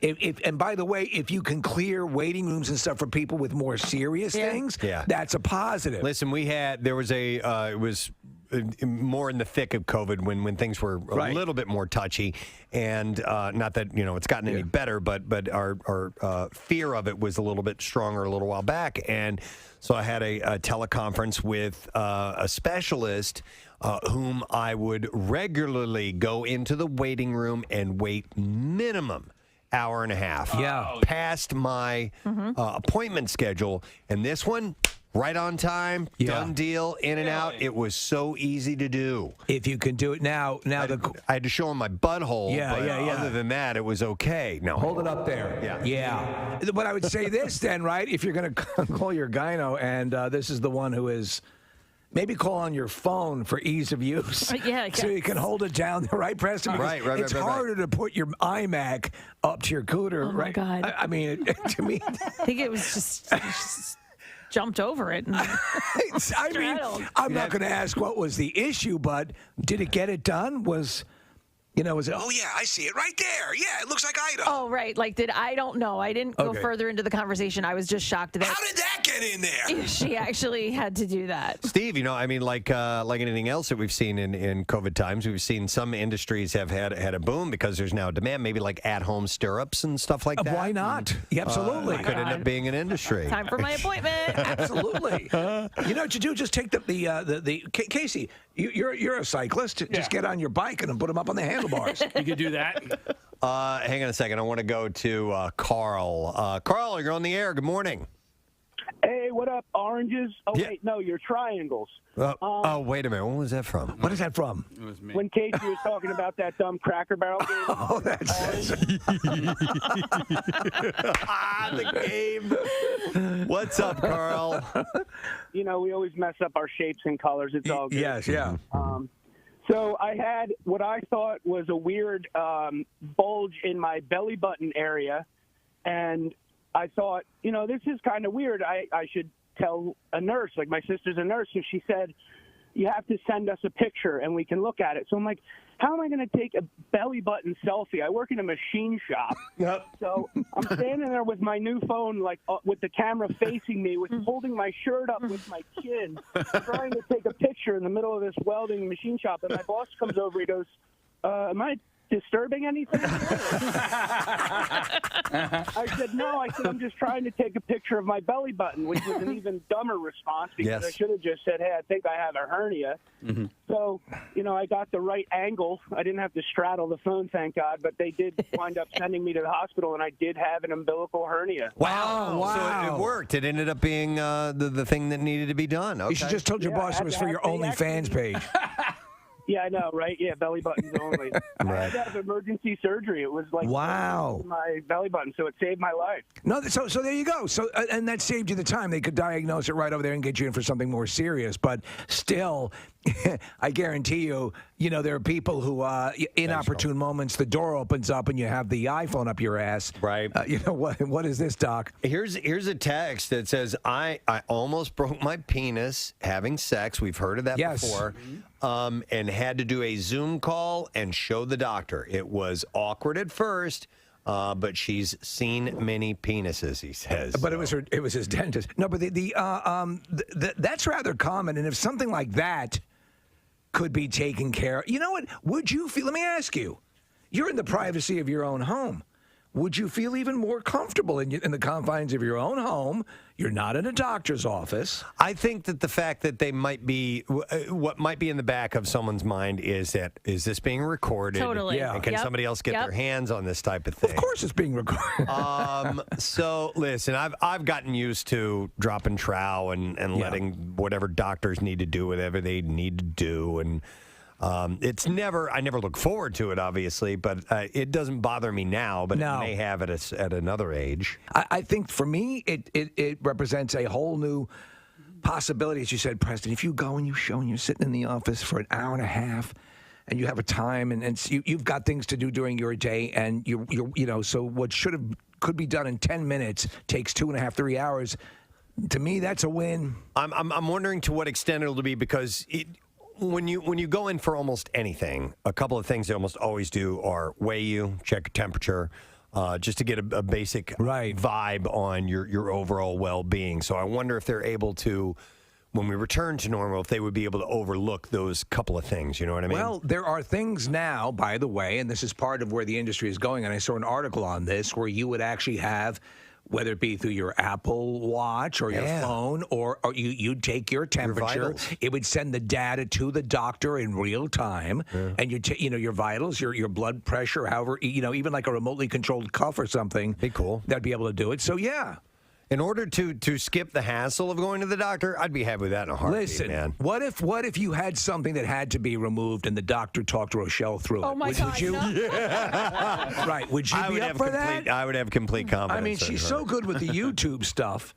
And by the way, if you can clear waiting rooms and stuff for people with more serious things, that's a positive. Listen, it was more in the thick of COVID when things were a little bit more touchy, and not that it's gotten any better, but our fear of it was a little bit stronger a little while back, and so I had a teleconference with a specialist whom I would regularly go into the waiting room and wait minimum hour and a half past my appointment schedule, and this one, right on time, done deal, in and out. It was so easy to do. If you can do it now I had to show him my butthole. But other than that, it was okay. No, hold it up there. Yeah. But I would say this then, right? If you're going to call your gyno, and this is the one who is. Maybe call on your phone for ease of use. So you can hold it down, right, Preston? Right. It's harder to put your iMac up to your cooter, right? Oh, my God. I mean, to me. I think it was just jumped over it. I'm not going to ask what was the issue, but did it get it done? Was it? Oh yeah, I see it right there. Yeah, it looks like Idaho. Oh right, I don't know. I didn't go further into the conversation. I was just shocked that. How did that get in there? She actually had to do that. Steve, like anything else that we've seen in COVID times, we've seen some industries have had a boom because there's now demand, maybe like at-home stirrups and stuff like that. Why not? Yeah, absolutely. Could end up being an industry. Time for my appointment. Absolutely. You know what you do? Just take the Casey. You're a cyclist. Just get on your bike and put them up on the handlebars. You could do that. Hang on a second. I want to go to Carl. Carl, you're on the air. Good morning. Hey, what up, oranges? Oh, wait, no, you're triangles. Wait a minute. What was that from? What is that from? It was me. When Casey was talking about that dumb Cracker Barrel game. Oh, that's the game. What's up, Carl? We always mess up our shapes and colors. It's all good. Yes, yeah. So I had what I thought was a weird bulge in my belly button area, and I thought, this is kind of weird. I should tell a nurse. Like, my sister's a nurse, so she said, you have to send us a picture and we can look at it. So I'm like, how am I going to take a belly button selfie? I work in a machine shop. Yep. So I'm standing there with my new phone, like with the camera facing me, with holding my shirt up with my chin, trying to take a picture in the middle of this welding machine shop. And my boss comes over. He goes, am I disturbing anything? I said, no. I said, I'm just trying to take a picture of my belly button, which was an even dumber response because I should have just said, hey, I think I have a hernia. Mm-hmm. So, I got the right angle. I didn't have to straddle the phone, thank God, but they did wind up sending me to the hospital, and I did have an umbilical hernia. Wow. So it worked. It ended up being the thing that needed to be done. Okay. You should just told your boss it was for your OnlyFans page. Yeah, I know, right? Yeah, belly buttons only. I had to have emergency surgery. It was like my belly button, so it saved my life. No, so there you go. So and that saved you the time. They could diagnose it right over there and get you in for something more serious. But still, I guarantee you, there are people who, inopportune moments, the door opens up and you have the iPhone up your ass. Right. What is this, Doc? Here's a text that says, I almost broke my penis having sex. We've heard of that before. And had to do a Zoom call and show the doctor. It was awkward at first, but she's seen many penises, he says. But it was his dentist. No, but that's rather common. And if something like that could be taken care of, you know what? Would you feel? Let me ask you. You're in the privacy of your own home. Would you feel even more comfortable in the confines of your own home? You're not in a doctor's office. I think that the fact that they might be, what might be in the back of someone's mind is this being recorded? Totally. Yeah. And can somebody else get their hands on this type of thing? Of course it's being recorded. So, listen, I've gotten used to dropping trow and letting whatever doctors need to do whatever they need to do. And I never look forward to it, obviously, but it doesn't bother me now, but it may have at another age. I think for me, it represents a whole new possibility. As you said, Preston, if you go and you're sitting in the office for an hour and a half and you have a time and you've got things to do during your day and so what could be done in 10 minutes takes 2.5, 3 hours. To me, that's a win. I'm wondering to what extent it'll be because when you go in for almost anything, a couple of things they almost always do are weigh you, check your temperature, just to get a basic vibe on your overall well-being. So I wonder if they're able to, when we return to normal, if they would be able to overlook those couple of things. You know what I mean? Well, there are things now, by the way, and this is part of where the industry is going, and I saw an article on this, where you would actually have, whether it be through your Apple Watch or your phone, or you'd take your temperature. It would send the data to the doctor in real time, and your vitals, your blood pressure, however, even like a remotely controlled cuff or something. Be cool. That'd be able to do it. So yeah. In order to skip the hassle of going to the doctor, I'd be happy with that in a heartbeat, Listen, man. What if you had something that had to be removed and the doctor talked Rochelle through it? Oh my God! Would you? Right? Would you be up for that? I would have complete confidence. I mean, she's so good with the YouTube stuff.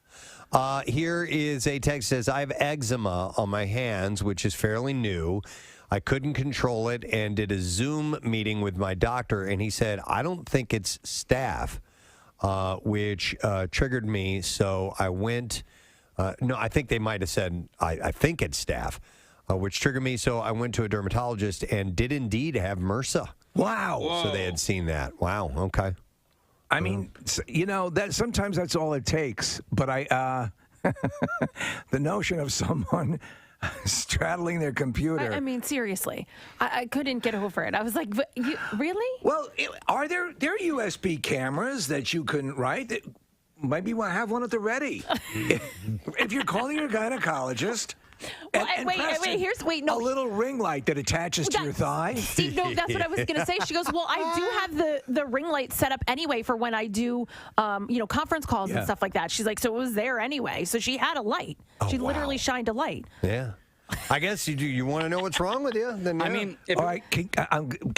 Here is a text that says, I have eczema on my hands, which is fairly new. I couldn't control it and did a Zoom meeting with my doctor, and he said, I don't think it's staph. Which triggered me, so I went. No, I think they might have said, I think it's staph, which triggered me, so I went to a dermatologist and did indeed have MRSA. Wow. Whoa. So they had seen that. Wow, okay. I mean, that sometimes that's all it takes, but the notion of someone straddling their computer. I mean, seriously, I couldn't get over it. I was like, really? Well, are there USB cameras that you can, right? Maybe you want to have one at the ready. If you're calling your gynecologist. Well, A little ring light that attaches to your thigh. See, no, that's what I was going to say. She goes, well, I do have the ring light set up anyway for when I do, conference calls and stuff like that. She's like, so it was there anyway. So she had a light. She literally shined a light. Yeah. I guess you want to know what's wrong with you? Then I mean, all right. Can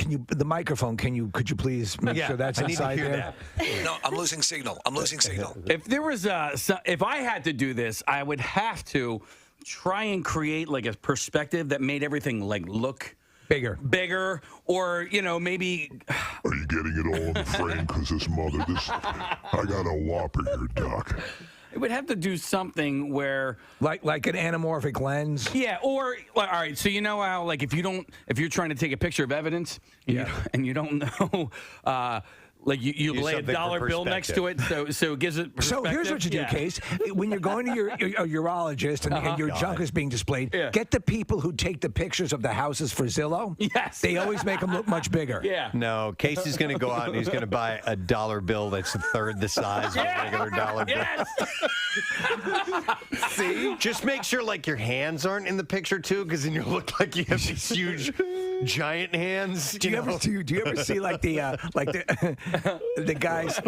you the microphone? Could you please make sure that's inside there? No, I'm losing signal. If there was if I had to do this, I would have to try and create like a perspective that made everything like look bigger, or maybe. Are you getting it all in the frame? Because I got a whopper here, Doc. It would have to do something where, like an anamorphic lens. Yeah, or all right. So you know how, like, if you're trying to take a picture of evidence, and you don't know. Like you lay a dollar bill next to it, so it gives it perspective. So here's what you do, Case. When you're going to your urologist and your junk is being displayed, get the people who take the pictures of the houses for Zillow. Yes. They always make them look much bigger. Yeah. No, Casey's going to go out and he's going to buy a dollar bill that's a third the size of a regular dollar bill. Yes. See? Just make sure, like, your hands aren't in the picture, too, because then you look like you have these huge, giant hands. Do you ever see, like, the guys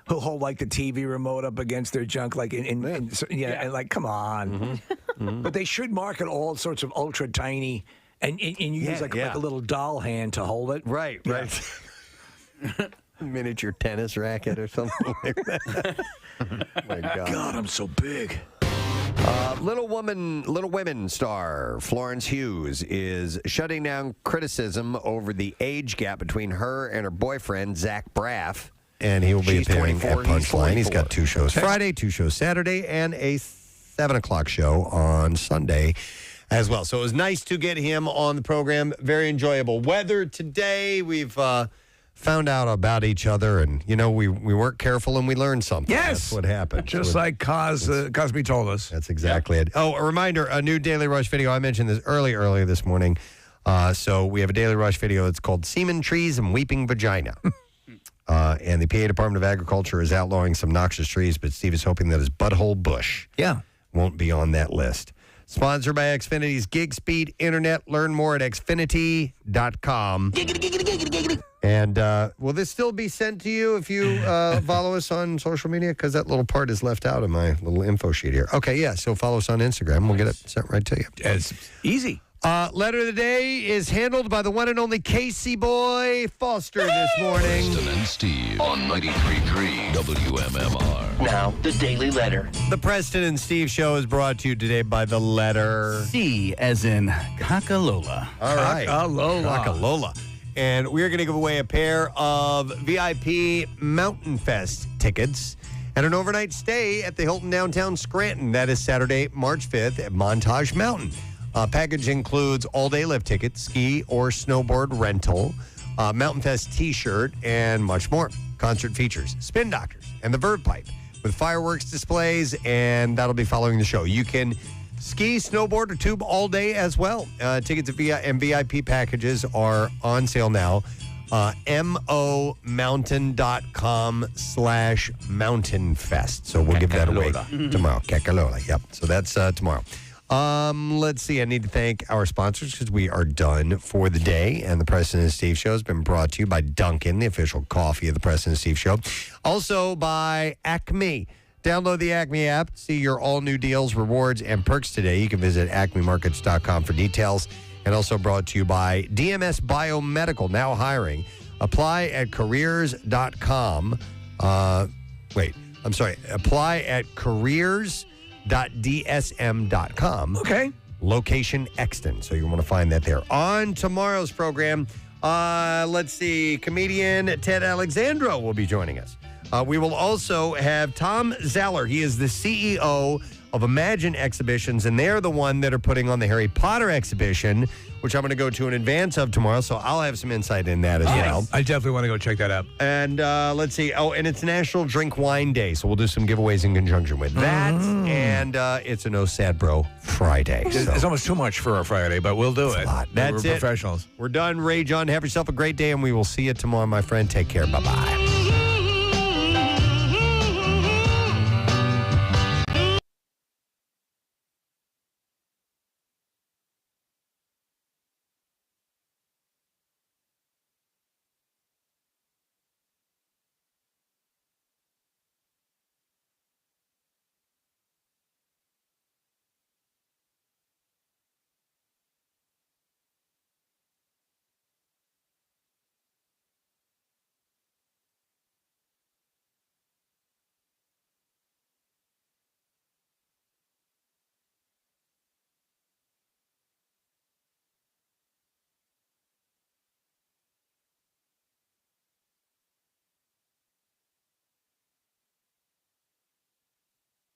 who hold, like, the TV remote up against their junk, like, and like, come on. But they should market all sorts of ultra tiny, and you use like a little doll hand to hold it. Right. Miniature tennis racket or something like that. My God, I'm so big. Little Women star Florence Hughes is shutting down criticism over the age gap between her and her boyfriend, Zach Braff. And he will be appearing at Punchline. He's got 2 shows Friday, 2 shows Saturday, and a 7 o'clock show on Sunday as well. So it was nice to get him on the program. Very enjoyable weather today. We've found out about each other, and, we weren't careful and we learned something. Yes. That's what happened. Just like Cosby told us. That's exactly it. Oh, a reminder, a new Daily Rush video. I mentioned this earlier this morning. So we have a Daily Rush video. It's called Semen Trees and Weeping Vagina. And the PA Department of Agriculture is outlawing some noxious trees, but Steve is hoping that his butthole bush won't be on that list. Sponsored by Xfinity's Gig Speed Internet. Learn more at xfinity.com. And will this still be sent to you if you follow us on social media? Because that little part is left out of my little info sheet here. Okay, yeah, so follow us on Instagram. We'll get it sent right to you. It's easy. Letter of the day is handled by the one and only Casey Boy Foster this morning. Preston and Steve on 93.3 WMMR. Now, the Daily Letter. The Preston and Steve Show is brought to you today by the letter C, as in Coca-Lola. All right. Coca-Lola. And we're going to give away a pair of VIP Mountain Fest tickets and an overnight stay at the Hilton downtown Scranton. That is Saturday, March 5th at Montage Mountain. Package includes all-day lift tickets, ski or snowboard rental, Mountain Fest T-shirt, and much more. Concert features Spin Doctors and the Verve Pipe with fireworks displays, and that'll be following the show. You can ski, snowboard, or tube all day as well. Tickets and VIP packages are on sale now. momountain.com/mountainfest. So we'll give that away tomorrow. Coca-Lola. Yep. So that's tomorrow. Let's see. I need to thank our sponsors because we are done for the day. And the Preston and Steve Show has been brought to you by Dunkin', the official coffee of the Preston and Steve Show. Also by Acme. Download the Acme app. See your all-new deals, rewards, and perks today. You can visit acmemarkets.com for details. And also brought to you by DMS Biomedical, now hiring. Apply at careers.com. Apply at careers.dsm.com. Okay. Location Exton. So you want to find that there. On tomorrow's program, let's see, comedian Ted Alexandro will be joining us. We will also have Tom Zeller. He is the CEO of Imagine Exhibitions, and they're the one that are putting on the Harry Potter exhibition, which I'm going to go to in advance of tomorrow, so I'll have some insight in that as well. I definitely want to go check that out. And let's see. Oh, and it's National Drink Wine Day, so we'll do some giveaways in conjunction with that. And it's a No Sad Bro Friday. So. It's almost too much for a Friday, but we'll do it. That's We're it. professionals. We're done. Rage on. Have yourself a great day, and we will see you tomorrow, my friend. Take care. Bye-bye.